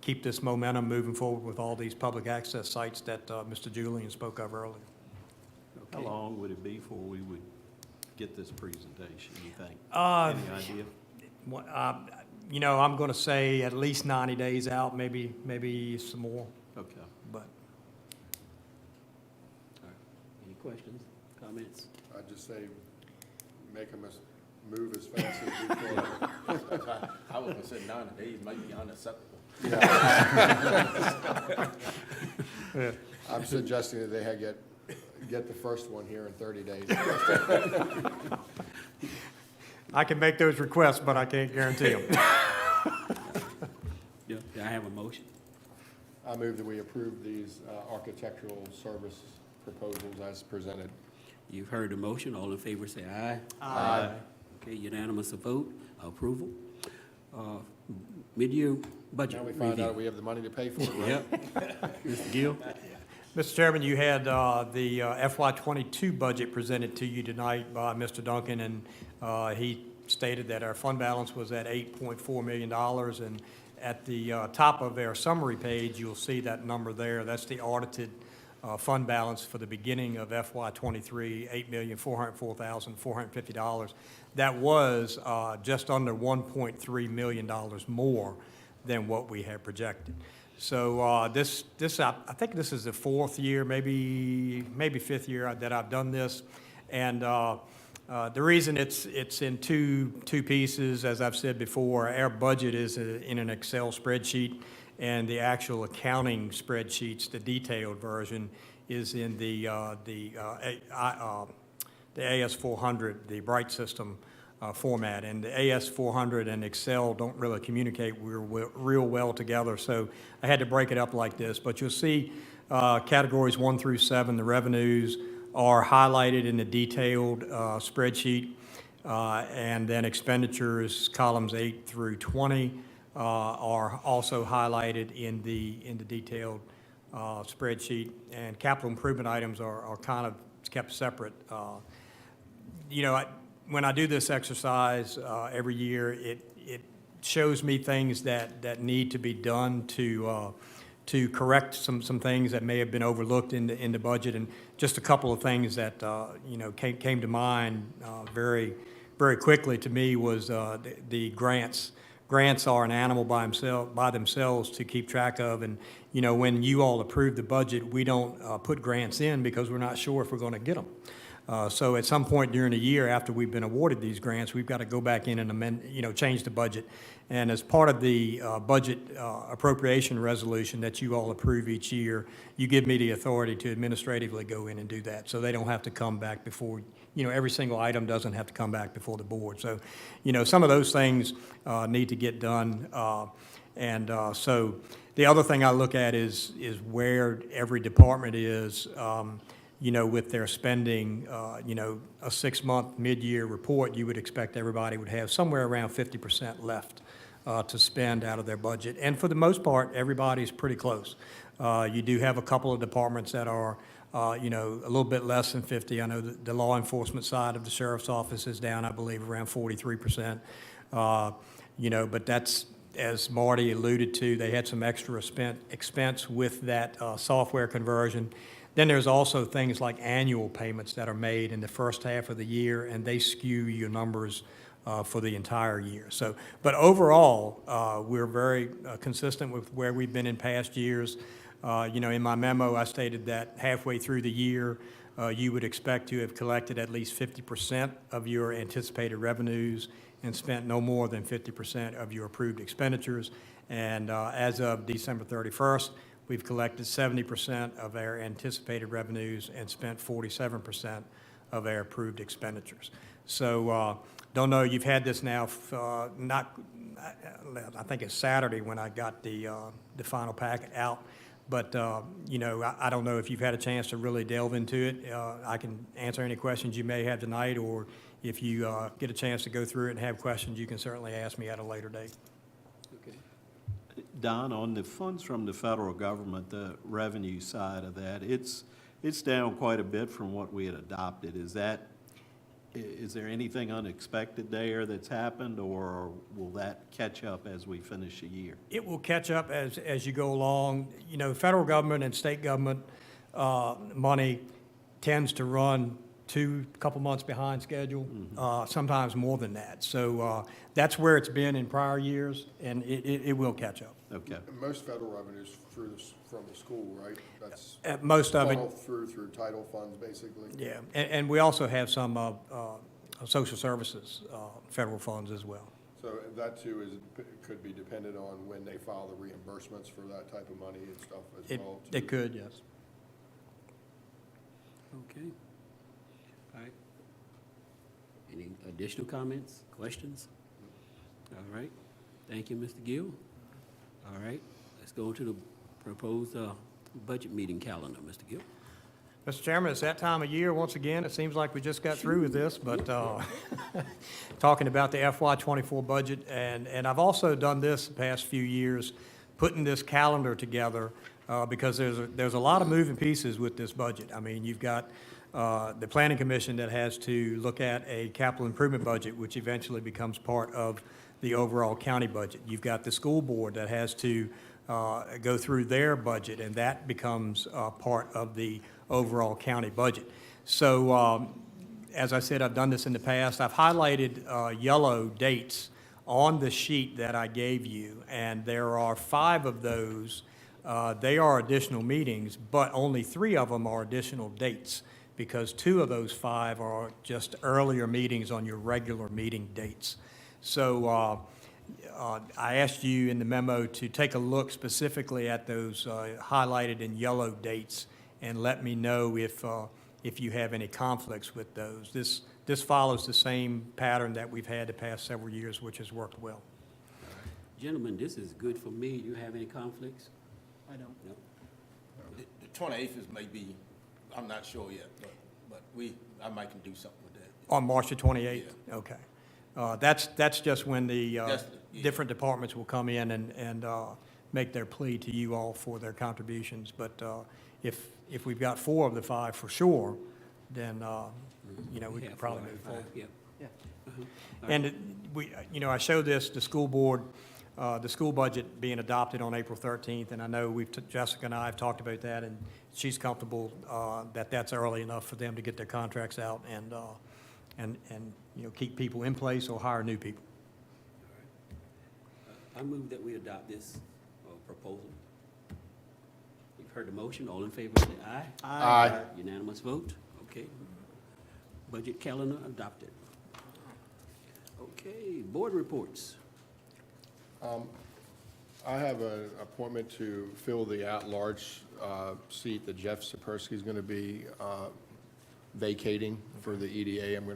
keep this momentum moving forward with all these public access sites that Mr. Julian spoke of earlier. How long would it be before we would get this presentation, you think? Uh, Any idea? You know, I'm going to say at least 90 days out, maybe some more. Okay. But All right. Any questions, comments? I'd just say, make them move as fast as we can. I was gonna say 90 days might be unacceptable. I'm suggesting that they get the first one here in 30 days. I can make those requests, but I can't guarantee them. Yeah, I have a motion. I move that we approve these architectural service proposals as presented. You've heard the motion. All in favor, say aye. Aye. Okay, unanimous vote, approval. Mid-year budget Now we review. find out we have the money to pay for it, right? Yep. Mr. Gill? Mr. Chairman, you had the FY22 budget presented to you tonight by Mr. Duncan, and he stated that our fund balance was at $8.4 million. And at the top of our summary page, you'll see that number there. That's the audited fund balance for the beginning of FY23, $8,404,450. That was just under $1.3 million more than what we had projected. So I think this is the fourth year, maybe fifth year that I've done this. And the reason it's in two pieces, as I've said before, our budget is in an Excel spreadsheet, and the actual accounting spreadsheets, the detailed version, is in the AS400, the Bright System format. And the AS400 and Excel don't really communicate real well together, so I had to break it up like this. But you'll see categories 1 through 7, the revenues are highlighted in the detailed spreadsheet, and then expenditures, columns 8 through 20, are also highlighted in the detailed spreadsheet, and capital improvement items are kind of kept separate. You know, when I do this exercise every year, it shows me things that need to be done to correct some things that may have been overlooked in the budget. And just a couple of things that you know came to mind very quickly to me was the grants. Grants are an animal by themselves to keep track of, and you know, when you all approve the budget, we don't put grants in because we're not sure if we're going to get them. So at some point during the year after we've been awarded these grants, we've got to go back in and amend, change the budget. And as part of the budget appropriation resolution that you all approve each year, you give me the authority to administratively go in and do that. So they don't have to come back before, every single item doesn't have to come back before the board. So, some of those things need to get done. So the other thing I look at is where every department is, with their spending. A 6-month mid-year report, you would expect everybody would have somewhere around 50% left to spend out of their budget. And for the most part, everybody's pretty close. You do have a couple of departments that are, a little bit less than 50. I know the law enforcement side of the sheriff's office is down, I believe, around 43%. But that's, as Marty alluded to, they had some extra expense with that software conversion. Then there's also things like annual payments that are made in the first half of the year, and they skew your numbers for the entire year. So, but overall, we're very consistent with where we've been in past years. In my memo, I stated that halfway through the year, you would expect to have collected at least 50% of your anticipated revenues and spent no more than 50% of your approved expenditures. And as of December 31st, we've collected 70% of our anticipated revenues and spent 47% of our approved expenditures. So, don't know, you've had this now, I think it's Saturday when I got the final packet out. But, I don't know if you've had a chance to really delve into it. I can answer any questions you may have tonight, or if you get a chance to go through it and have questions, you can certainly ask me at a later date. Okay. Don, on the funds from the federal government, the revenue side of that, it's down quite a bit from what we had adopted. Is there anything unexpected there that's happened, or will that catch up as we finish the year? It will catch up as you go along. Federal government and state government money tends to run couple months behind schedule, sometimes more than that. So that's where it's been in prior years, and it will catch up. Okay. And most federal revenues from the school, right? That's most of it. funneled through title funds, basically. Yeah, and we also have some social services federal funds as well. So that too could be dependent on when they file the reimbursements for that type of money and stuff as well. It could, yes. Okay. All right. Any additional comments, questions? All right. Thank you, Mr. Gill. All right. Let's go to the proposed budget meeting calendar, Mr. Gill. Mr. Chairman, it's that time of year, once again. It seems like we just got through with this, but talking about the FY24 budget, and I've also done this the past few years, putting this calendar together because there's a lot of moving pieces with this budget. I mean, you've got the Planning Commission that has to look at a capital improvement budget, which eventually becomes part of the overall county budget. You've got the school board that has to go through their budget, and that becomes part of the overall county budget. So, as I said, I've done this in the past. I've highlighted yellow dates on the sheet that I gave you, and there are 5 of those. They are additional meetings, but only 3 of them are additional dates, because 2 of those 5 are just earlier meetings on your regular meeting dates. So I asked you in the memo to take a look specifically at those highlighted in yellow dates and let me know if you have any conflicts with those. This follows the same pattern that we've had the past several years, which has worked well. Gentlemen, this is good for me. You have any conflicts? I don't. No. The 28th is maybe, I'm not sure yet, but I might can do something with that. On March the 28th? Yeah. Okay. That's just when the different departments will come in and make their plea to you all for their contributions. But if we've got 4 of the 5 for sure, then we can probably move forward. Yeah. And I show this, the school board, the school budget being adopted on April 13th, and I know Jessica and I have talked about that, and she's comfortable that that's early enough for them to get their contracts out and keep people in place or hire new people. I move that we adopt this proposal. You've heard the motion. All in favor, say aye. Aye. Unanimous vote. Okay. Budget calendar adopted. Okay, board reports. I have an appointment to fill the at-large seat that Jeff Sapersky is going to be vacating for the EDA. I'm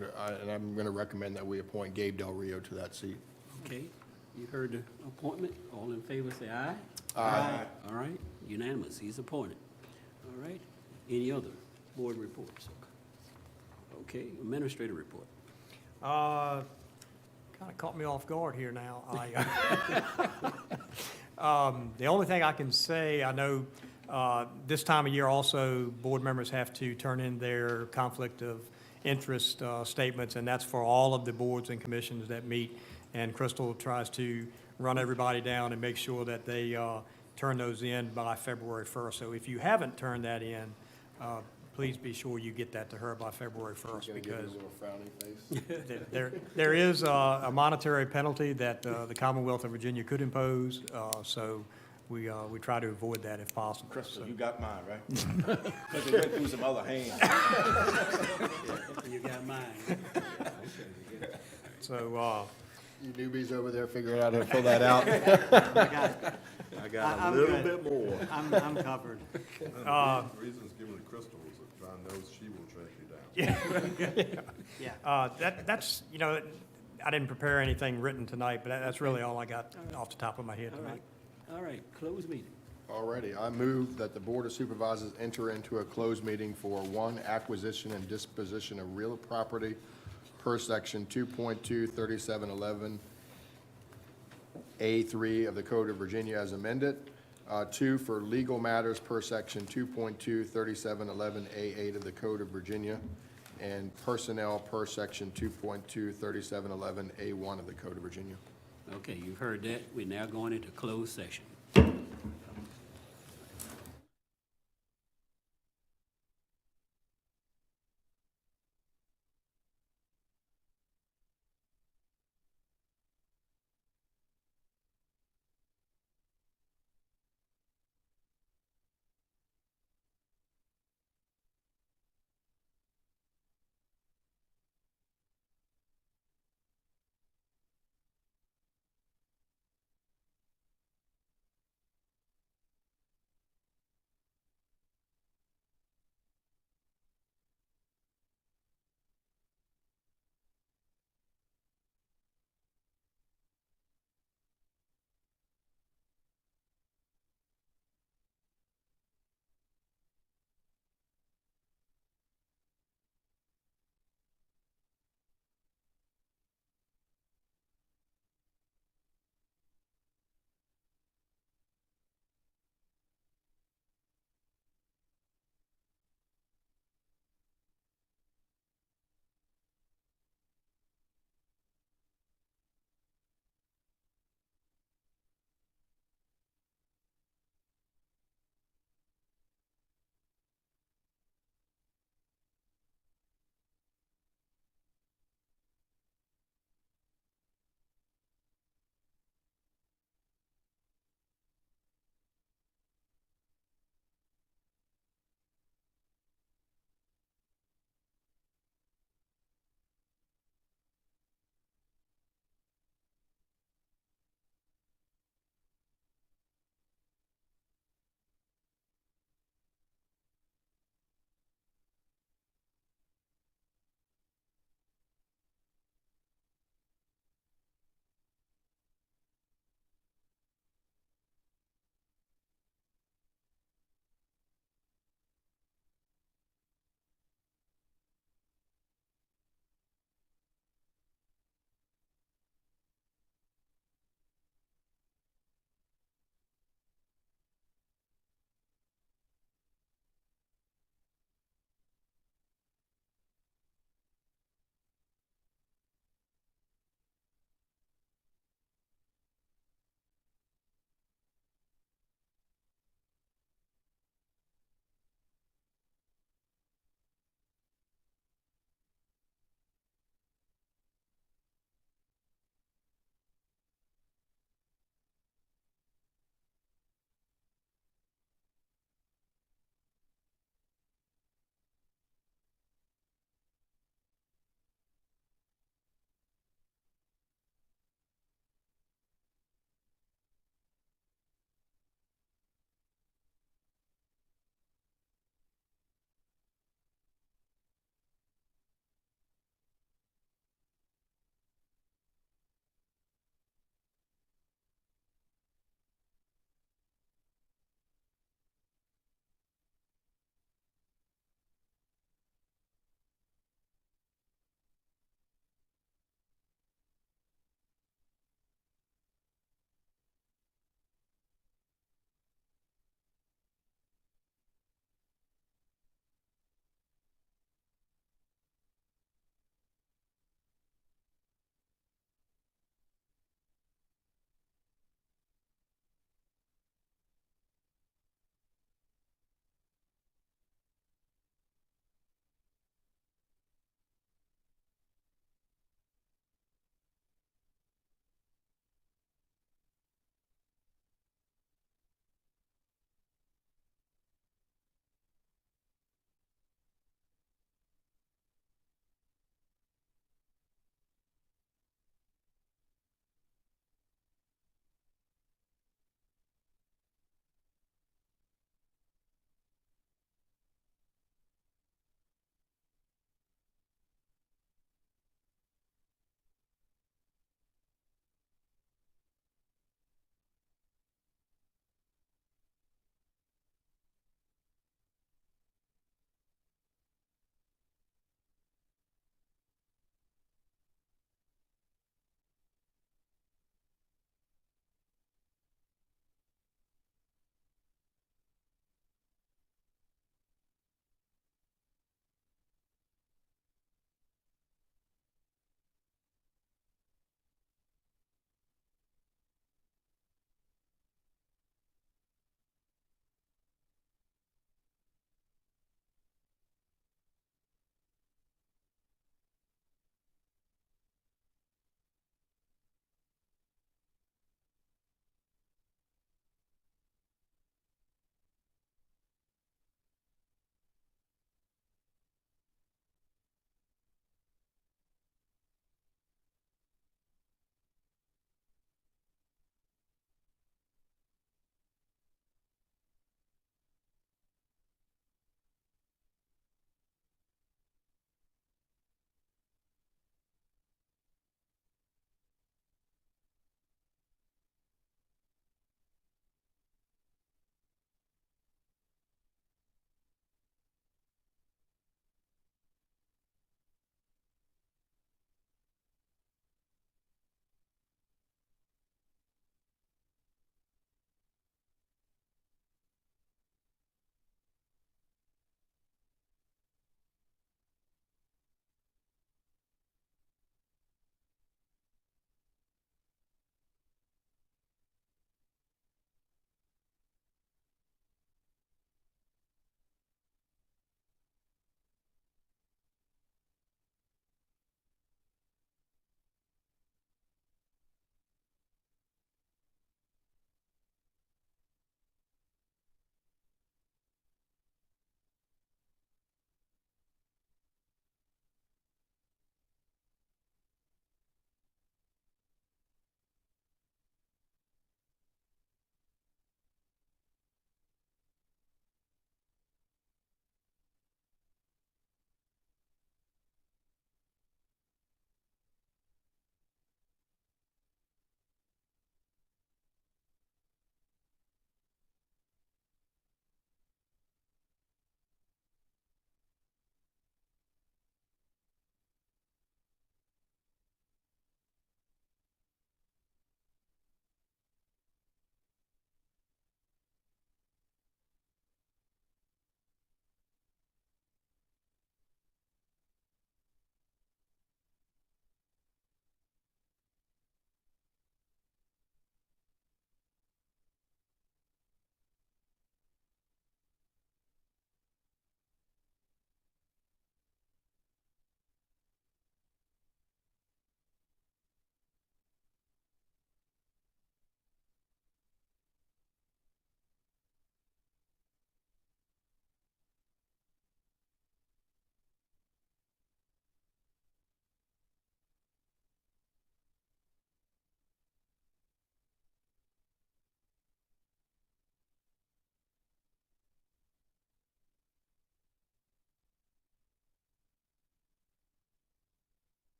going to recommend that we appoint Gabe Del Rio to that seat. Okay, you heard the appointment. All in favor, say aye. Aye. All right, unanimous, he's appointed. All right, any other board reports? Okay, administrator report. Kind of caught me off guard here now. The only thing I can say, I know this time of year also, board members have to turn in their conflict of interest statements, and that's for all of the boards and commissions that meet. And Crystal tries to run everybody down and make sure that they turn those in by February 1st. So if you haven't turned that in, please be sure you get that to her by February 1st, because there is a monetary penalty that the Commonwealth of Virginia could impose, so we try to avoid that if possible. Crystal, you got mine, right? Because it went through some other hands. You got mine. So, You newbies over there figuring out how to fill that out. I got a I'm little good. bit more. I'm covered. The reason it's given to Crystal is that John knows she will track you down. yeah. That's, I didn't prepare anything written tonight, but that's really all I got off the top of my head All tonight. right, all right, close meeting. Alrighty, I move that the Board of Supervisors enter into a closed meeting for one, acquisition and disposition of real property per section 2.23711 A3 of the Code of Virginia as amended. Two, for legal matters per section 2.23711 A8 of the Code of Virginia, and personnel per section 2.23711 A1 of the Code of Virginia. Okay, you've heard that. We're now going into closed session.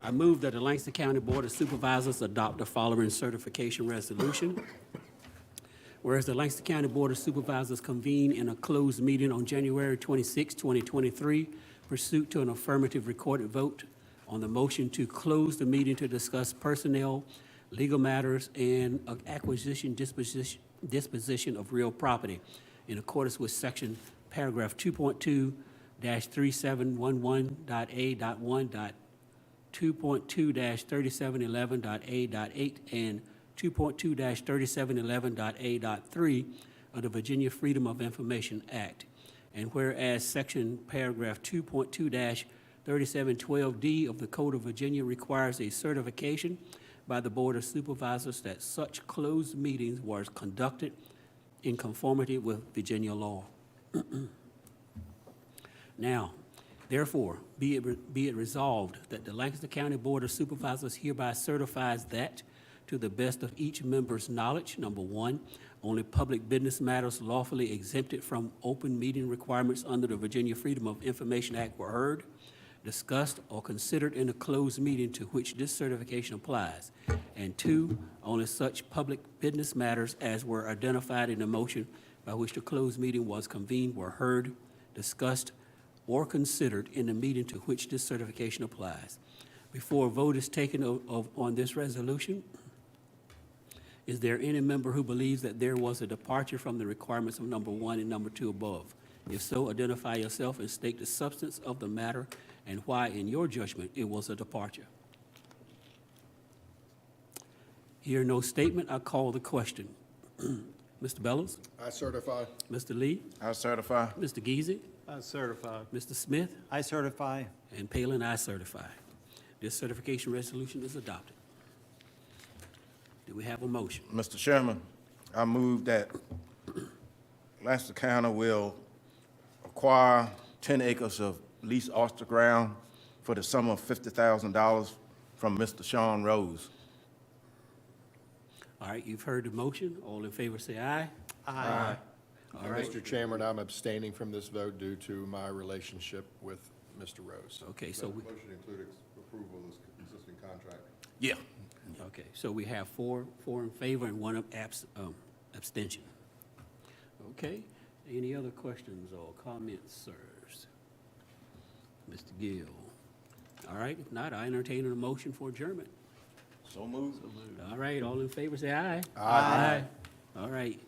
I move that the Langston County Board of Supervisors adopt the following certification resolution. Whereas the Langston County Board of Supervisors convened in a closed meeting on January 26, 2023, pursuant to an affirmative recorded vote on the motion to close the meeting to discuss personnel, legal matters, and acquisition disposition of real property in accordance with section paragraph 2.2-3711.A.1. 2.2-3711.A.8 and 2.2-3711.A.3 of the Virginia Freedom of Information Act. And whereas section paragraph 2.2-3712D of the Code of Virginia requires a certification by the Board of Supervisors that such closed meetings were conducted in conformity with Virginia law. Now, therefore, be it resolved that the Lancaster County Board of Supervisors hereby certifies that, to the best of each member's knowledge, number one, only public business matters lawfully exempted from open meeting requirements under the Virginia Freedom of Information Act were heard, discussed, or considered in a closed meeting to which this certification applies. And two, only such public business matters as were identified in the motion by which the closed meeting was convened were heard, discussed, or considered in the meeting to which this certification applies. Before a vote is taken on this resolution, is there any member who believes that there was a departure from the requirements of number one and number two above? If so, identify yourself and state the substance of the matter and why, in your judgment, it was a departure. Hear no statement, I call the question. Mr. Bellows? I certify. Mr. Lee? I certify. Mr. Geezy? I certify. Mr. Smith? I certify. And Palin, I certify. This certification resolution is adopted. Do we have a motion? Mr. Chairman, I move that Lancaster County will acquire 10 acres of leased oyster ground for the sum of $50,000 from Mr. Sean Rose. All right, you've heard the motion. All in favor say aye. Aye. All right. Mr. Chairman, I'm abstaining from this vote due to my relationship with Mr. Rose. Okay, so we, Motion include approval of this existing contract. Yeah. okay, so we have four in favor and one abstention. Okay, any other questions or comments, sirs? Mr. Gill. All right, if not, I entertain a motion for adjournment. So moved. All right, all in favor say aye. Aye. All right,